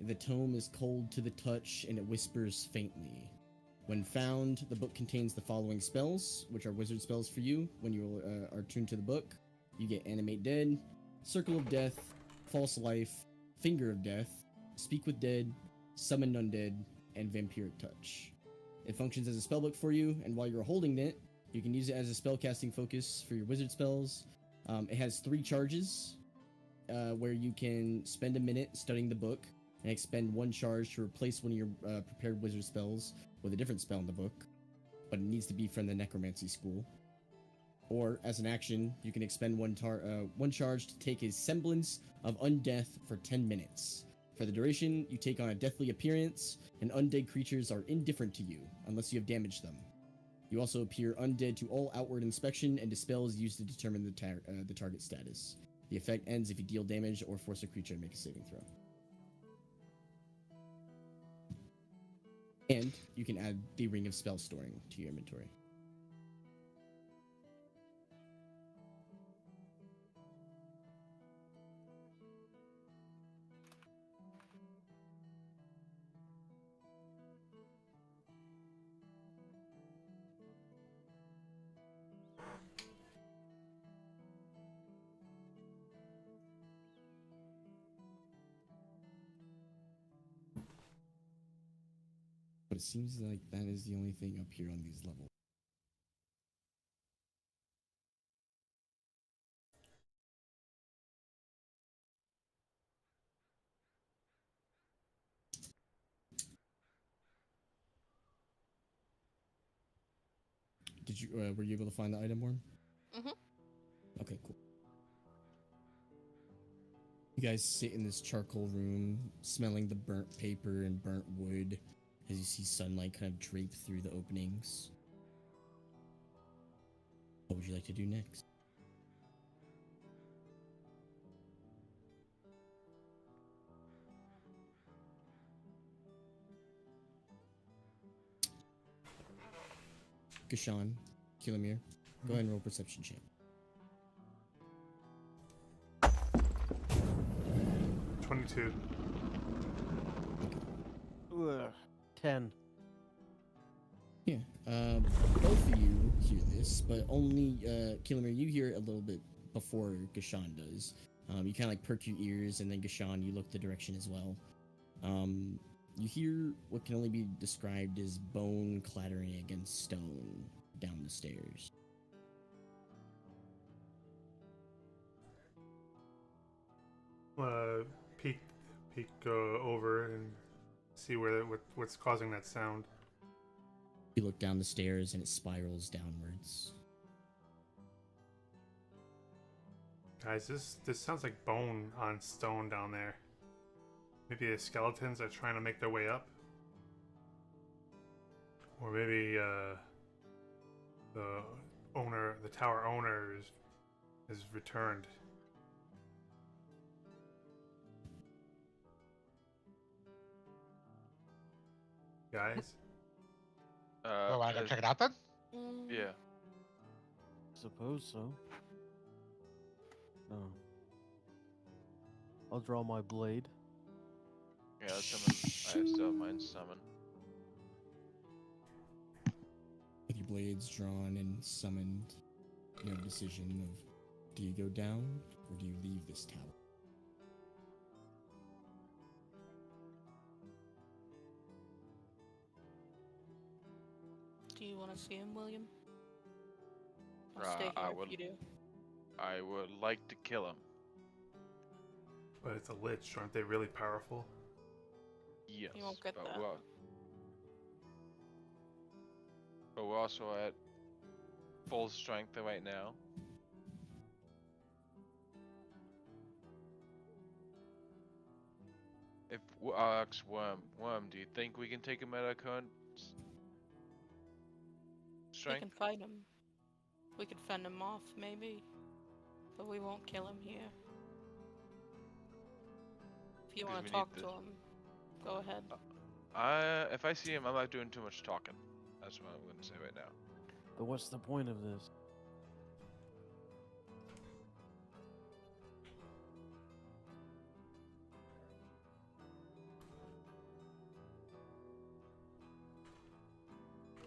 B: The tome is cold to the touch, and it whispers faintly. When found, the book contains the following spells, which are wizard spells for you. When you are tuned to the book, you get Animate Dead, Circle of Death, False Life, Finger of Death, Speak with Dead, Summon Undead, and Vampiric Touch. It functions as a spellbook for you, and while you're holding it, you can use it as a spellcasting focus for your wizard spells. It has 3 charges, where you can spend a minute studying the book and expend 1 charge to replace one of your prepared wizard spells with a different spell in the book, but it needs to be from the necromancy school. Or, as an action, you can expend 1 charge to take a semblance of undeath for 10 minutes. For the duration, you take on a deathly appearance, and undead creatures are indifferent to you, unless you have damaged them. You also appear undead to all outward inspection, and dispel is used to determine the target status. The effect ends if you deal damage or force a creature to make a saving throw. And you can add the Ring of Spell Storing to your inventory. But it seems like that is the only thing up here on these levels. Did you were you able to find the item, Worm?
A: Mhm.
B: Okay, cool. You guys sit in this charcoal room, smelling the burnt paper and burnt wood, as you see sunlight kind of drape through the openings. What would you like to do next? Gashan, Kilimir, go ahead and roll perception check.
G: 22.
D: 10.
B: Yeah, both of you hear this, but only Kilimir, you hear it a little bit before Gashan does. You kind of like perk your ears, and then Gashan, you look the direction as well. You hear what can only be described as bone clattering against stone down the stairs.
G: Peek over and see what's causing that sound.
B: You look down the stairs and it spirals downwards.
G: Guys, this sounds like bone on stone down there. Maybe the skeletons are trying to make their way up. Or maybe the tower owner is returned. Guys?
E: Oh, I gotta check it out then?
C: Yeah.
D: Suppose so. No. I'll draw my blade.
C: Yeah, summon. I still have mine summon.
B: With your blades drawn and summoned, you have a decision of, do you go down or do you leave this tower?
A: Do you want to see him, William? I'll stay here
C: I
A: if
C: would.
A: you do.
C: I would like to kill him.
G: But it's a lich, aren't they really powerful?
C: Yes.
A: You won't get
C: but
A: that.
C: We're also at full strength right now. I'll ask Worm. Worm, do you think we can take him at our current
A: We
C: strength?
A: can fight him. We could fend him off, maybe. But we won't kill him here. If you
C: 'Cause
A: want
C: we
A: to
C: need
A: talk
C: the-
A: to him, go ahead.
C: If I see him, I'm not doing too much talking. That's what I'm gonna say right now.
D: But what's the point of this?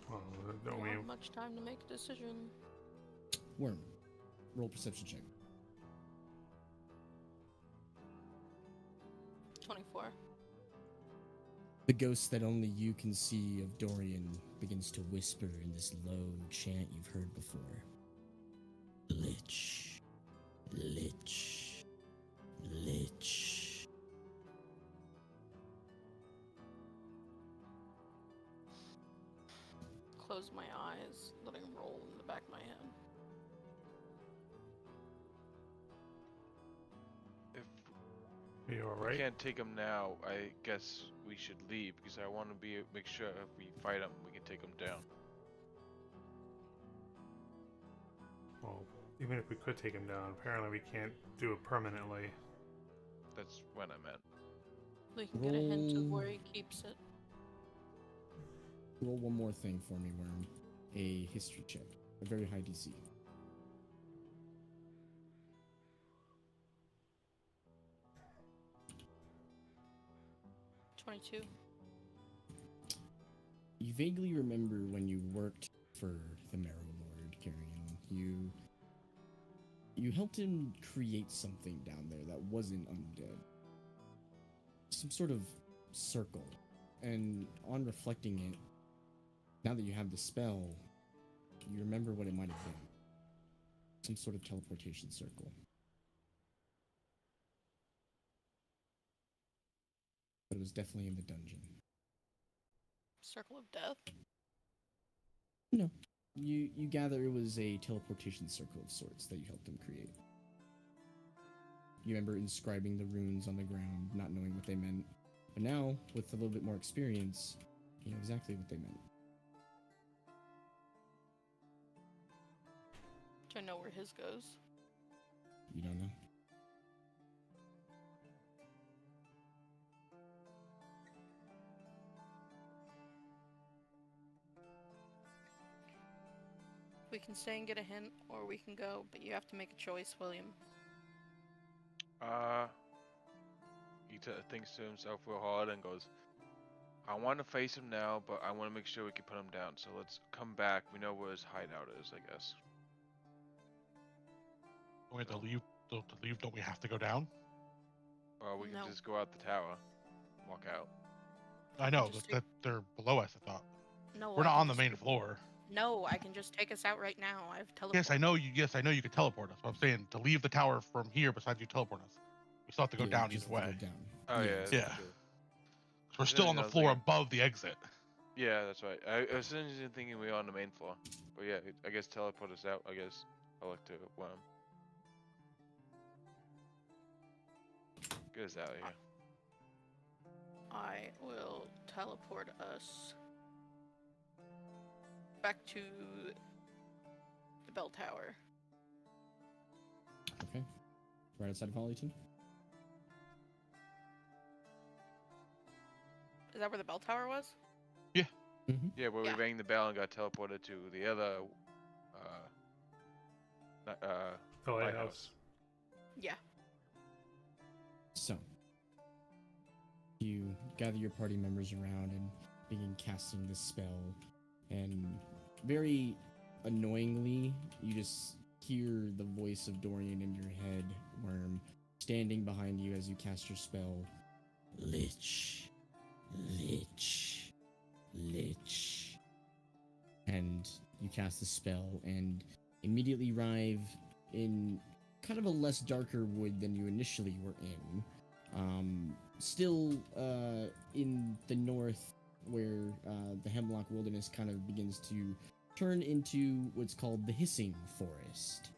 G: Well,
A: We
G: don't
A: don't
G: we?
A: have much time to make a decision.
B: Worm, roll perception check.
A: 24.
B: The ghost that only you can see of Dorian begins to whisper in this low chant you've heard before. Lich. Lich. Lich.
A: Close my eyes, letting him roll in the back of my head.
C: If
G: Are you
C: we
G: alright?
C: can't take him now, I guess we should leave because I want to make sure if we fight him, we can take him down.
G: Well, even if we could take him down, apparently we can't do it permanently.
C: That's what I meant.
A: We can get a hint of where
B: Roll.
A: he keeps it.
B: Roll one more thing for me, Worm. A history check. A very high DC.
A: 22.
B: You vaguely remember when you worked for the Marrow Lord, Carrion. You helped him create something down there that wasn't undead. Some sort of circle. And on reflecting it, now that you have the spell, you remember what it might have been. Some sort of teleportation circle. But it was definitely in the dungeon.
A: Circle of Death?
B: No. You gather it was a teleportation circle of sorts that you helped him create. You remember inscribing the runes on the ground, not knowing what they meant. But now, with a little bit more experience, you know exactly what they meant.
A: Do I know where his goes?
B: You don't know?
A: We can stay and get a hint, or we can go, but you have to make a choice, William.
C: He thinks to himself real hard and goes, I want to face him now, but I want to make sure we can put him down. So let's come back. We know where his hideout is, I guess.
E: We have to leave. To leave, don't we have to go down?
C: Or we
A: No.
C: can just go out the tower, walk out.
E: I know
A: Just
E: that they're below us. I thought
A: No,
E: we're
A: I
E: not
A: can
E: on the
A: just-
E: main floor.
A: No, I can just take us out right now. I have teleport.
E: Yes, I know you. Yes, I know you could teleport us. But I'm saying to leave the tower from here. Besides, you teleport us. We still have to go
B: Yeah,
E: down
B: just
E: either
B: have to
E: way.
B: go down.
C: Oh yeah.
B: it's-
E: Yeah.
C: that's true.
E: 'Cause we're still on the
C: I was
E: floor
C: thinking-
E: above the exit.
C: Yeah, that's right. I was thinking we were on the main floor. But yeah, I guess teleport us out. I guess I'll look to Worm. Get us out of here.
A: I will teleport us back to the bell tower.
B: Okay. Right outside of Hollyton?
A: Is that where the bell tower was?
B: Mm-hmm.
C: Yeah, where
A: Yeah.
C: we rang the bell and got teleported to the other
G: Oh,
C: lighthouse.
G: lighthouse.
A: Yeah.
B: So, you gather your party members around and begin casting this spell, and very annoyingly, you just hear the voice of Dorian in your head, Worm, standing behind you as you cast your spell. Lich. Lich. Lich. And you cast the spell and immediately arrive in kind of a less darker wood than you initially were in. Still in the north, where the Hemlock Wilderness kind of begins to turn into what's called the Hissing Forest.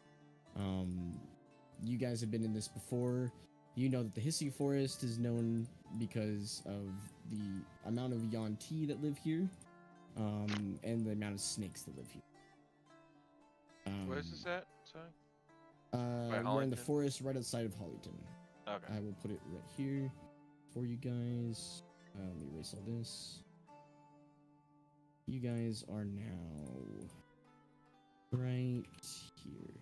B: You guys have been in this before. You know that the hissing forest is known because of the amount of Yuan-ti that live here, and the amount of snakes that live here.
C: Where's this at? Sorry.
B: We're in the
C: Hollyton?
B: forest right outside of Hollyton.
C: Okay.
B: I will put it right here for you guys. Let me erase all this. You guys are now right here.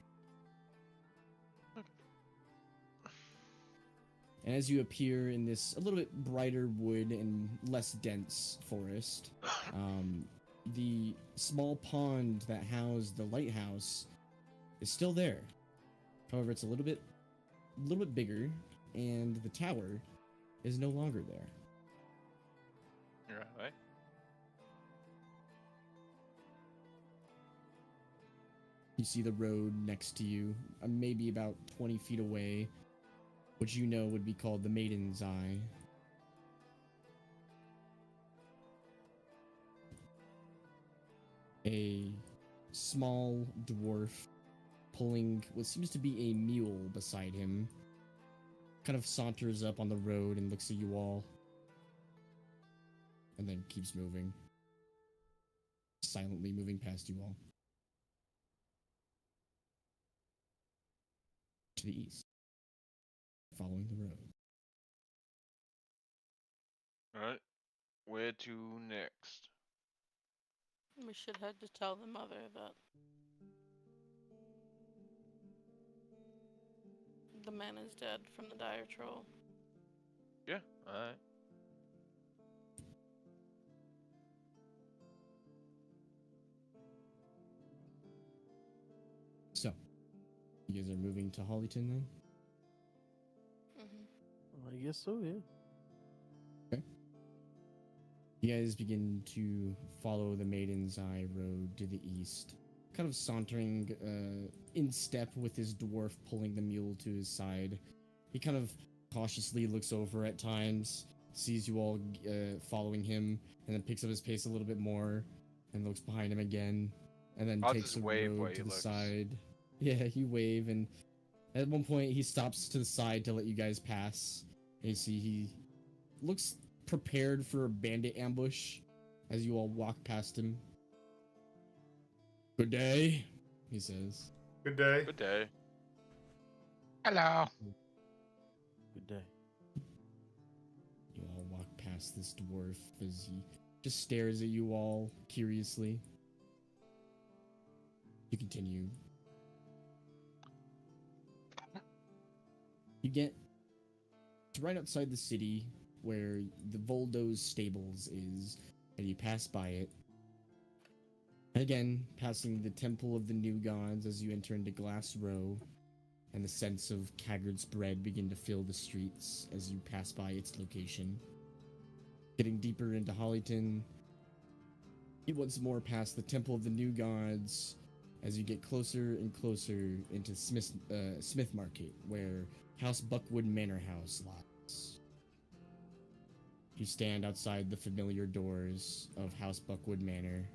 B: And as you appear in this a little bit brighter wood and less dense forest, the small pond that housed the lighthouse is still there. However, it's a little bit bigger, and the tower is no longer there.
C: You're right.
B: You see the road next to you, maybe about 20 feet away, which you know would be called the Maiden's Eye. A small dwarf pulling what seems to be a mule beside him kind of saunters up on the road and looks at you all, and then keeps moving, silently moving past you all to the east, following the road.
C: Alright. Where to next?
A: We should head to tell the mother that the man is dead from the dire troll.
C: Yeah, alright.
B: So, you guys are moving to Hollyton then?
A: Mm-hmm.
D: I guess so, yeah.
B: You guys begin to follow the Maiden's Eye road to the east, kind of sauntering in step with his dwarf pulling the mule to his side. He kind of cautiously looks over at times, sees you all following him, and then picks up his pace a little bit more, and looks behind him again, and then
C: I'll
B: takes
C: just
B: a
C: wave while
B: road
C: he
B: to the
C: looks.
B: side. Yeah, you wave, and at one point he stops to the side to let you guys pass. And you see he looks prepared for a bandit ambush as you all walk past him. Good day, he says.
G: Good day.
C: Good day.
E: Hello.
D: Good day.
B: You all walk past this dwarf as he just stares at you all curiously. You continue. You get to right outside the city where the Voldo's stables is, and you pass by it. Again, passing the Temple of the New Gods as you enter into Glass Row, and the scents of Caggard's bread begin to fill the streets as you pass by its location. Getting deeper into Hollyton, you once more pass the Temple of the New Gods as you get closer and closer into Smith Market, where House Buckwood Manor House lies. You stand outside the familiar doors of House Buckwood Manor,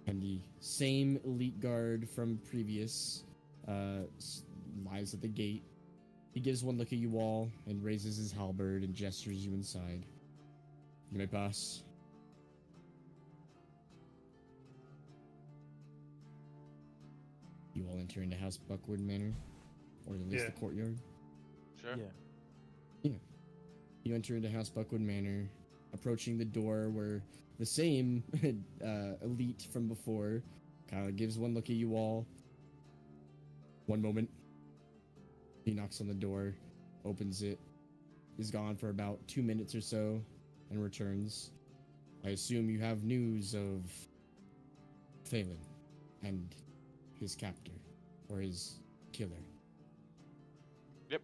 B: and the same elite guard from previous lies at the gate. He gives one look at you all and raises his halberd and gestures you inside. You may pass. You all enter into House Buckwood Manor, or at least the courtyard.
C: Sure.
D: Yeah.
B: You enter into House Buckwood Manor, approaching the door where the same elite from before kind of gives one look at you all. One moment. He knocks on the door, opens it, is gone for about 2 minutes or so, and returns. I assume you have news of Phelan and his captor, or his killer.
C: Yep.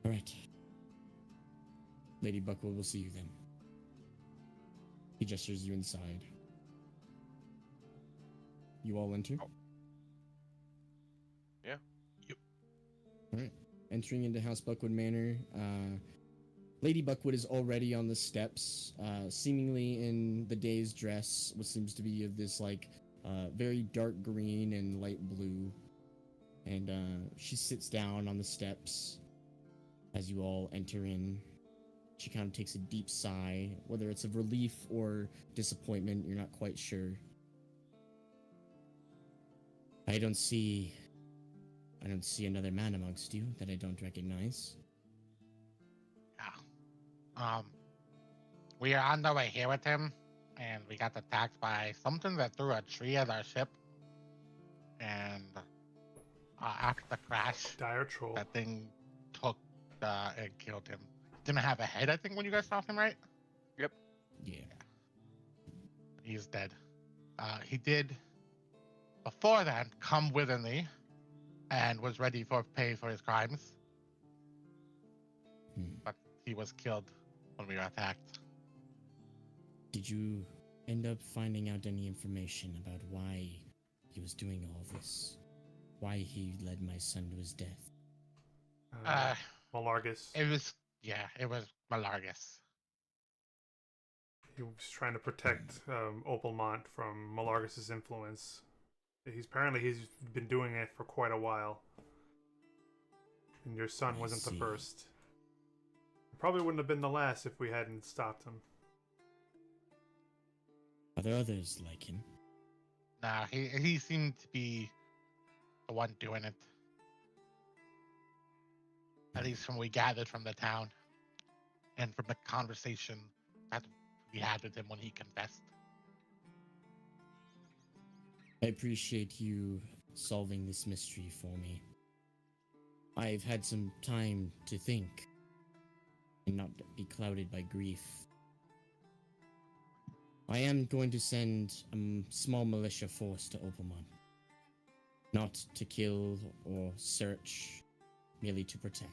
B: Alright. Lady Buckwood will see you then. He gestures you inside. You all enter?
C: Oh. Yeah.
E: Yep.
B: Alright. Entering into House Buckwood Manor, Lady Buckwood is already on the steps, seemingly in the day's dress, which seems to be of this, like, very dark green and light blue. And she sits down on the steps as you all enter in. She kind of takes a deep sigh, whether it's of relief or disappointment, you're not quite sure. I don't see another man amongst you that I don't recognize.
H: Yeah. We are on the way here with him, and we got attacked by something that threw a tree at our ship. And after the crash,
G: Dire troll.
H: that thing took and killed him. Didn't have a head, I think, when you guys saw him, right?
C: Yep.
B: Yeah.
H: He's dead. He did, before that, come willingly and was ready for pay for his crimes. But he was killed when we were attacked.
B: Did you end up finding out any information about why he was doing all this? Why he led my son to his death?
G: Malargus.
H: It was Malargus.
G: He was trying to protect Opalmont from Malargus's influence. He's been doing it for quite a while. And your son wasn't the first. Probably wouldn't have been the last if we hadn't stopped him.
B: Are there others like him?
H: Nah, he seemed to be the one doing it. At least from what we gathered from the town. And from the conversation that we had with him when he confessed.
B: I appreciate you solving this mystery for me. I've had some time to think and not be clouded by grief. I am going to send a small militia force to Opalmont. Not to kill or search, merely to protect.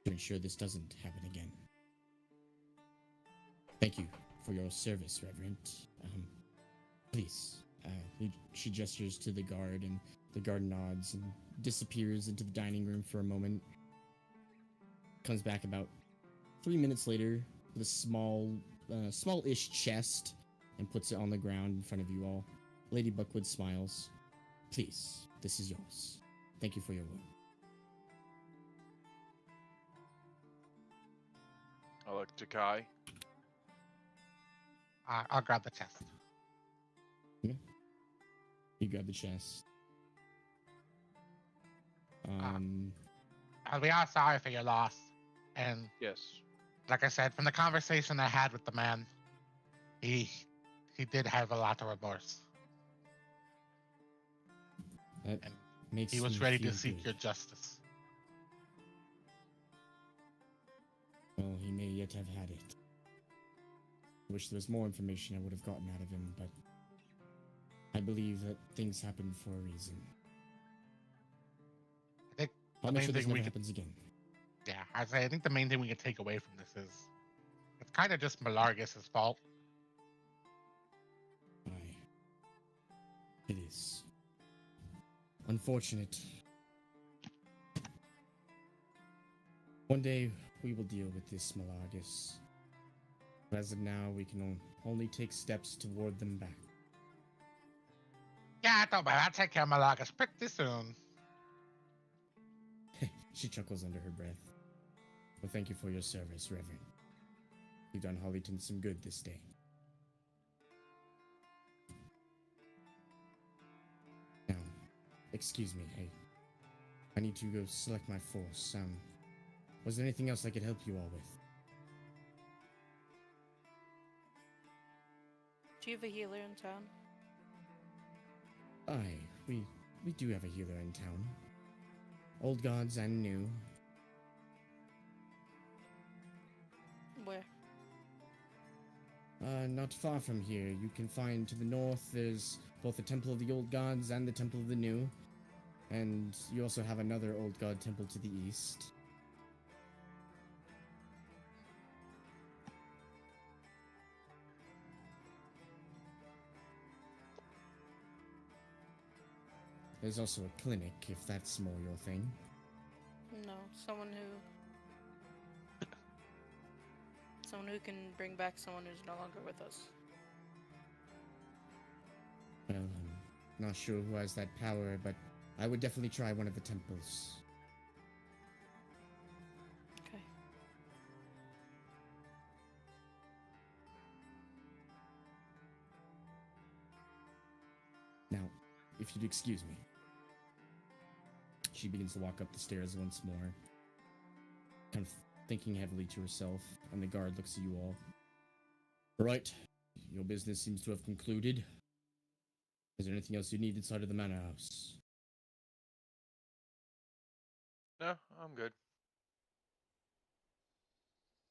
B: To ensure this doesn't happen again. Thank you for your service, Reverend. Please. She gestures to the guard, and the guard nods and disappears into the dining room for a moment. Comes back about 3 minutes later with a small-ish chest and puts it on the ground in front of you all. Lady Buckwood smiles. Please, this is yours. Thank you for your work.
C: I look to Kai.
H: I'll grab the chest.
B: Yeah. You grab the chest.
H: We are sorry for your loss. And
C: Yes.
H: like I said, from the conversation I had with the man, he did have a lot of remorse.
B: That
H: And
B: makes
H: he was
B: me
H: ready to
B: feel
H: seek
B: good.
H: your justice.
B: Well, he may yet have had it. I wish there was more information I would have gotten out of him, but I believe that things happen for a reason.
H: I think
B: I'll
H: the
B: make
H: main
B: sure this
H: thing
B: never
H: we could,
B: happens again.
H: yeah, I think the main thing we can take away from this is it's kind of just Malargus' fault.
B: Aye. It is. Unfortunate. One day we will deal with this, Malargus. But as of now, we can only take steps toward them back.
H: Yeah, don't worry, I'll take care of Malargus pretty soon.
B: She chuckles under her breath. Well, thank you for your service, Reverend. You've done Hollyton some good this day. Now, excuse me, I need to go select my force. Was there anything else I could help you all with?
A: Do you have a healer in town?
B: Aye, we do have a healer in town. Old gods and new.
A: Where?
B: Not far from here. You can find to the north there's both the Temple of the Old Gods and the Temple of the New. And you also have another Old God temple to the east. There's also a clinic, if that's more your thing.
A: No, someone who can bring back someone who's no longer with us.
B: Well, I'm not sure who has that power, but I would definitely try one of the temples.
A: Okay.
B: Now, if you'd excuse me. She begins to walk up the stairs once more, kind of thinking heavily to herself, and the guard looks at you all. Right, your business seems to have concluded. Is there anything else you need inside of the manor house?
C: No, I'm good.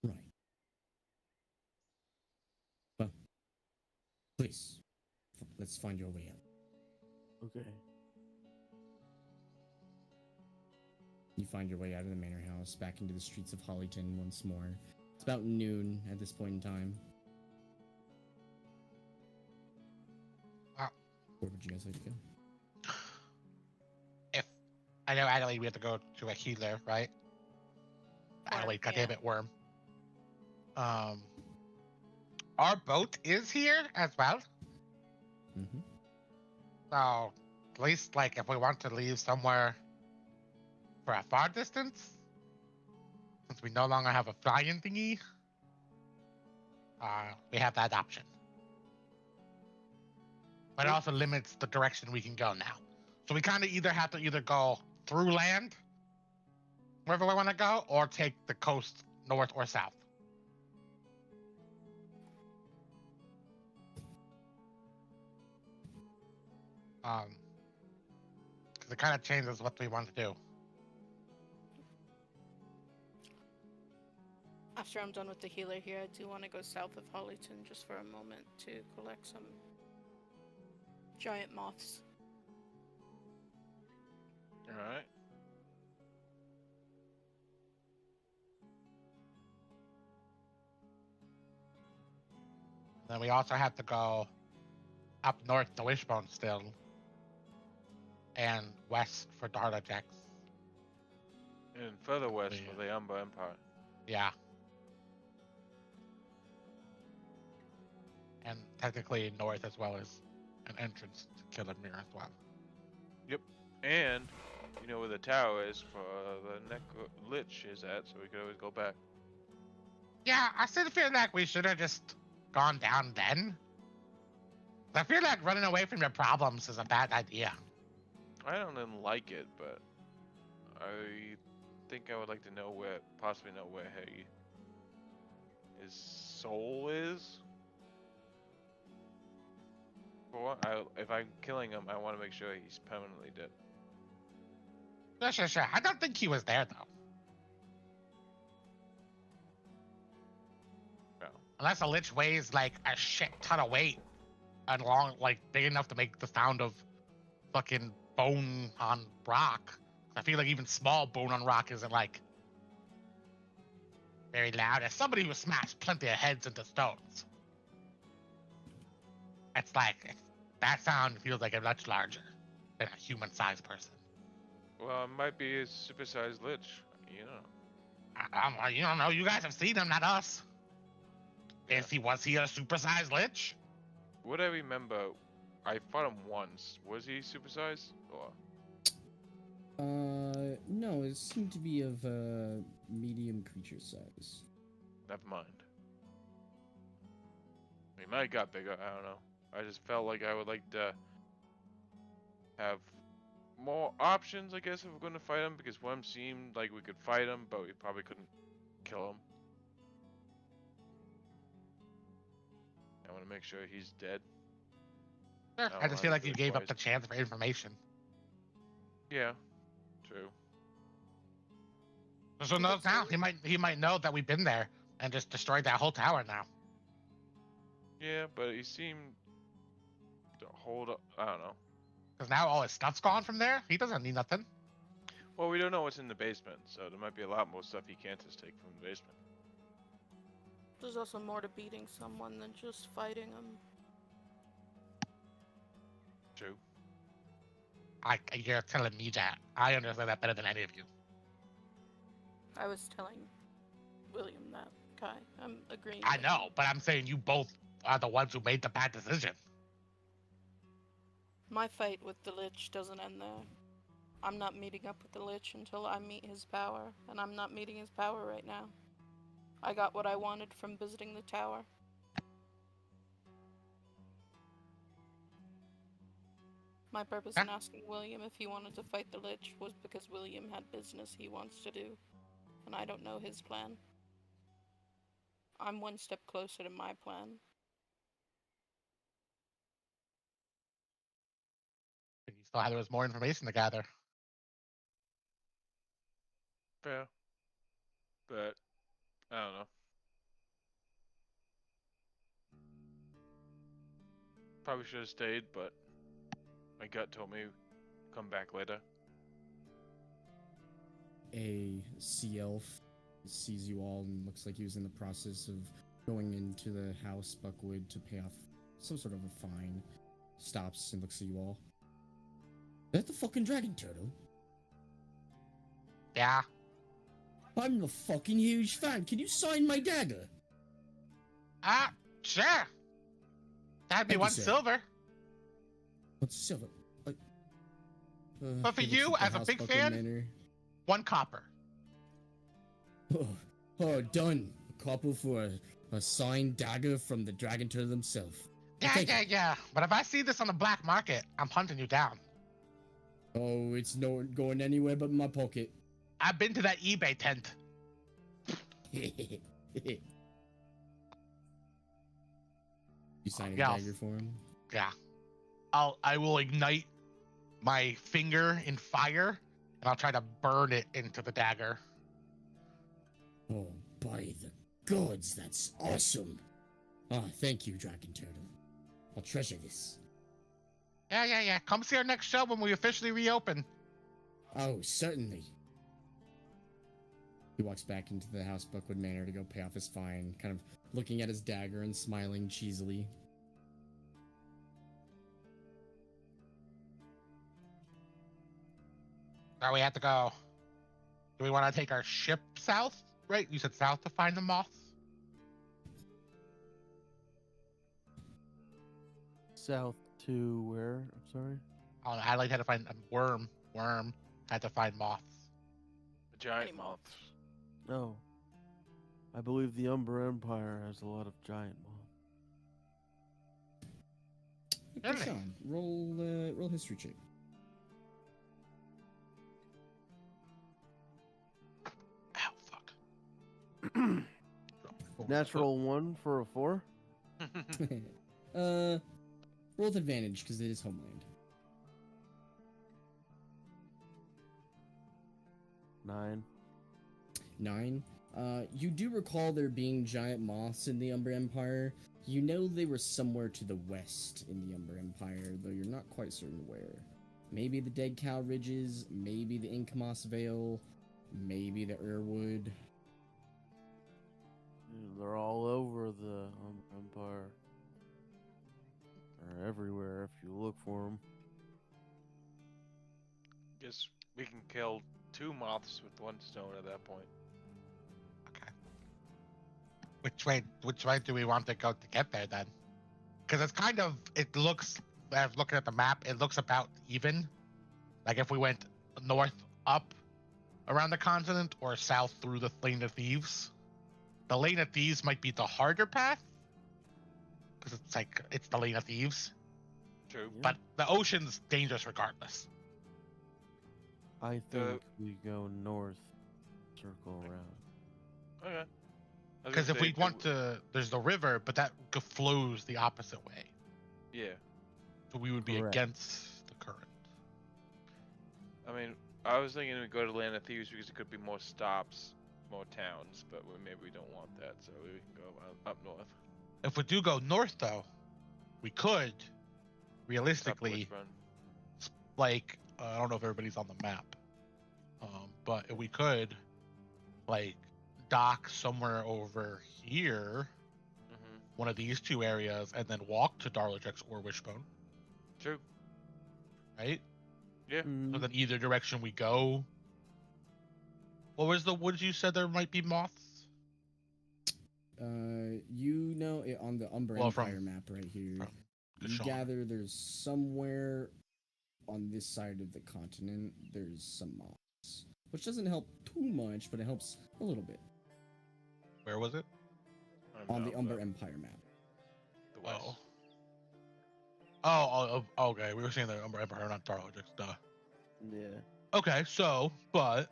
B: Right. Well, please, let's find your way out.
D: Okay.
B: You find your way out of the manor house, back into the streets of Hollyton once more. It's about noon at this point in time. Where would you guys like to go?
H: If I know Adelaide, we have to go to a healer, right? Adelaide,
A: yeah.
H: goddammit, worm. Our boat is here as well.
B: Mm-hmm.
H: So, at least, like, if we want to leave somewhere for a far distance, since we no longer have a flying thingy, we have that option. But it also limits the direction we can go now. So we kind of either have to either go through land, wherever we want to go, or take the coast north or south. Because it kind of changes what we want to do.
A: After I'm done with the healer here, I do want to go south of Hollyton just for a moment to collect some giant moths.
C: Alright.
H: Then we also have to go up north to Wishbone still, and west for Darlajex.
C: And further west
H: Yeah.
C: for the Umber Empire.
H: Yeah. And technically north as well as an entrance to Killer Mirror as well.
C: And you know where the tower is for the Lich is at, so we could always go back.
H: Yeah, I still feel like we should have just gone down then. I feel like running away from your problems is a bad idea.
C: I don't like it, but I think I would like to know possibly know where his soul is. For one, if I'm killing him, I want to make sure he's permanently dead.
H: Sure. I don't think he was there though.
C: No.
H: Unless a lich weighs like a shit ton of weight and long, like big enough to make the sound of fucking bone on rock. I feel like even small bone on rock isn't like very loud. As somebody who smashed plenty of heads into stones, it's like that sound feels like a much larger than a human-sized person.
C: Well, it might be a supersized Lich, you know.
H: You don't know. You guys have seen him, not us.
C: Yeah.
H: Was he a supersized lich?
C: What I remember, I fought him once. Was he supersized? Or
B: No, it seemed to be of medium creature size.
C: never mind. He might have got bigger. I don't know. I just felt like I would like to have more options, I guess, if we're going to fight him, because one seemed like we could fight him, but we probably couldn't kill him. I want to make sure he's dead.
H: Sure.
C: don't
H: I just feel
C: wanna
H: like
C: do
H: you
C: it
H: gave up
C: twice.
H: the chance for information.
C: Yeah, true.
H: So knows now. He might know that we've been there and just destroyed that whole tower now.
C: Yeah, but he seemed to hold up. I don't know.
H: Because now all his stuff's gone from there. He doesn't need nothing.
C: Well, we don't know what's in the basement, so there might be a lot more stuff he can't just take from the basement.
A: There's also more to beating someone than just fighting them.
C: True.
H: You're telling me that. I understand that better than any of you.
A: I was telling William that, Kai. I'm agreeing.
H: I
A: with
H: know,
A: you.
H: but I'm saying you both are the ones who made the bad decision.
A: My fight with the Lich doesn't end there. I'm not meeting up with the Lich until I meet his power, and I'm not meeting his power right now. I got what I wanted from visiting the tower. My purpose in asking William if he wanted to fight the Lich was because William had business he wants to do, and I don't know his plan. I'm one step closer to my plan.
H: You still had there was more information to gather.
C: Fair. But I don't know. Probably should have stayed, but my gut told me come back later.
B: A sea elf sees you all and looks like he was in the process of going into the house Buckwood to pay off some sort of a fine. Stops and looks at you all. Is that the fucking dragon turtle?
H: Yeah.
B: I'm a fucking huge fan. Can you sign my dagger?
H: Sure. That'd be
B: Thank you,
H: one
B: sir.
H: silver.
B: What's silver?
H: But for
B: he looks
H: you,
B: at the
H: as a
B: house
H: big
B: Buckwood
H: fan,
B: Manor.
H: 1 copper.
B: Oh, done. A copper for a signed dagger from the dragon turtle himself.
H: Yeah. But if I see this on the black market, I'm hunting you down.
B: Oh, it's no going anywhere but my pocket.
H: I've been to that eBay tent.
B: You sign a
H: Yeah.
B: dagger for him?
H: Yeah. I will ignite my finger in fire, and I'll try to burn it into the dagger.
B: Oh, by the gods, that's awesome. Ah, thank you, Dragon Turtle. I'll treasure this.
H: Yeah. Come see our next show when we officially reopen.
B: Oh, certainly. He walks back into the house Buckwood Manor to go pay off his fine, kind of looking at his dagger and smiling cheesily.
H: Now we have to go. Do we want to take our ship south? Right? You said south to find the moths?
D: South to where? I'm sorry.
H: Oh, I like had to find a worm. Had to find moths.
C: The giant
A: Any
C: moths.
D: No. I believe the Umber Empire has a lot of giant moths.
H: Really?
B: Sean, roll history check.
H: Ow, fuck.
D: Natural 1 for a 4.
B: Roll with advantage because it is homeland.
D: 9.
B: 9. You do recall there being giant moths in the Umber Empire. You know they were somewhere to the west in the Umber Empire, though you're not quite certain where. Maybe the Dead Cow Ridges, maybe the Inkamas Vale, maybe the Irwood.
D: They're all over the Umber Empire. They're everywhere if you look for them.
C: Guess we can kill 2 moths with 1 stone at that point.
H: Okay. Which way do we want to go to get there then? Because it's kind of, it looks, as looking at the map, it looks about even. Like if we went north up around the continent or south through the Lane of Thieves. The Lane of Thieves might be the harder path. Because it's like, it's the Lane of Thieves.
C: True.
H: But the ocean's dangerous regardless.
D: I think we go north, circle around.
C: Okay. I was
H: Because
C: gonna
H: if we
C: say,
H: want to, there's the river, but that flows the opposite way.
C: Yeah.
H: So we would be
D: Correct.
H: against the current.
C: I mean, I was thinking we go to Land of Thieves because it could be more stops, more towns, but maybe we don't want that, so we can go up north.
H: If we do go north, though, we could,
C: Up
H: realistically,
C: Bush Run.
H: like, I don't know if everybody's on the map, but if we could, like, dock somewhere over here,
C: Mhm.
H: one of these 2 areas, and then walk to Darlajex or Wishbone,
C: True.
H: right?
C: Yeah.
D: Mm,
H: So then either direction we go. What was the woods you said there might be moths?
B: You know it on the Umber
H: Well, from-
B: Empire map right here.
H: from
B: You
H: Kashan.
B: gather there's somewhere on this side of the continent, there's some moss, which doesn't help too much, but it helps a little bit
E: Where was it?
B: on the Umber Empire map.
C: The west.
E: Oh. Oh, okay. We were saying the Umber Empire, not Darlogix. Duh.
D: Yeah.
E: Okay, so, but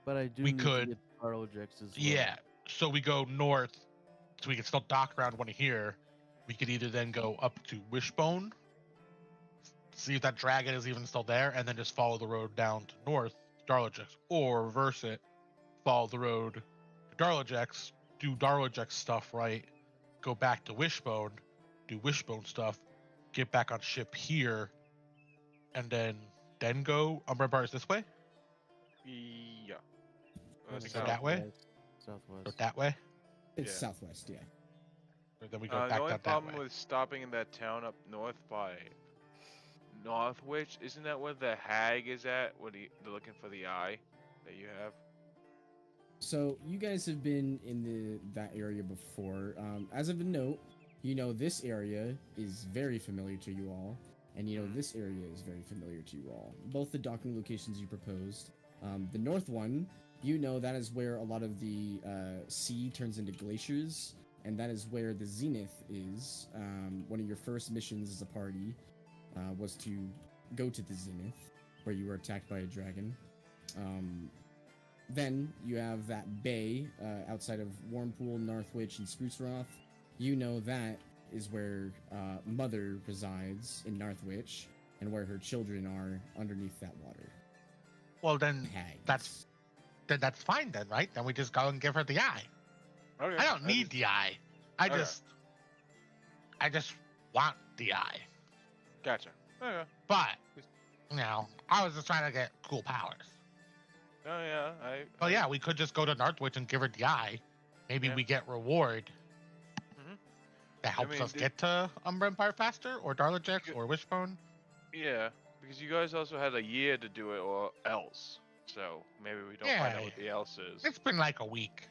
D: But I do
E: We
D: need
E: could-
D: to get Arlojix as well.
E: yeah, so we go north, so we can still dock around one here. We could either then go up to Wishbone, see if that dragon is even still there, and then just follow the road down to north to Darlojix, or reverse it, follow the road to Darlojix, do Darlojix stuff right, go back to Wishbone, do Wishbone stuff, get back on ship here, and then go Umber Empire is this way,
C: Yeah.
D: Go
E: go that way?
D: Southwest.
E: or that way,
B: It's
C: Yeah.
B: southwest, yeah.
E: or then we go
C: The
E: back
C: only
E: down that
C: problem
E: way.
C: with stopping in that town up north by Northwich, isn't that where the hag is at? They're looking for the eye that you have?
B: So you guys have been in that area before. As of a note, you know this area is very familiar to you all, and you know this area is very familiar to you all. Both the docking locations you proposed. The north one, you know that is where a lot of the sea turns into glaciers, and that is where the Zenith is. One of your first missions as a party was to go to the Zenith, where you were attacked by a dragon. Then you have that bay outside of Warmpool, Northwich, and Spruce Roth. You know that is where Mother resides in Northwich, and where her children are underneath that water.
E: Well, then
B: Hags.
E: that's fine then, right? Then we just go and give her the eye.
C: Okay.
E: I don't need the eye. I
C: Okay.
E: just want the eye.
C: Gotcha. Okay.
E: But I was just trying to get cool powers.
C: Oh yeah,
E: Oh yeah, we could just go to Northwich and give her the eye. Maybe
C: Yeah.
E: we get reward
C: Mhm.
E: that helps
C: mean,
E: us get to Umber Empire faster, or Darlojix, or Wishbone.
C: Yeah, because you guys also had a year to do it or else. So maybe we don't find out what the else is.
E: It's been like a week.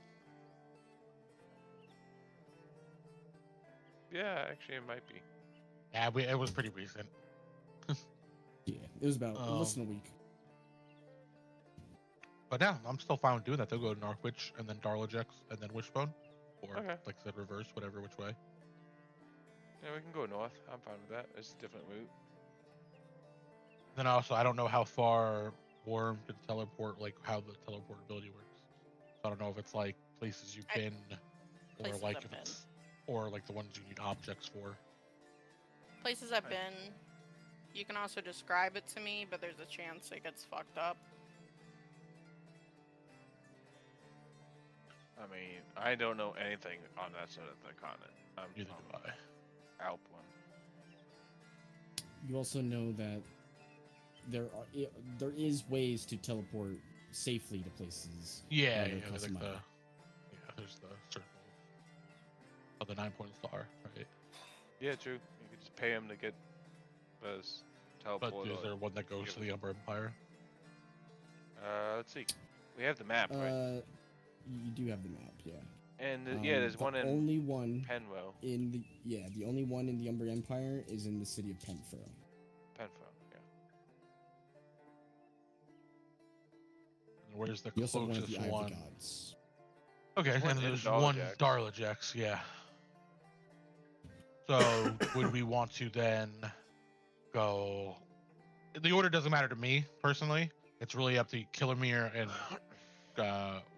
C: Yeah, actually it might be.
E: Yeah, it was pretty recent.
B: Yeah, it was about less than a week.
E: But yeah, I'm still fine with doing that. They'll go to Northwich and then Darlojix and then Wishbone, or
C: Okay.
E: like I said, reverse, whatever, which way.
C: Yeah, we can go north. I'm fine with that. It's a different route.
E: Then also, I don't know how far Worm can teleport, like how the teleport ability works. So I don't know if it's like places you've been, or
A: Places
E: like
A: I've
E: if
A: been.
E: it's, or like the ones you need objects for.
A: Places I've been. You can also describe it to me, but there's a chance it gets fucked up.
C: I mean, I don't know anything on that side of the continent. I'm
E: Neither
C: from
E: do I.
C: Alp one.
B: You also know that there is ways to teleport safely to places.
E: Yeah,
B: that are
E: yeah, there's like
B: customized.
E: there's the circle of the 9-point star, right?
C: Yeah, true. You could just pay him to get those teleport.
E: But is there one that goes to the Umber Empire?
C: Let's see. We have the map, right?
B: You do have the map, yeah.
C: And yeah, there's
B: the
C: one in
B: only one
C: Penwell.
B: the only one in the Umber Empire is in the city of Penfro.
C: Penfro, yeah.
E: And where's the
B: You also have one of
E: closest
B: the Eye of
E: one?
B: the Gods.
E: Okay,
C: One
E: and
C: in
E: there's one
C: Darlojix.
E: Darlojix, yeah. So would we want to then go? The order doesn't matter to me personally. It's really up to Killermere and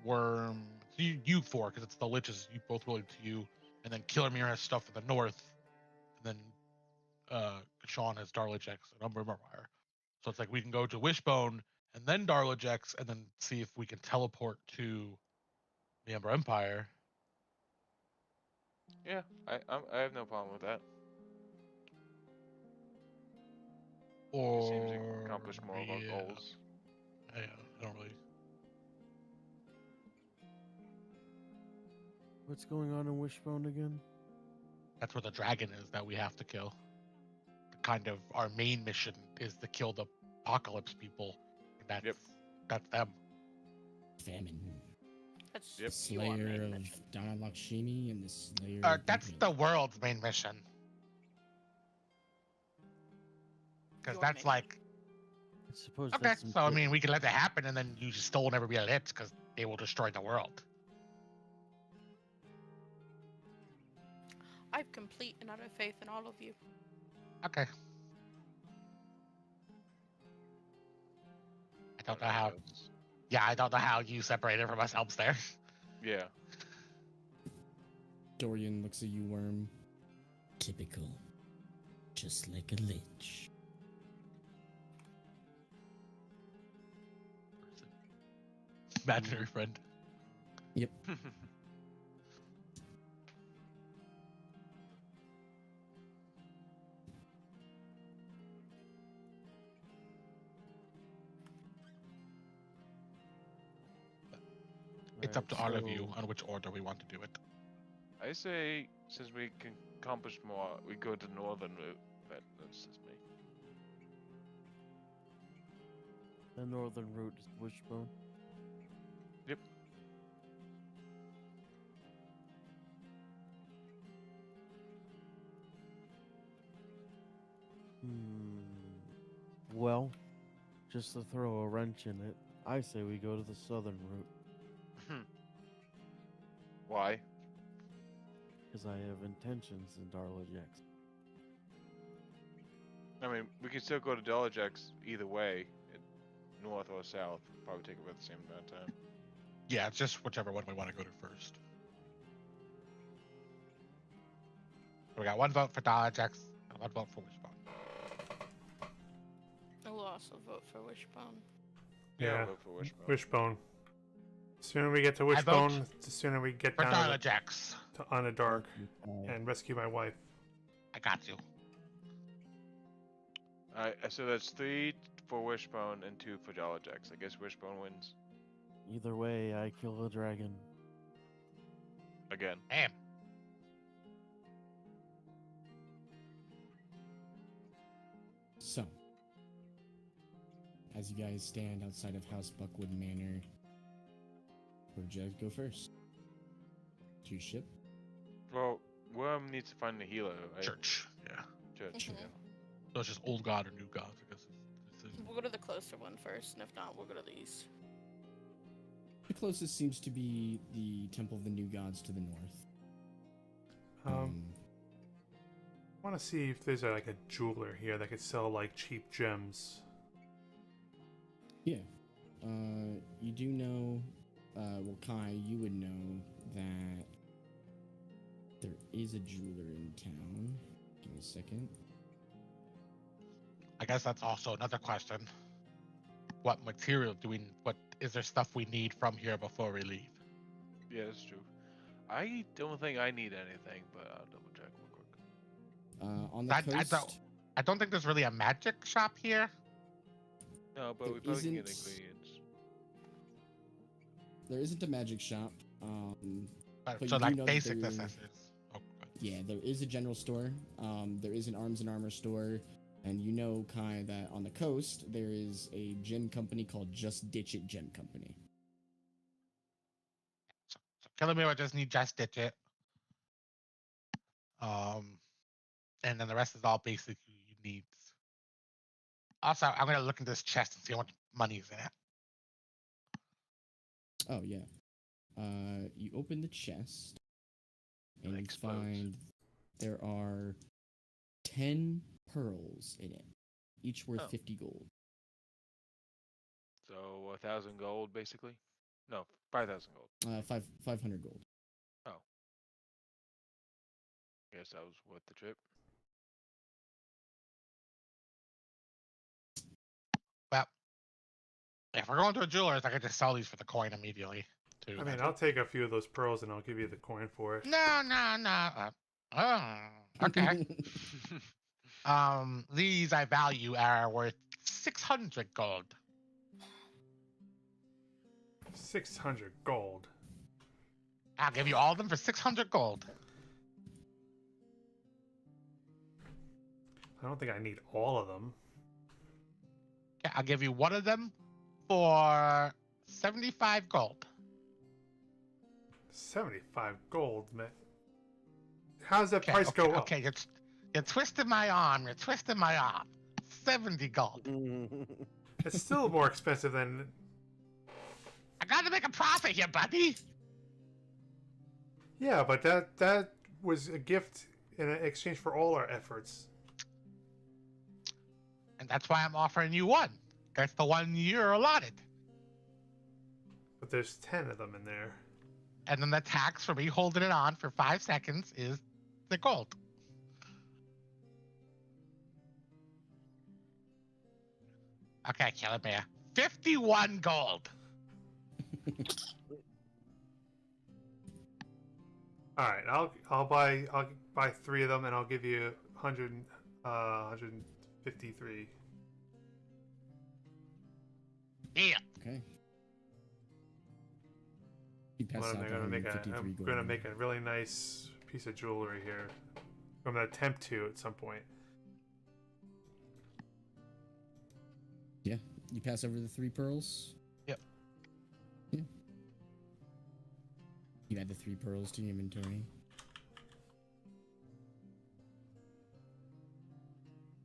E: Worm. You four, because it's the liches. You both related to you, and then Killermere has stuff in the north, and then Sean has Darlojix and Umber Empire. So it's like we can go to Wishbone and then Darlojix, and then see if we can teleport to the Umber Empire.
C: Yeah, I have no problem with that.
E: Or
C: It seems to accomplish more of our goals.
E: Yeah, I don't really.
D: What's going on in Wishbone again?
E: That's where the dragon is that we have to kill. Kind of our main mission is to kill the apocalypse people. That's them.
B: Famine.
A: That's
C: Yep.
B: The
A: your
B: Slayer
A: main
B: of
A: mission.
B: Donna Lakshmi and the Slayer of
E: That's
B: Duncan.
E: the world's main mission. Because
A: Your
E: that's
A: main
E: like
D: suppose
H: Okay,
D: that's
H: so I mean, we can let that happen, and then you just still will never be lit because they will destroy the world.
A: I have complete and utter faith in all of you.
H: Okay. I don't know how. Yeah, I don't know how you separated from us helps there.
C: Yeah.
B: Dorian looks at you, Worm. Typical. Just like a lich.
E: Imaginary friend.
B: Yep.
H: It's up to all of you
D: so-
H: on which order we want to do it.
C: I say, since we can accomplish more, we go the northern route. But that's just me.
D: The northern route is Wishbone.
C: Yep.
D: Well, just to throw a wrench in it, I say we go to the southern route,
C: Why?
D: because I have intentions in Darla Jackson.
C: I mean, we can still go to Dolajex either way, north or south. Probably take about the same amount of time.
H: Yeah, it's just whichever one we want to go to first. We got one vote for Dolajex and one vote for Wishbone.
A: I will also vote for Wishbone.
C: Yeah,
G: Yeah.
C: I'll vote for Wishbone.
G: Wishbone. The sooner we get to
H: I vote
G: Wishbone, the sooner we get
H: For
G: down
H: Dolajex.
G: on the dark
D: Uh,
G: and rescue my wife.
H: I got you.
C: Alright, so that's 3 for Wishbone and 2 for Dolajex. I guess Wishbone wins
D: Either way, I kill a dragon.
C: again.
H: Damn.
B: So, as you guys stand outside of House Buckwood Manor, where would you like to go first? To your ship?
C: Well, Worm needs to find the healer, right?
H: Church. Yeah.
C: Church.
A: Mhm.
C: Yeah.
E: So it's just old god or new god, I guess.
A: We'll go to the closer one first, and if not, we'll go to the east.
B: The closest seems to be the Temple of the New Gods to the north.
G: I want to see if there's like a jeweler here that could sell like cheap gems.
B: Yeah. You do know, well, Kai, you would know that there is a jeweler in town. Give me a second.
H: I guess that's also another question. What material do we? What is there stuff we need from here before we leave?
C: Yeah, that's true. I don't think I need anything, but I'll double check real quick.
B: On the coast,
H: I don't think there's really a magic shop here.
C: No, but
B: There
C: we probably can get
B: isn't-
C: ingredients.
B: there isn't a magic shop.
H: But,
B: But
H: so
B: you do
H: like
B: know that
H: basic
B: there-
H: necessities. Oh, good.
B: Yeah, there is a general store. There is an arms and armor store. And you know, Kai, that on the coast, there is a gem company called Just Ditch It Gem Company.
H: So Killamere just need just ditch it. And then the rest is all basic needs. Also, I'm gonna look in this chest and see how much money's in it.
B: Oh, yeah. You open the chest, and
C: It
B: you
C: explodes.
B: find there are 10 pearls in it, each worth
C: Oh.
B: 50 gold.
C: So 1,000 gold, basically. No, 5,000 gold.
B: 500 gold.
C: Guess that was worth the trip.
H: Well, if we're going to a jeweler's, I could just sell these for the coin immediately. Too.
G: I mean, I'll take a few of those pearls and I'll give you the coin for it.
H: No. Okay. These I value are worth 600 gold.
G: 600 gold.
H: I'll give you all of them for 600 gold.
G: I don't think I need all of them.
H: Yeah, I'll give you one of them for 75 gold.
G: 75 gold, man. How does that price go up?
H: Okay, you're twisting my arm. You're twisting my arm. 70 gold.
G: It's still more expensive than.
H: I gotta make a profit here, buddy.
G: Yeah, but that was a gift in exchange for all our efforts.
H: And that's why I'm offering you one. That's the one you're allotted.
G: But there's 10 of them in there.
H: And then the tax for me holding it on for 5 seconds is the gold. Okay, Killer Bear. 51 gold.
G: All right, I'll buy 3 of them, and I'll give you 153.
H: Yeah.
B: Okay. You pass
G: I'm
B: out the
G: gonna make
B: 153 gold.
G: I'm gonna make a really nice piece of jewelry here. I'm gonna attempt to at some point.
B: Yeah, you pass over the 3 pearls.
E: Yep.
B: Yeah. You add the 3 pearls to your inventory.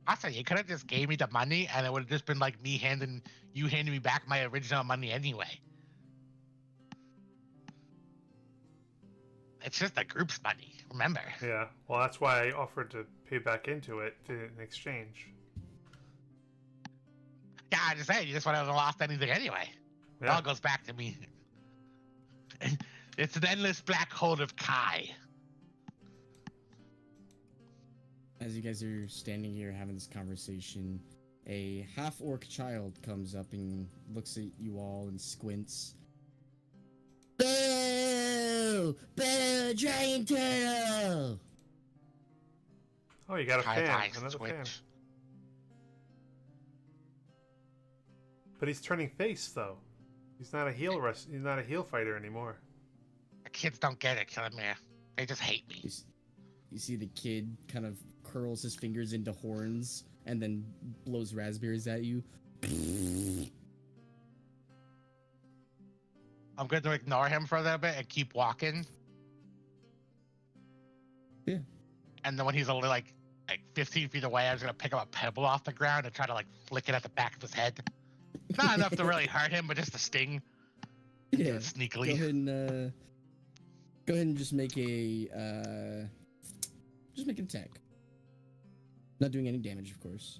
H: Also, you could have just gave me the money, and it would have just been like me handing me back my original money anyway. It's just the group's money, remember?
G: Yeah, well, that's why I offered to pay back into it in exchange.
H: Yeah, I just said you just would have lost anything anyway. It
G: Yeah.
H: all goes back to me. It's an endless black hole of Kai.
B: As you guys are standing here having this conversation, a half-orc child comes up and looks at you all and squints. Boo! Boo! Giant turtle!
G: Oh, you got a
H: Kai's
G: fan,
H: eyes
G: another
H: twitch.
G: fan. But he's turning face though. He's not a heel He's not a heel fighter anymore.
H: The kids don't get it, Killer Mare. They just hate me.
B: You see the kid kind of curls his fingers into horns and then blows raspberries at you.
H: I'm going to ignore him for a little bit and keep walking.
B: Yeah.
H: And then when he's only like 15 feet away, I was going to pick up a pebble off the ground and try to like flick it at the back of his head. Not enough to really hurt him, but just a sting.
B: Yeah.
H: Sneakily.
B: Go ahead and just make a an attack. Not doing any damage, of course.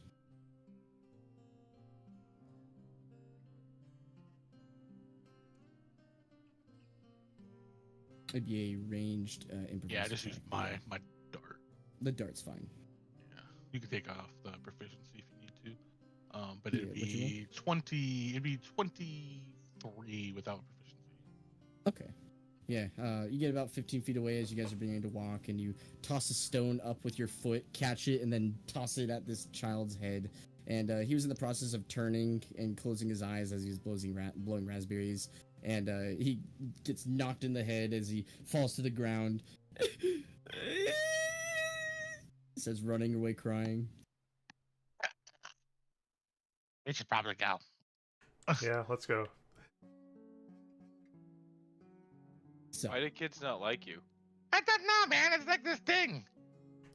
B: It'd be a ranged improvised.
E: Yeah, I just use
B: attack.
E: my dart.
B: The dart's fine.
E: Yeah, you can take off the proficiency if you need to. But
B: Yeah,
E: it'd
B: what'd you
E: be 20. It'd be 23 without proficiency.
B: Okay. Yeah, you get about 15 feet away as you guys are beginning to walk, and you toss a stone up with your foot, catch it, and then toss it at this child's head. And he was in the process of turning and closing his eyes as he was blowing raspberries. And he gets knocked in the head as he falls to the ground. Starts running away crying.
H: We should probably go.
G: Yeah, let's go.
B: So,
C: Why do kids not like you?
H: I don't know, man. It's like this thing.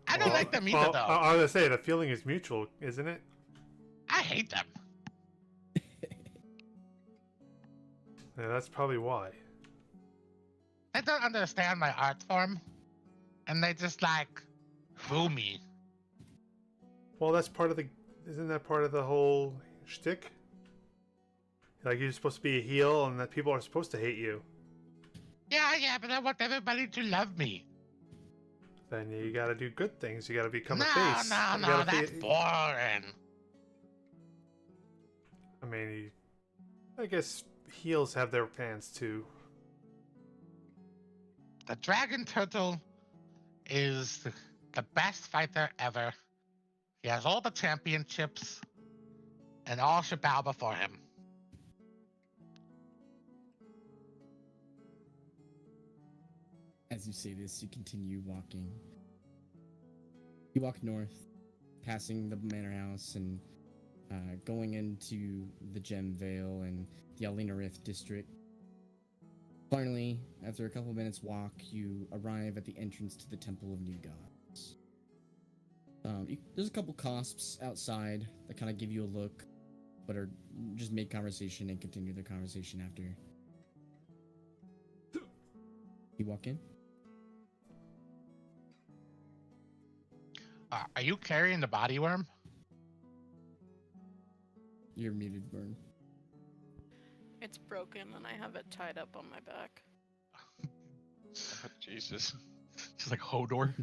H: I don't
G: Well,
H: like them either,
G: well,
H: though.
G: I was gonna say the feeling is mutual, isn't it?
H: I hate them.
G: Yeah, that's probably why.
H: They don't understand my art form. And they just like boo me.
G: Well, that's part of the. Isn't that part of the whole shtick? Like you're supposed to be a heel, and that people are supposed to hate you.
H: Yeah, but I want everybody to love me.
G: Then you gotta do good things. You gotta become
H: No,
G: a face.
H: no,
G: You
H: no,
G: gotta
H: that's boring.
G: I mean, I guess heels have their fans too.
H: The dragon turtle is the best fighter ever. He has all the championships, and all should bow before him.
B: as you say this, you continue walking. You walk north, passing the manor house and going into the Gem Vale and the Alinarith district. Finally, after a couple minutes walk, you arrive at the entrance to the Temple of New Gods. There's a couple cosps outside that kind of give you a look. but are just make conversation and continue their conversation after. You walk in.
H: Are you carrying the body worm?
B: You're muted, Burn.
A: It's broken and I have it tied up on my back.
C: Jesus.
E: Just like Hodor.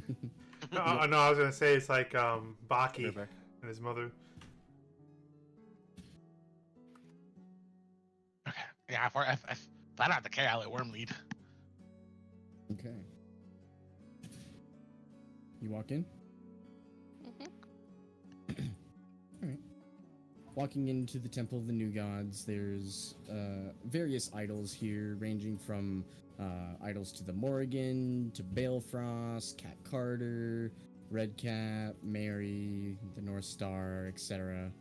G: No, I was gonna say it's like Baki
D: Right back.
G: and his mother.
H: Okay. Yeah, if I don't have to carry, I'll let Worm lead.
B: Okay. You walk in.
A: Mm-hmm.
B: Alright. Walking into the Temple of the New Gods, there's various idols here, ranging from idols to the Morrigan, to Balefrost, Cat Carter, Redcap, Mary, the North Star, etc.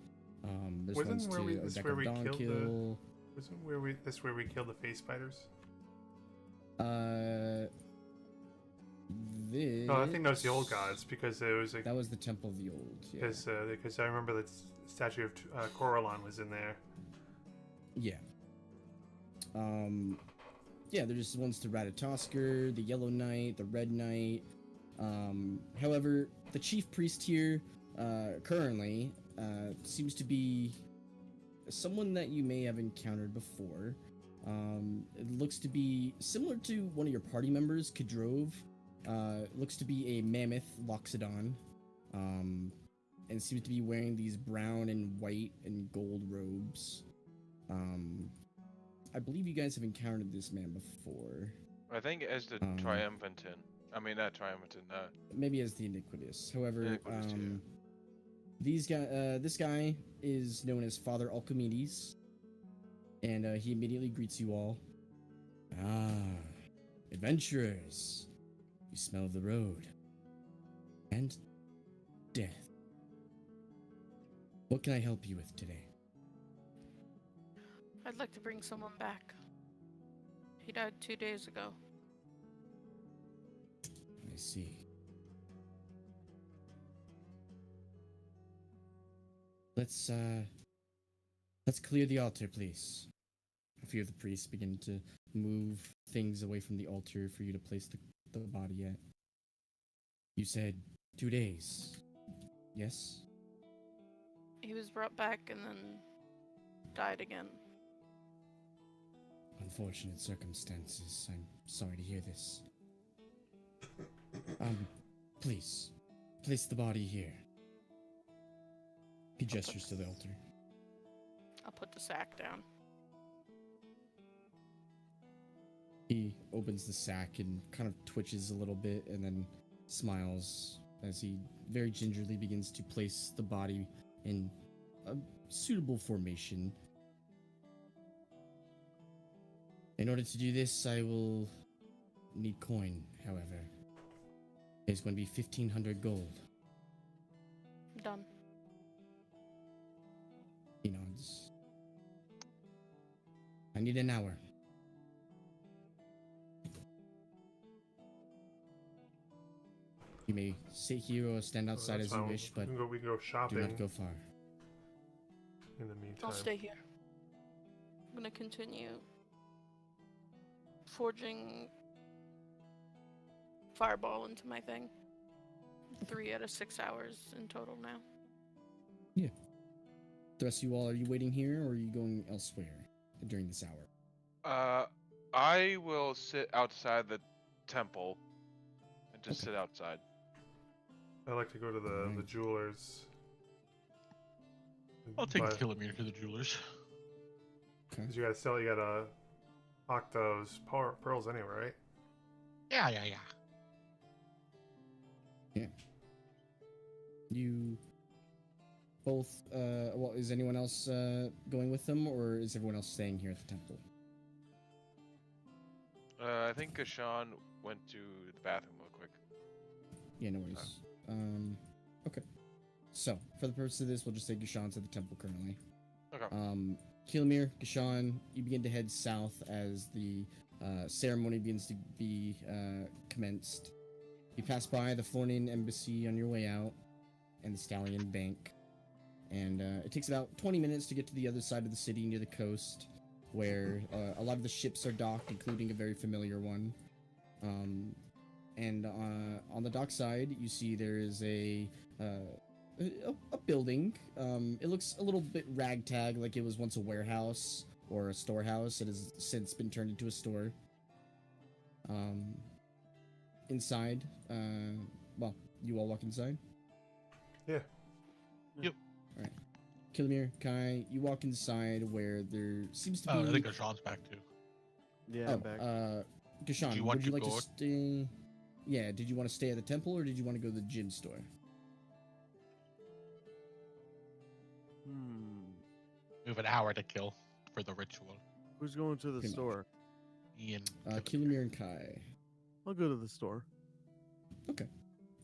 B: There's ones to Deck of Dawnkill.
G: Wasn't this where we killed the face spiders?
B: This...
G: No, I think that was the old gods because there was
B: That was the Temple of the Old. Yeah.
G: because I remember the statue of Coralon was in there.
B: Yeah. Yeah, there's ones to Ratatoskr, the Yellow Knight, the Red Knight. However, the chief priest here, currently, seems to be someone that you may have encountered before. It looks to be similar to one of your party members, Kadrov. Looks to be a mammoth Loxodon. And seems to be wearing these brown and white and gold robes. I believe you guys have encountered this man before.
C: I think as the Triumphantin. I mean, not Triumphantin.
B: Maybe as the Iniquitous. However,
C: Iniquitous,
B: this guy is known as Father Alchemedes, and he immediately greets you all. Ah, adventurers! You smell the road and death. What can I help you with today?
A: I'd like to bring someone back. He died 2 days ago.
B: I see. Let's clear the altar, please. A few of the priests begin to move things away from the altar for you to place the body at. You said 2 days. Yes?
A: He was brought back and then died again.
B: Unfortunate circumstances. I'm sorry to hear this. Please, place the body here. He gestures to the altar.
A: I'll put the sack down.
B: He opens the sack and kind of twitches a little bit and then smiles as he very gingerly begins to place the body in a suitable formation. In order to do this, I will need coin, however. It's going to be 1,500 gold.
A: Done.
B: He nods. I need an hour. You may sit here or stand outside as you wish, but
G: we can go shopping
B: do not go far.
G: in the meantime.
A: I'll stay here. I'm gonna continue forging fireball into my thing. 3 out of 6 hours in total now.
B: The rest of you all, are you waiting here or are you going elsewhere during this hour?
C: I will sit outside the temple and just
B: Okay.
C: sit outside.
G: I'd like to go to the jewelers.
E: I'll take
G: Buy-
E: a kilometer to the jewelers.
B: Okay.
G: 'cause you gotta hawk those pearls anyway, right?
H: Yeah.
B: You both, well, is anyone else going with them or is everyone else staying here at the temple?
C: I think Kashan went to the bathroom real quick.
B: Yeah, no worries. Okay. So, for the purpose of this, we'll just say Gashan's at the temple currently.
C: Okay.
B: Kilmir, Gashan, you begin to head south as the ceremony begins to be commenced. You pass by the Flornian embassy on your way out, and the Stallion Bank. and it takes about 20 minutes to get to the other side of the city near the coast, where a lot of the ships are docked, including a very familiar one. And on the dock side, you see there is a building. It looks a little bit ragtag, like it was once a warehouse or a storehouse. It has since been turned into a store. Inside, well, you all walk inside.
G: Yeah.
E: Yep.
B: All right. Kilimir, Kai, you walk inside where there seems to be.
E: Oh, I think Gashan's back too.
D: Yeah, I'm back.
B: Gashan,
E: Do you want
B: would you
E: to
B: like
E: go?
B: to stay? Yeah, did you want to stay at the temple or did you want to go to the gym store?
E: We have an hour to kill for the ritual.
D: Who's going to the
B: Pretty much.
D: store?
E: Ian.
B: Kilimir and Kai.
D: I'll go to the store.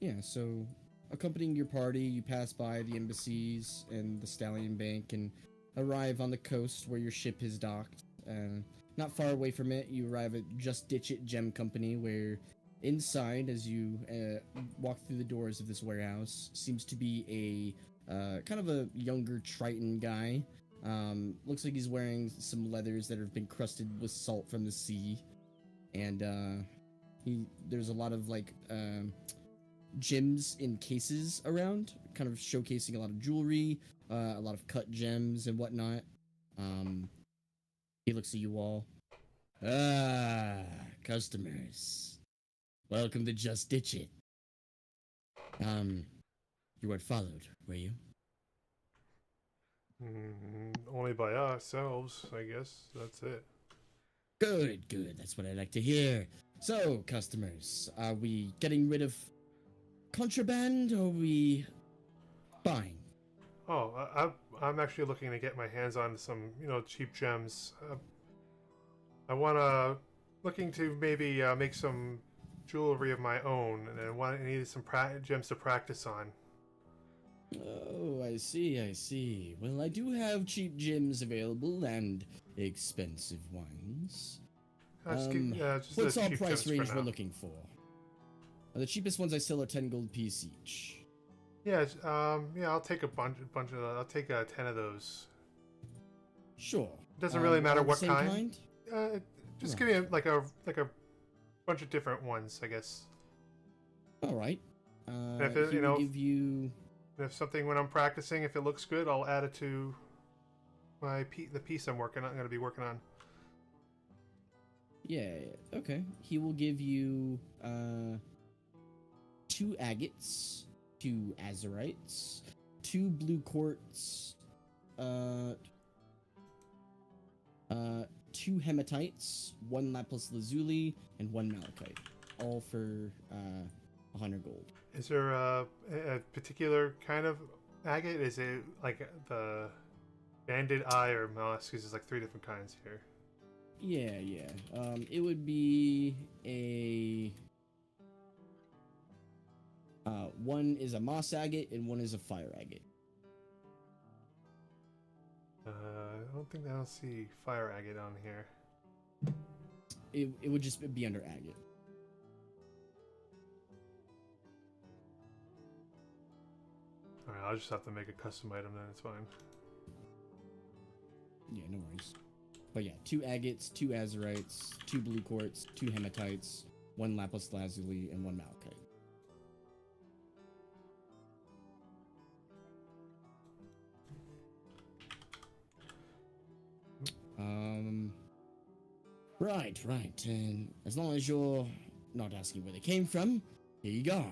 B: Yeah, so accompanying your party, you pass by the embassies and the Stallion Bank and arrive on the coast where your ship is docked. Not far away from it, you arrive at Just Ditch It Gem Company, where inside, as you walk through the doors of this warehouse, seems to be a kind of a younger Triton guy. Looks like he's wearing some leathers that have been crusted with salt from the sea, and there's a lot of like gems in cases around, kind of showcasing a lot of jewelry, a lot of cut gems and whatnot. He looks at you all. Customers. Welcome to Just Ditch It. You weren't followed, were you?
G: Only by ourselves, I guess. That's it.
B: Good, good. That's what I like to hear. So, customers, are we getting rid of contraband or are we buying?
G: Oh, I'm actually looking to get my hands on some, cheap gems. Looking to maybe make some jewelry of my own, and I needed some gems to practice on.
B: Oh, I see. Well, I do have cheap gems available and expensive ones.
G: Just
B: What's
G: the
B: our
G: cheap
B: price
G: gems for
B: range we're
G: now.
B: looking for? The cheapest ones I sell are 10 gold piece each.
G: Yeah, I'll take a bunch of. I'll take 10 of those.
B: Sure.
G: Doesn't really matter
B: all the
G: what
B: same
G: kind. Just
B: Right.
G: give me like a bunch of different ones, I guess.
B: All right.
G: if it-
B: he
G: you
B: will
G: know-
B: give you.
G: And if something when I'm practicing, if it looks good, I'll add it to the piece I'm going to be working on.
B: Yeah. Okay. He will give you 2 agates, 2 azurites, 2 blue quartz, 2 hematites, 1 lapis lazuli, and 1 malachite, all for 100 gold.
G: Is there a particular kind of agate? Is it like the banded eye or mollusk? There's like 3 different kinds here.
B: Yeah. It would be a. One is a moss agate and one is a fire agate.
G: I don't see fire agate on here.
B: It would just be under agate.
G: Alright, I'll just have to make a custom item then, it's fine.
B: Yeah, no worries. But yeah, 2 agates, 2 azurites, 2 blue quartz, 2 hematites, 1 lapis lazuli, and 1 malachite. Right. And as long as you're not asking where they came from, here you go.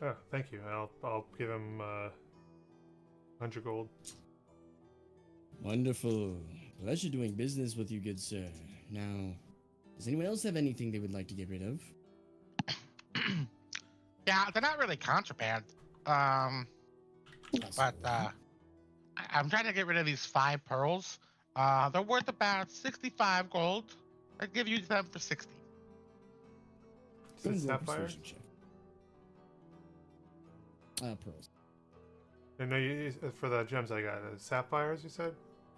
G: Oh, thank you. I'll give him 100 gold.
B: Wonderful. Pleasure doing business with you, good sir. Now, does anyone else have anything they would like to get rid of?
H: Yeah, they're not really contraband. But I'm trying to get rid of these 5 pearls. They're worth about 65 gold. I'd give you them for 60.
G: Is it sapphire?
B: Persuasion check. Pearls.
G: No, for the gems I got. Sapphires, you said?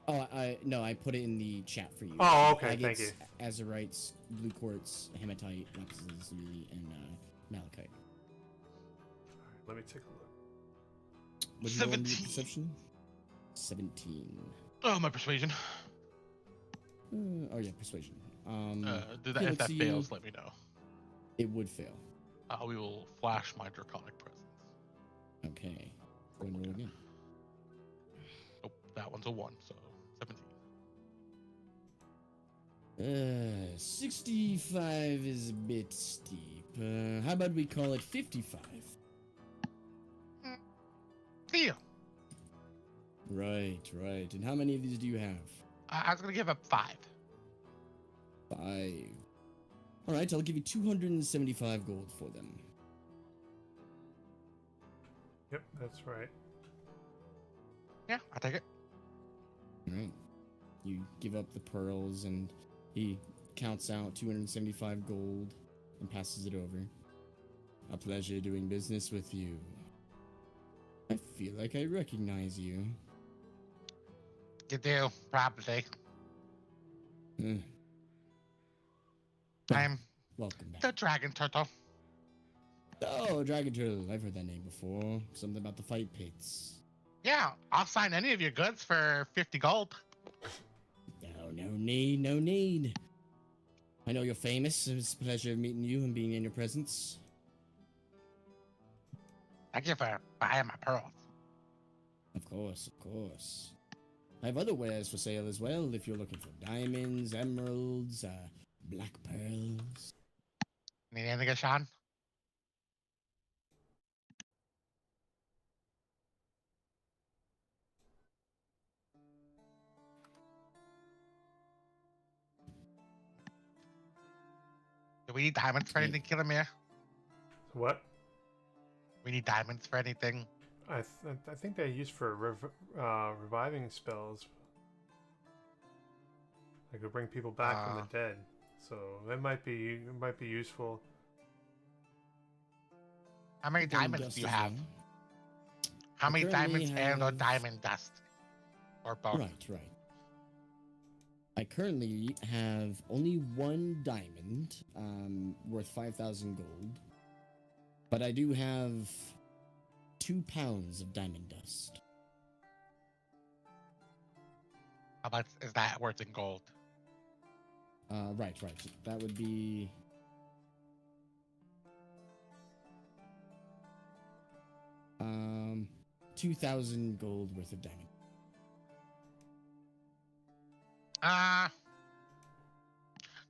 B: Oh, I put it in the chat for you.
G: Oh, okay, thank
B: Agates,
G: you.
B: Azurites, blue quartz, hematite, lapis lazuli, and malachite.
G: Let me take a look.
B: Would you roll on your
E: 17.
B: perception? 17.
E: Oh, my persuasion.
B: Oh yeah, persuasion.
E: If that fails, let me know.
B: It would fail.
E: We will flash my draconic presence.
B: Okay. Go and roll again.
E: Nope, that one's a 1, so 17.
B: 65 is a bit steep. How about we call it 55?
E: Deal.
B: Right. And how many of these do you have?
E: I was gonna give up 5.
B: 5. All right, I'll give you 275 gold for them.
G: Yep, that's right.
E: Yeah, I'll take it.
B: All right. You give up the pearls, and he counts out 275 gold and passes it over. A pleasure doing business with you. I feel like I recognize you.
H: You do, probably.
B: Hmm.
H: I'm
B: Welcome back.
H: the dragon turtle.
B: Oh, Dragon Turtle. I've heard that name before. Something about the fight pits.
H: Yeah, I'll sign any of your goods for 50 gold.
B: No need. I know you're famous. It's a pleasure meeting you and being in your presence.
H: Thank you for buying my pearls.
B: Of course. I have other wares for sale as well if you're looking for diamonds, emeralds, black pearls.
H: Need anything, Sean? Do we need diamonds for anything, Killamere?
G: What?
H: We need diamonds for anything.
G: I think they're used for reviving spells. They could bring people back from the dead, so it might be useful.
H: How many diamonds do you have? How many diamonds and or diamond dust? Or both?
B: Right. I currently have only 1 diamond, worth 5,000 gold. But I do have 2 pounds of diamond dust.
H: How much is that worth in gold?
B: Right. That would be 2,000 gold worth of diamond.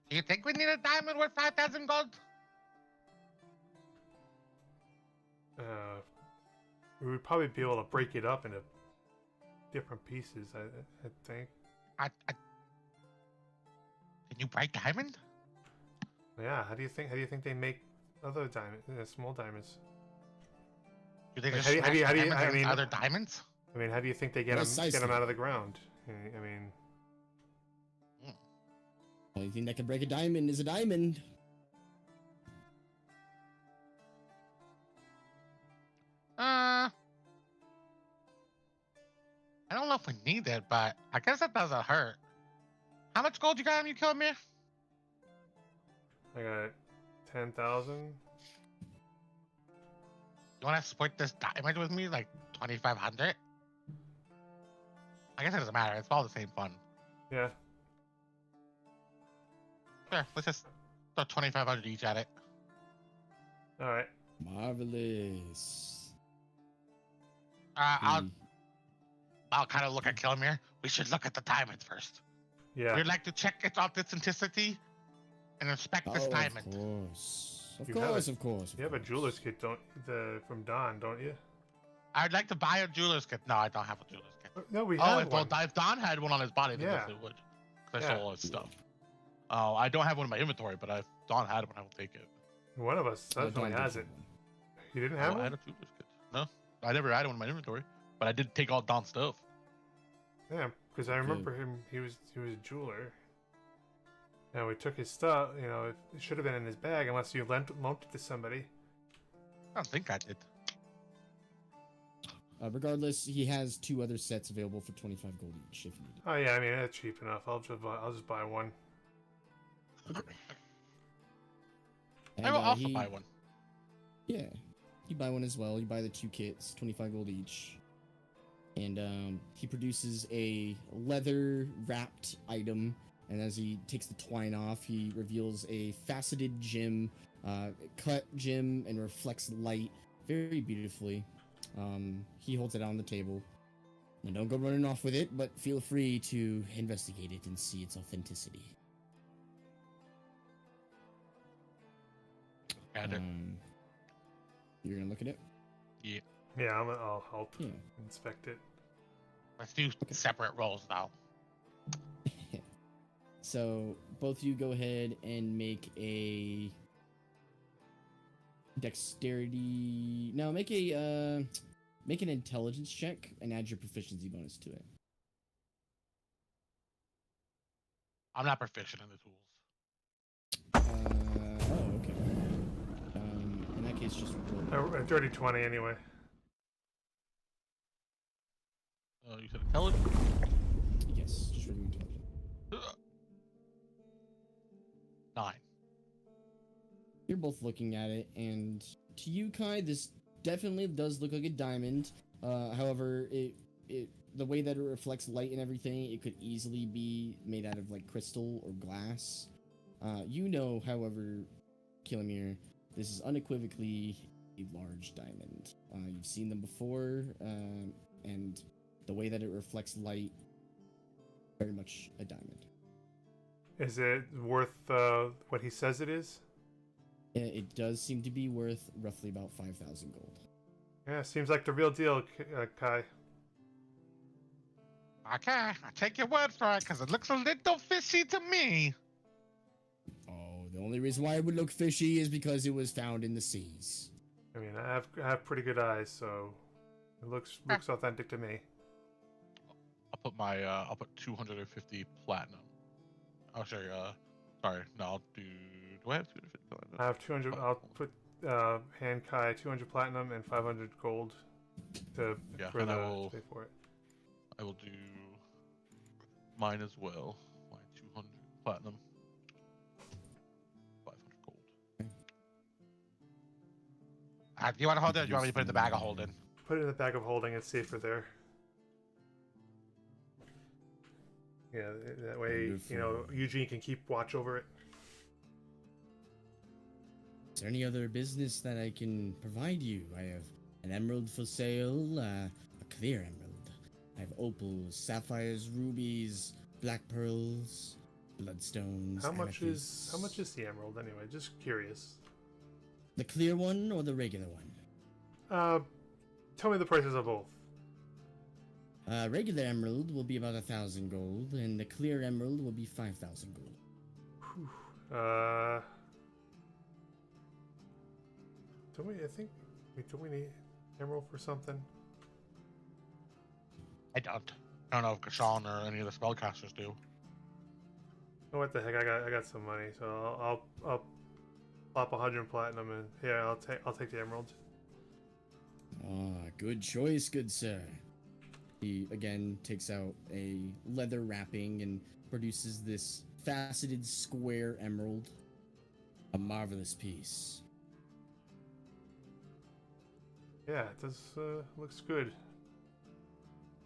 H: Do you think we need a diamond worth 5,000 gold?
G: We would probably be able to break it up into different pieces. I think.
H: Can you break diamond?
G: Yeah. How do you think they make other diamonds? Small diamonds.
H: Do they
G: Like,
H: just
G: how do you-
H: smash
G: how do you-
H: diamonds
G: I
H: into
G: mean-
H: other diamonds?
G: I mean, how do you think they get
B: Precisely.
G: them out of the ground? I mean,
B: Only thing that can break a diamond is a diamond.
H: I don't know if we need it, but I guess it doesn't hurt. How much gold you got on you, Killamere?
G: I got 10,000.
H: You want to split this diamond with me, like 2,500? I guess it doesn't matter. It's all the same fun.
G: Yeah.
H: Sure, let's just throw 2,500 each at it.
G: All right.
B: Marvelous.
H: I'll kind of look at Killamere. We should look at the diamond first.
G: Yeah.
H: We'd like to check its authenticity and inspect this diamond.
B: Of course.
G: You have
B: Of course.
G: You have a jeweler's kit, from Don, don't you?
H: I'd like to buy a jeweler's kit. No, I don't have a jeweler's kit.
G: No, we
H: Oh,
G: have
H: if,
G: one.
H: if Don had one on his body, then
G: Yeah.
H: definitely would. 'Cause I
G: Yeah.
H: saw all his stuff. Oh, I don't have one in my inventory, but if Don had one, I will take it.
G: One of us definitely has it. You didn't have
H: I
G: one?
H: had a jeweler's kit. No, I never had one in my inventory, but I did take all Don's stuff.
G: Yeah, because I remember him. He was a jeweler. And we took his stuff. You know, it should have been in his bag unless you loaned it to somebody.
H: I don't think I did.
B: Regardless, he has 2 other sets available for 25 gold each if you need it.
G: Oh yeah, I mean that's cheap enough. I'll just buy one.
B: And,
H: I will also
B: he-
H: buy one.
B: Yeah. You buy one as well. You buy the 2 kits, 25 gold each. And he produces a leather wrapped item. And as he takes the twine off, he reveals a faceted gem, cut gem and reflects light very beautifully. He holds it out on the table. And don't go running off with it, but feel free to investigate it and see its authenticity.
E: Got it.
B: You're gonna look at it?
E: Yeah.
G: Yeah, I'll help
B: Yeah.
G: inspect it.
E: Let's do separate rolls though.
B: So both you go ahead and make a dexterity. No, make an intelligence check and add your proficiency bonus to it.
E: I'm not proficient in the tools.
B: Oh, okay. In that case, just roll.
G: A dirty 20 anyway.
E: You said intelligence?
B: Yes, just regular intelligence.
E: 9.
B: You're both looking at it, and to you, Kai, this definitely does look like a diamond. However, the way that it reflects light and everything, it could easily be made out of like crystal or glass. You know, however, Kilomir, this is unequivocally a large diamond. You've seen them before, and the way that it reflects light, very much a diamond.
G: Is it worth what he says it is?
B: It does seem to be worth roughly about 5,000 gold.
G: Yeah, seems like the real deal, Kai.
E: Okay, I take your word for it, because it looks a little fishy to me.
B: Oh, the only reason why it would look fishy is because it was found in the seas.
G: I mean, I have pretty good eyes, so it looks authentic to me.
E: I'll put 250 platinum. Oh, sorry, sorry, no, I'll do I have 250 platinum?
G: I have 200. I'll put hand Kai 200 platinum and 500 gold to pay for it.
E: I will do mine as well. My 200 platinum, 500 gold. Do you want to hold it, or do you want me to put it in the bag of holding?
G: Put it in the bag of holding. It's safer there. Yeah, that way, you know, Eugene can keep watch over it.
B: Is there any other business that I can provide you? I have an emerald for sale, a clear emerald. I have opals, sapphires, rubies, black pearls, bloodstones.
G: How much
B: amethysts.
G: is the emerald anyway? Just curious.
B: The clear one or the regular one?
G: Tell me the prices of both.
B: Regular emerald will be about 1,000 gold, and the clear emerald will be 5,000 gold. Don't we need emerald for something?
E: I don't know if Kashan or any of the spellcasters do.
G: Oh, what the heck? I got some money, so I'll plop 100 platinum and here I'll take the emerald.
B: Ah, good choice, good sir. He again takes out a leather wrapping and produces this faceted square emerald. A marvelous piece.
G: Yeah, it does looks good.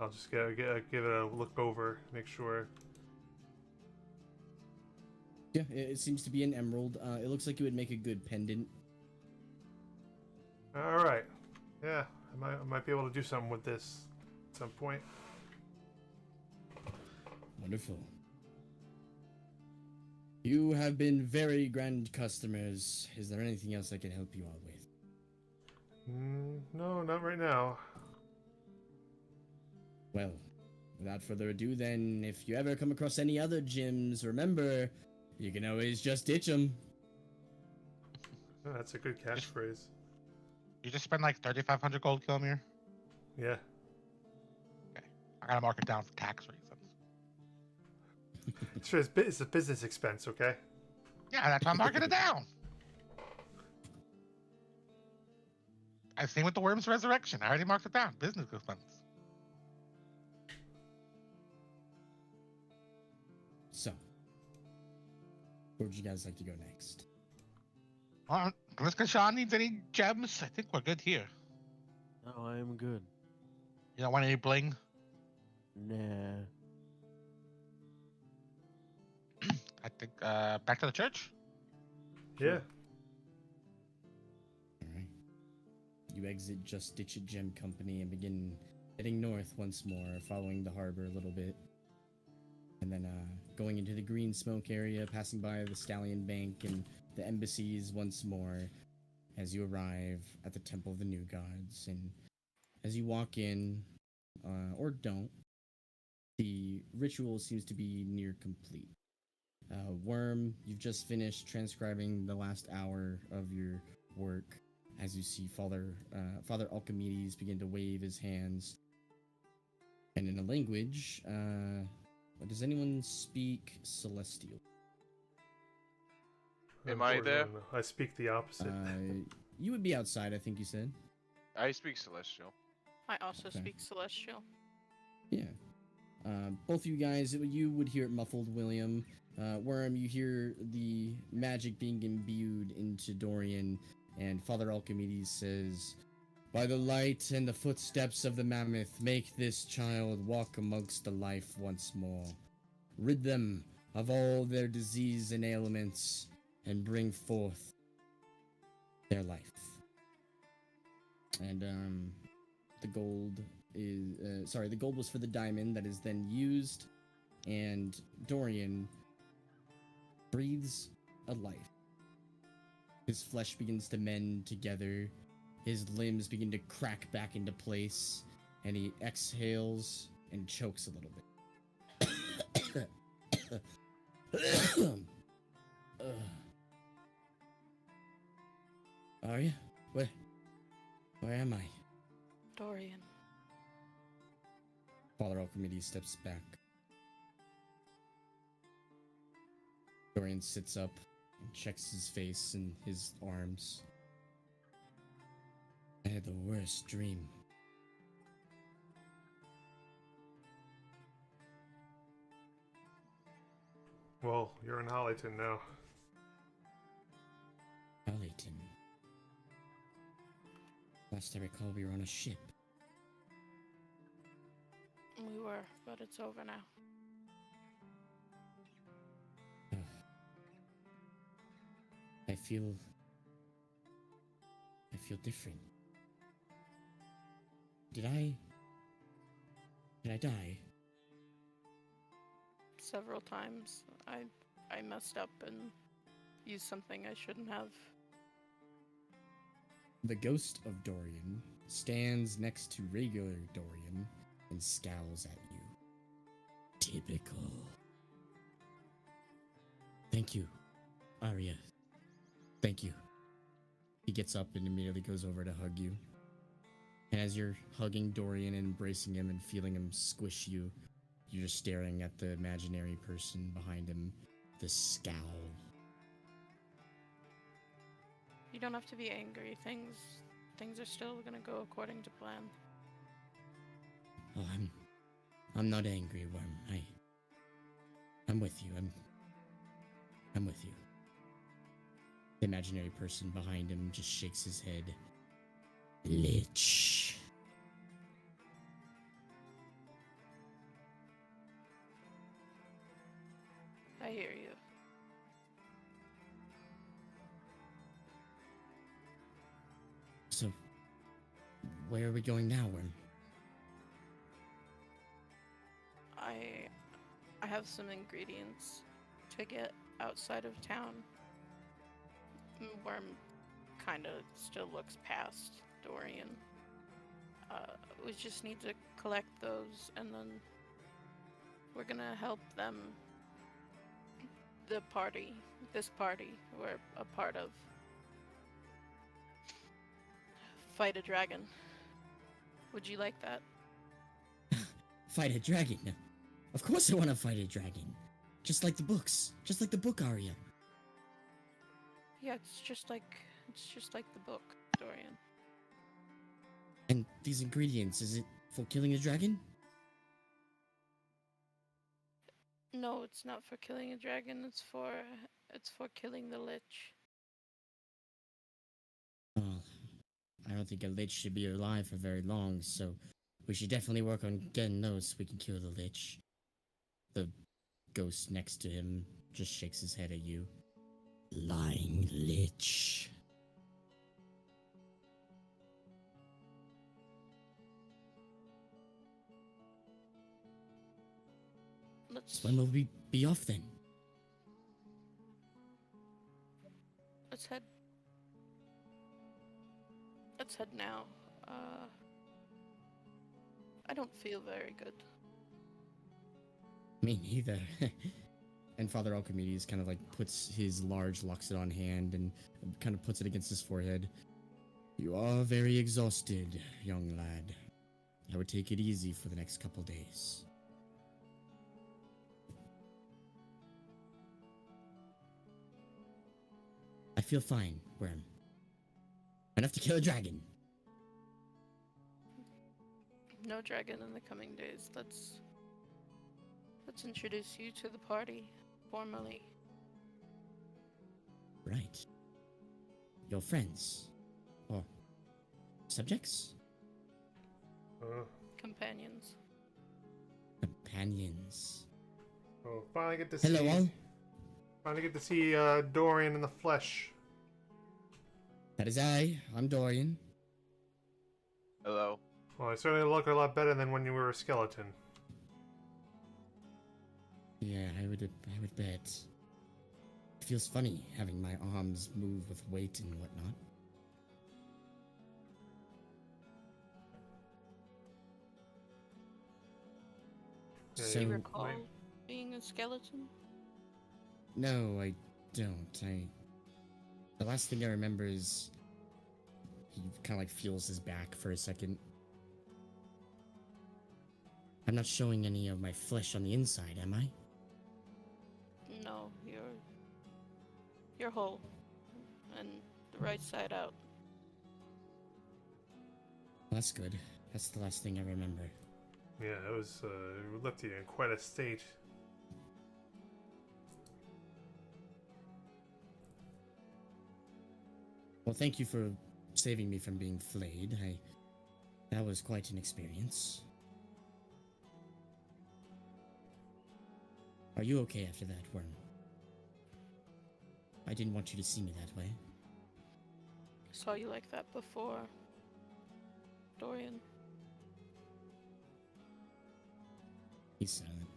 G: I'll just give it a look over, make sure.
B: Yeah, it seems to be an emerald. It looks like it would make a good pendant.
G: All right. Yeah, I might be able to do something with this at some point.
B: Wonderful. You have been very grand customers. Is there anything else I can help you out with?
G: No, not right now.
B: Well, without further ado then, if you ever come across any other gems, remember, you can always just ditch them.
G: Oh, that's a good catchphrase.
E: You just spend like 3,500 gold, Kilomir?
G: Yeah.
E: Okay. I gotta mark it down for tax reasons.
G: Sure, it's a business expense, okay?
E: Yeah, that's why I'm marking it down. I same with the Worm's Resurrection. I already marked it down. Business expense.
B: So, where would you guys like to go next?
E: Unless Kashan needs any gems, I think we're good here.
D: No, I am good.
E: You don't want any bling?
D: Nah.
E: I think back to the church.
G: Yeah.
B: Alright. You exit Just Ditch It Gem Company and begin heading north once more, following the harbor a little bit. And then going into the green smoke area, passing by the Stallion Bank and the embassies once more as you arrive at the Temple of the New Gods. And as you walk in, or don't, the ritual seems to be near complete. Worm, you've just finished transcribing the last hour of your work as you see Father Alchemedes begin to wave his hands. And in a language, does anyone speak Celestial?
C: Am I there?
G: Unfortunately, no. I speak the opposite.
B: You would be outside, I think you said.
C: I speak Celestial.
A: I also
B: Okay.
A: speak Celestial.
B: Yeah. Both of you guys, you would hear it muffled, William. Worm, you hear the magic being imbued into Dorian, and Father Alchemedes says, "By the light and the footsteps of the mammoth, make this child walk amongst the life once more. Rid them of all their disease and ailments, and bring forth their life." And, the gold is the gold was for the diamond that is then used, and Dorian breathes a life. His flesh begins to mend together, his limbs begin to crack back into place, and he exhales and chokes a little bit. Arya, where am I?
A: Dorian.
B: Father Alchemedes steps back. Dorian sits up and checks his face and his arms. I had the worst dream.
G: Well, you're in Hollyton now.
B: Hollyton. Last I recall, we were on a ship.
A: We were, but it's over now.
B: I feel different. Did I die?
A: Several times. I messed up and used something I shouldn't have.
B: The ghost of Dorian stands next to regular Dorian and scowls at you. Typical. Thank you, Arya. Thank you. He gets up and immediately goes over to hug you. And as you're hugging Dorian and embracing him and feeling him squish you, you're just staring at the imaginary person behind him, the scowl.
A: You don't have to be angry. Things are still gonna go according to plan.
B: Oh, I'm not angry, Worm. I'm with you. I'm with you. The imaginary person behind him just shakes his head. Lich.
A: I hear you.
B: So, where are we going now, Worm?
A: I have some ingredients to get outside of town. Worm kind of still looks past Dorian. We just need to collect those, and then we're gonna help them. This party we're a part of, fight a dragon. Would you like that?
B: Fight a dragon? Of course I want to fight a dragon. Just like the books. Just like the book, Arya.
A: Yeah, it's just like the book, Dorian.
B: And these ingredients, is it for killing a dragon?
A: No, it's not for killing a dragon. It's for killing the lich.
B: don't think a lich should be alive for very long, so we should definitely work on getting those so we can kill the lich. The ghost next to him just shakes his head at you. Lying lich. When will we be off then?
A: Let's head. Let's head now. I don't feel very good.
B: Me neither. And Father Alchemedes kind of like puts his large Loxodon hand and kind of puts it against his forehead. You are very exhausted, young lad. I would take it easy for the next couple days. I feel fine, Worm. Enough to kill a dragon.
A: No dragon in the coming days. Let's introduce you to the party formally.
B: Right. Your friends. Or subjects?
A: Companions.
B: Companions.
G: Oh, finally get to
B: Hello,
G: see.
B: all.
G: Finally get to see Dorian in the flesh.
B: That is I. I'm Dorian.
C: Hello.
G: Well, I certainly look a lot better than when you were a skeleton.
B: Yeah, I would bet. It feels funny having my arms move with weight and whatnot.
G: Yeah,
B: So,
A: Do you recall being a skeleton?
B: no, I don't. The last thing I remember is he kind of like feels his back for a second. I'm not showing any of my flesh on the inside, am I?
A: No, you're whole, and the right side out.
B: That's good. That's the last thing I remember.
G: Yeah, it was left you in quite a state.
B: Well, thank you for saving me from being flayed. That was quite an experience. Are you okay after that, Worm? I didn't want you to see me that way.
A: Saw you like that before, Dorian.
B: He's silent.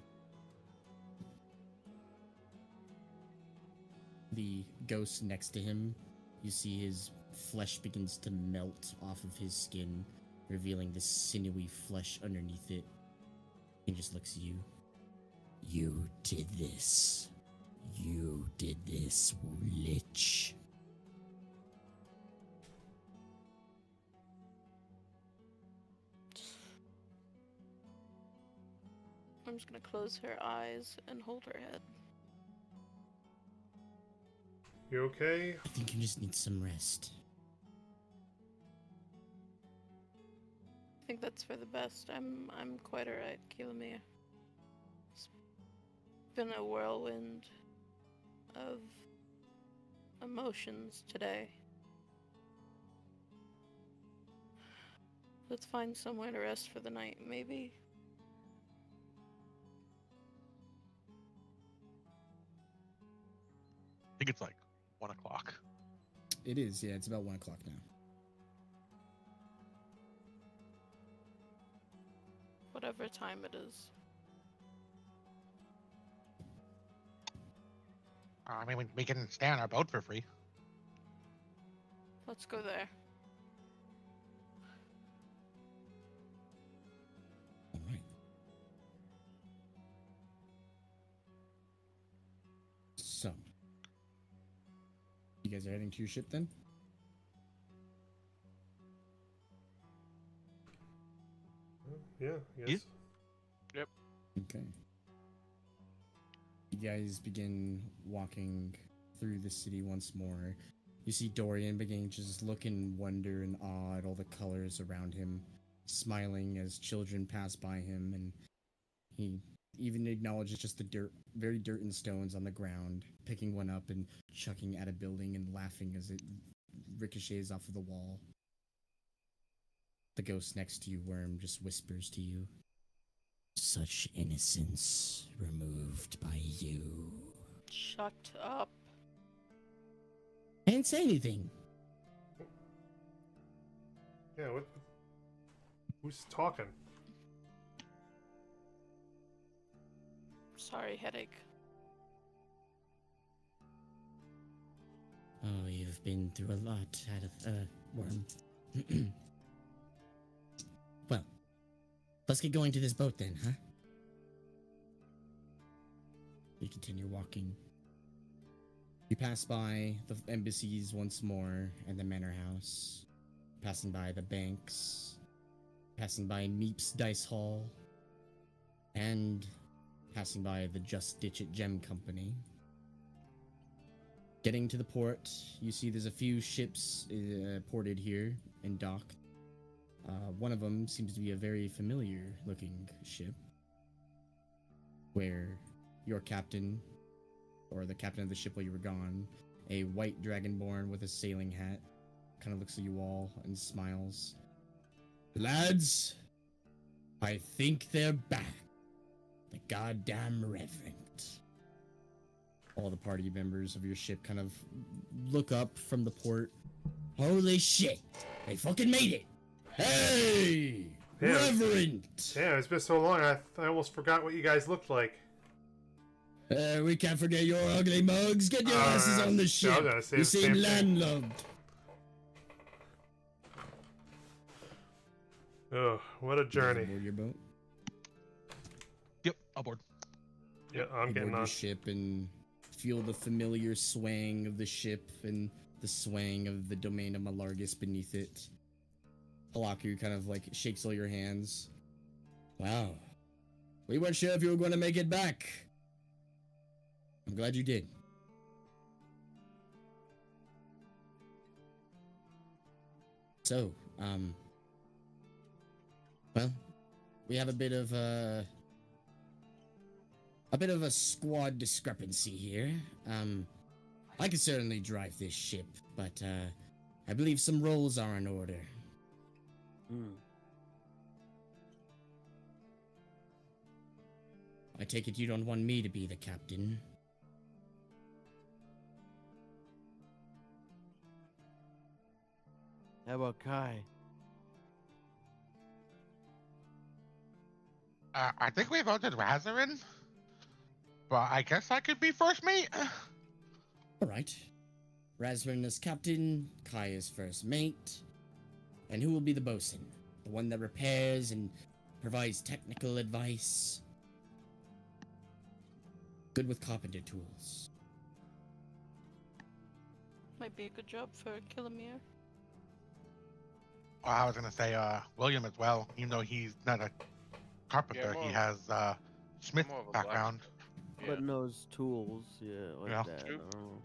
B: The ghost next to him, you see his flesh begins to melt off of his skin, revealing the sinewy flesh underneath it. He just looks at you. You did this. You did this, lich.
A: I'm just gonna close her eyes and hold her head.
G: You okay?
B: I think you just need some rest.
A: I think that's for the best. I'm quite alright, Kilomir. It's been a whirlwind of emotions today. Let's find somewhere to rest for the night, maybe.
E: I think it's like 1 o'clock.
B: It is, yeah, it's about 1 o'clock now.
A: Whatever time it is.
H: I mean, we can stay on our boat for free.
A: Let's go there.
B: Alright. So. You guys are heading to your ship then?
G: Yeah, yes.
B: Okay. You guys begin walking through the city once more. You see Dorian beginning to just look in wonder and awe at all the colors around him, smiling as children pass by him, and he even acknowledges just the very dirt and stones on the ground, picking one up and chucking at a building and laughing as it ricochets off of the wall. The ghost next to you, Worm, just whispers to you. Such innocence removed by you.
A: Shut up.
B: I didn't say anything.
G: Yeah, what? Who's talking?
A: Sorry, headache.
B: Oh, you've been through a lot, Worm. Well, let's get going to this boat then, huh? You continue walking. You pass by the embassies once more and the manor house, passing by the banks, passing by Meep's Dice Hall, and passing by the Just Ditch It Gem Company. Getting to the port, you see there's a few ships ported here and docked. One of them seems to be a very familiar looking ship, where your captain, or the captain of the ship while you were gone, a white dragonborn with a sailing hat, kind of looks at you all and smiles. Lads, I think they're back. The goddamn Reverend. All the party members of your ship kind of look up from the port. Holy shit! They fucking made it! Hey!
G: Damn.
B: Reverend!
G: Damn, it's been so long, I almost forgot what you guys looked like.
B: We can't forget your ugly mugs. Get your asses on the
G: I
B: ship.
G: was gonna say
B: You
G: the
B: seem
G: same thing.
B: landlubbed.
G: Oh, what a journey.
B: Aboard your boat.
E: Yep, aboard.
G: Yeah, I'm
B: You
G: getting
B: board your
G: on.
B: ship and feel the familiar swaying of the ship and the swaying of the domain of Malargus beneath it. Halaku kind of like shakes all your hands. Wow. We weren't sure if you were going to make it back. I'm glad you did. So, well, we have a bit of a squad discrepancy here. I can certainly drive this ship, but I believe some roles are in order. I take it you don't want me to be the captain.
D: How about Kai?
H: I think we voted Razarin, but I guess I could be first mate.
B: All right. Razvin is captain, Kai is first mate, and who will be the bosun? The one that repairs and provides technical advice. Good with carpenter tools.
A: Might be a good job for Killamere.
H: Well, I was gonna say William as well, even though he's not a carpenter.
C: more
H: He
C: of-
H: has Smith
C: more of a
H: background.
C: Yeah.
D: But knows tools, yeah, like
H: Yeah.
D: that. I
C: True.
D: don't know.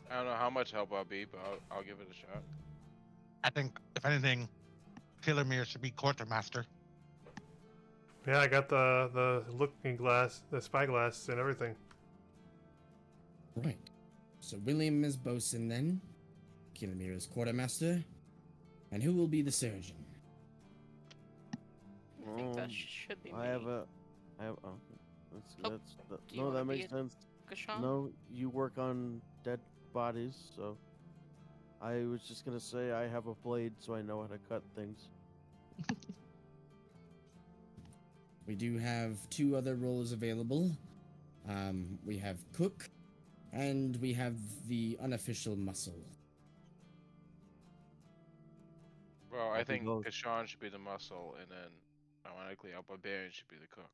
C: I don't know how much help I'll be, but I'll give it a shot.
H: I think, if anything, Killamere should be quartermaster.
G: Yeah, I got the looking glass, the spyglass, and everything.
B: Right. So William is bosun then. Killamere is quartermaster. And who will be the surgeon?
A: I think that
D: Um,
A: should be
D: I
A: me.
D: have oh,
A: Oh, do you
D: no,
A: wanna
D: that
A: be
D: makes
A: a-
D: sense.
A: Kashan?
D: No, you work on dead bodies, so I was just gonna say I have a blade, so I know how to cut things.
B: We do have two other roles available. We have cook, and we have the unofficial muscle.
C: Well, I
D: I'll be
C: think
D: both.
C: Kashan should be the muscle, and then ironically, our barbarian should be the cook.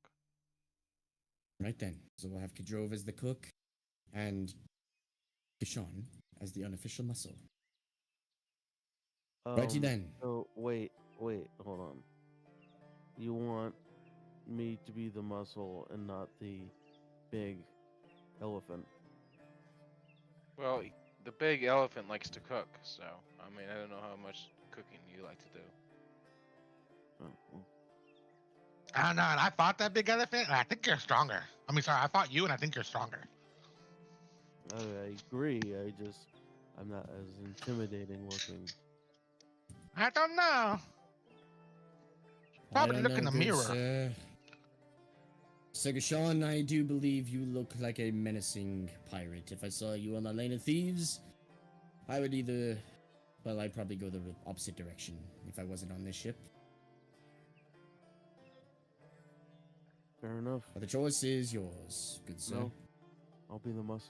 B: Right then. So we'll have Kadrov as the cook, and Kishan as the unofficial muscle. Righty then.
D: So wait, hold on. You want me to be the muscle and not the big elephant?
C: Well, the big elephant likes to cook, so I mean, I don't know how much cooking you like to do.
D: Oh, well.
H: I don't know, and I fought that big elephant, and I think you're stronger. I mean, sorry, I fought you, and I think you're stronger.
D: I agree. I'm not as intimidating looking.
H: I don't know. Probably look in the mirror.
B: Sir. Segashawn, I do believe you look like a menacing pirate. If I saw you on the lane of thieves, I would either... Well, I'd probably go the opposite direction if I wasn't on this ship.
D: Fair enough.
B: But the choice is yours, good sir.
D: No, I'll be the must.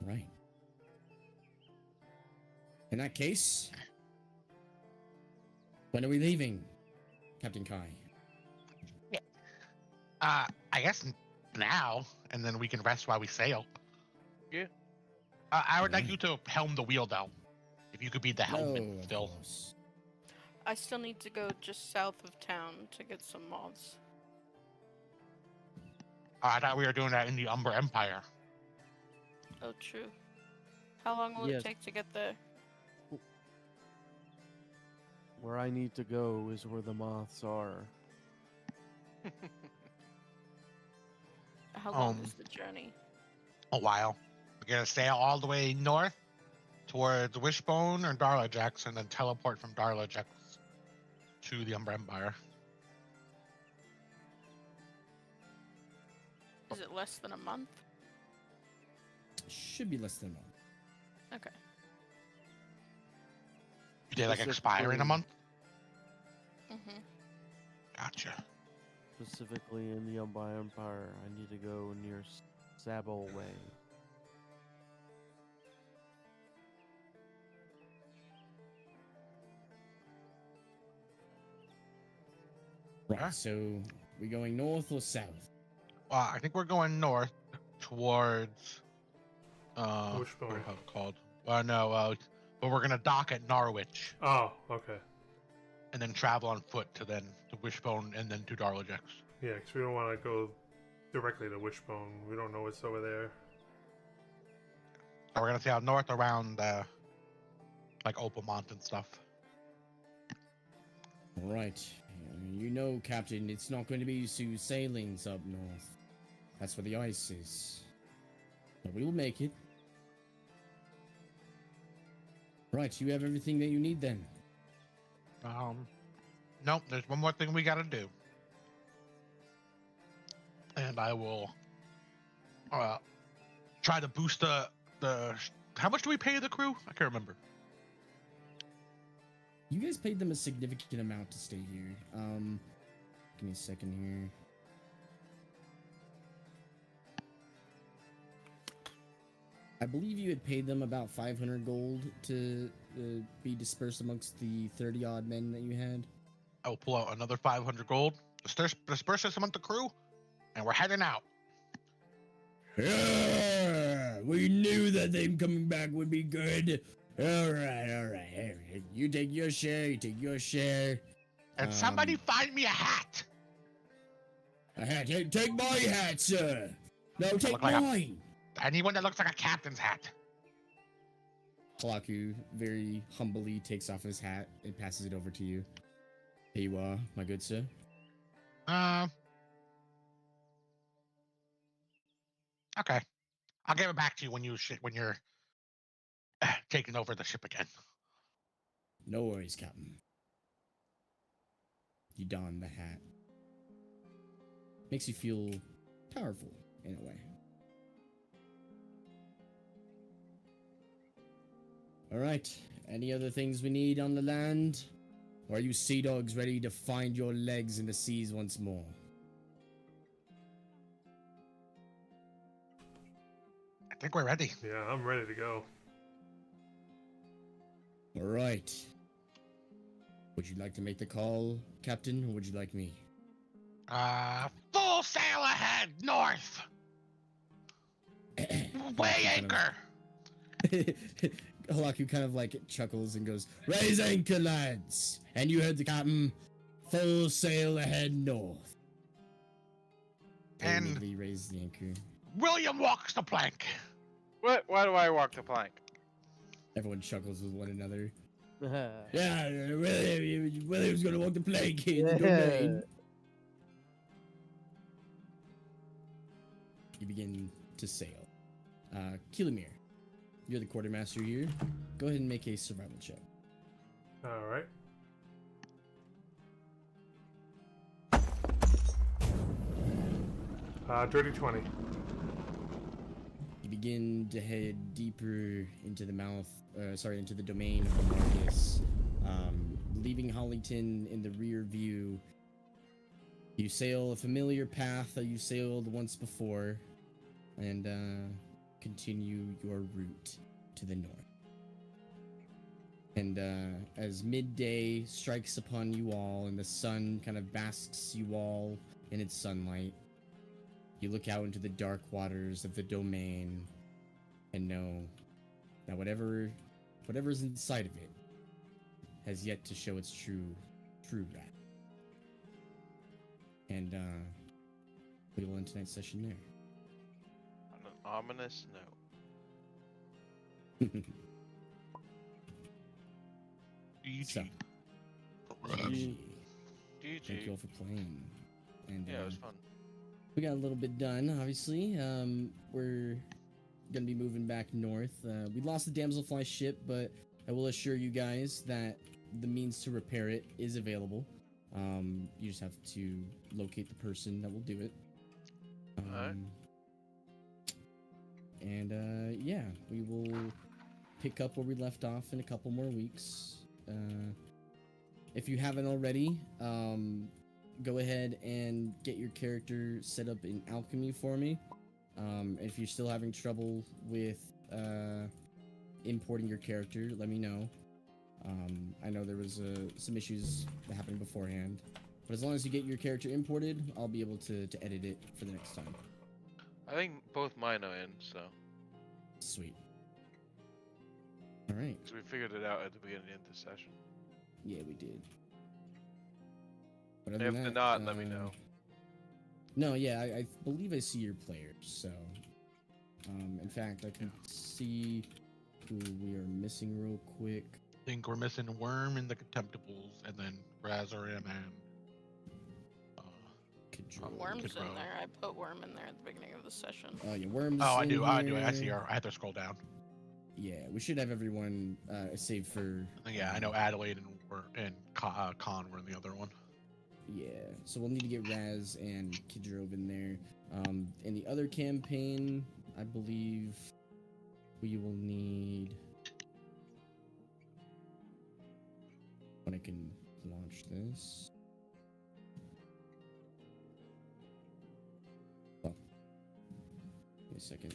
B: Right. In that case, when are we leaving, Captain Kai?
H: I guess now, and then we can rest while we sail.
C: Yeah.
H: I would like you to helm the wheel, though. If you could be the helmsman
B: No, of
H: still.
B: course.
A: I still need to go just south of town to get some moths.
H: I thought we were doing that in the Umber Empire.
A: Oh, true. How long will
D: Yes.
A: it take to get there?
D: Where I need to go is where the moths are.
A: How long
H: Um,
A: is the journey?
H: A while. We're gonna sail all the way north towards Wishbone or Darlajax, and then teleport from Darlajax to the Umber Empire.
A: Is it less than a month?
B: Should be less than a month.
A: Okay.
H: Do they like expire in a
D: Specifically-
H: month?
A: Mm-hmm.
H: Gotcha.
D: Specifically in the Umbai Empire, I need to go near Sabo Way.
B: Right,
H: Huh?
B: so we going north or south?
H: I think we're going north towards
G: Wishbone.
H: what the hell it called? No, but we're gonna dock at Norwich
G: Oh, okay.
H: and then travel on foot to Wishbone and then to Darlajax.
G: Yeah, because we don't want to go directly to Wishbone. We don't know what's over there.
H: So we're gonna sail north around like Opalmont and stuff.
B: All right. You know, Captain, it's not going to be smooth sailings up north. That's where the ice is. But we will make it. Right, you have everything that you need then.
H: Nope, there's one more thing we gotta do. And I will try to boost the how much do we pay the crew? I can't remember.
B: You guys paid them a significant amount to stay here. Give me a second here. I believe you had paid them about 500 gold to be dispersed amongst the 30 odd men that you had.
H: I will pull out another 500 gold, disperse this among the crew, and we're heading out.
B: Yeah, we knew that them coming back would be good. All right. You take your share.
H: And somebody find me a hat.
B: A hat. Take my hat, sir. No, take
H: look like a-
B: mine.
H: Anyone that looks like a captain's hat.
B: Halaku very humbly takes off his hat and passes it over to you. Here you are, my good sir.
H: Okay. I'll give it back to you when you're taking over the ship again.
B: No worries, Captain. You don the hat. Makes you feel powerful in a way. All right. Any other things we need on the land? Or are you sea dogs ready to find your legs in the seas once more?
H: I think we're ready.
G: Yeah, I'm ready to go.
B: All right. Would you like to make the call, Captain, or would you like me?
H: Full sail ahead, north. Weigh anchor.
B: Halaku kind of like chuckles and goes, "Raise anchor, lads!" And you heard the captain, "Full sail ahead north." They
H: And-
B: immediately raise the anchor.
H: William walks the plank.
C: What? Why do I walk the plank?
B: Everyone chuckles with one another.
D: Yeah.
B: Yeah, William's gonna walk the plank in the
D: Yeah.
B: domain. You begin to sail. Kilimir, you're the quartermaster here. Go ahead and make a survival check.
G: All right. Dirty 20.
B: You begin to head deeper into the into the domain of the Marcus. Leaving Hollyton in the rear view, you sail a familiar path that you sailed once before, and continue your route to the north. And as midday strikes upon you all, and the sun kind of basks you all in its sunlight, you look out into the dark waters of the domain and know that whatever's inside of it has yet to show its true wrath. And we will end tonight's session there.
C: On an ominous note.
B: So,
C: GG.
B: thank you all for playing. And
C: Yeah, it was fun.
B: we got a little bit done, obviously. We're gonna be moving back north. We lost the damselfly ship, but I will assure you guys that the means to repair it is available. You just have to locate the person that will do it.
C: Alright.
B: And yeah, we will pick up where we left off in a couple more weeks. If you haven't already, go ahead and get your character set up in alchemy for me. If you're still having trouble with importing your character, let me know. I know there was some issues that happened beforehand, but as long as you get your character imported, I'll be able to edit it for the next time.
C: I think both mine are in, so.
B: Sweet. All right.
C: Because we figured it out at the beginning of the session.
B: Yeah, we did. But
C: If
B: other than
C: they're
B: that,
C: not, let me know.
B: No, yeah, I believe I see your players. So, in fact, I can see who we are missing real quick.
E: I think we're missing Worm in the Contemptibles, and then Razarim and
A: Worm's in
E: Kidro.
A: there. I put Worm in there at the beginning of the session.
B: Oh, yeah, Worms.
E: Oh, I
B: in
E: do. I see
B: here.
E: her. I have to scroll down.
B: Yeah, we should have everyone saved for.
E: Yeah, I know Adelaide and Khan were in the other one.
B: Yeah, so we'll need to get Raz and Kidrove in there. In the other campaign, I believe we will need. When I can launch this. Oh, give me a second.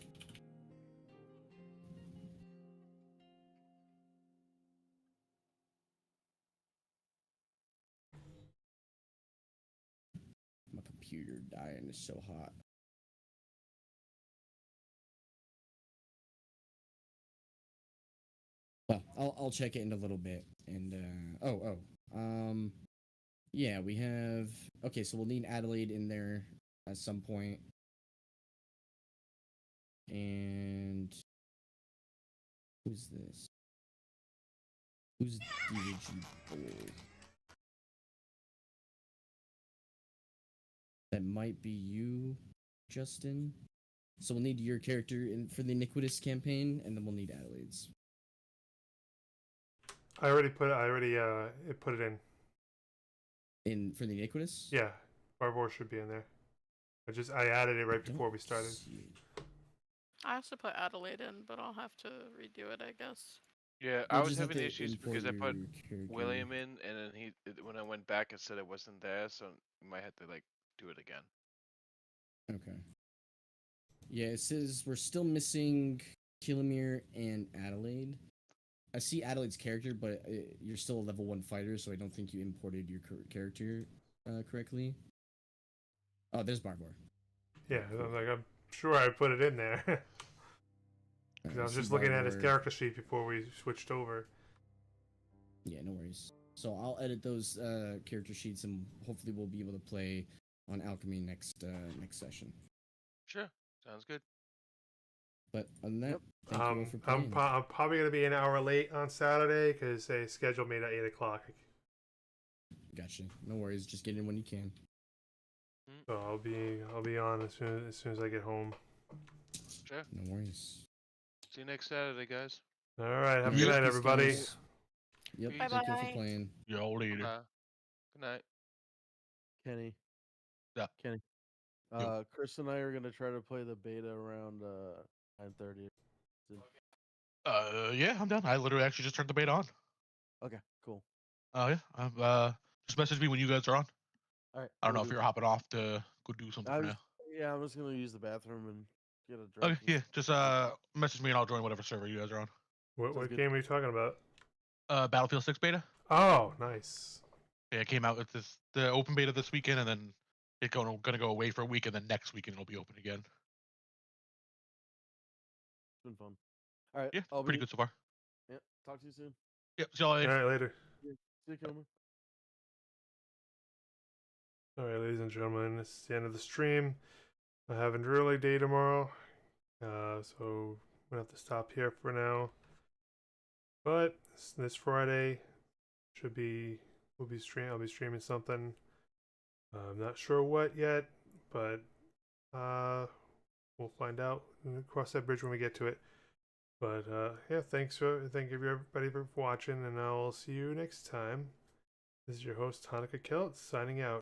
B: My computer dying, it's so hot. Well, I'll check it in a little bit. And yeah, we have. Okay, so we'll need Adelaide in there at some point. And who's this? Who's dirigible? That might be you, Justin. So we'll need your character in for the Iniquitous campaign, and then we'll need Adelaide's.
G: I already put it in.
B: In for the Iniquitous?
G: Yeah, Barbour should be in there. I added it right before we started.
A: I also put Adelaide in, but I'll have to redo it, I guess.
C: Yeah,
B: We'll
C: I was
B: just have
C: having
B: to
C: issues
B: import
C: because I put
B: your character.
C: William in, and then when I went back, it said it wasn't there, so you might have to like do it again.
B: Okay. Yeah, it says we're still missing Kilomir and Adelaide. I see Adelaide's character, but you're still a level 1 fighter, so I don't think you imported your character correctly. Oh, there's Barbour.
G: Yeah, I'm sure I put it in there. Because I was just looking at his character sheet before we switched over.
B: Yeah, no worries. So I'll edit those character sheets, and hopefully we'll be able to play on Alchemy next session.
C: Sure, sounds good.
B: But other than that, thank you all for playing.
G: I'm probably going to be an hour late on Saturday because they scheduled me at 8 o'clock.
B: Gotcha. No worries. Just get in when you can.
G: So I'll be on as soon as I get home.
C: Sure.
B: No worries.
C: See you next Saturday, guys.
G: All right. Have a
B: Yep,
G: good night,
B: peace,
G: everybody.
B: guys. Yep.
C: Peace.
B: Thank you for
A: Bye-bye.
B: playing.
E: Yo, later.
C: Good night.
D: Kenny.
E: Yeah.
D: Kenny. Chris and I are gonna try to play the beta around 9:30.
E: Yeah, I'm down. I literally actually just turned the beta on.
D: Okay, cool.
E: Yeah. Just message me when you guys are on.
D: All right.
E: I don't know
D: will
E: if
D: do.
E: you're hopping off to go do something
D: I
E: for
D: was,
E: now.
D: yeah, I'm just gonna use the bathroom and get a drink.
E: Okay,
D: and
E: yeah.
D: stuff.
E: Just message me and I'll join whatever server you guys are on.
G: What
D: Sounds good.
G: game are you talking about?
E: Battlefield 6 beta.
G: Oh, nice.
E: Yeah, it came out with the open beta this weekend, and then it's gonna go away for a week, and then next weekend it'll be open again.
D: It's been fun. All right.
E: Yeah,
D: I'll
E: pretty
D: be,
E: good so far.
D: Yeah. Talk to you soon.
E: Yep. See y'all
G: All
E: later.
G: right, later.
D: Yeah, see you, Kilmer.
G: All right, ladies and gentlemen, this is the end of the stream. I have an early day tomorrow, so I'm gonna have to stop here for now. But this Friday I'll be streaming something. I'm not sure what yet, but we'll find out. Cross that bridge when we get to it. But yeah, thank you everybody for watching, and I'll see you next time. This is your host Hanukkah Kilt signing out.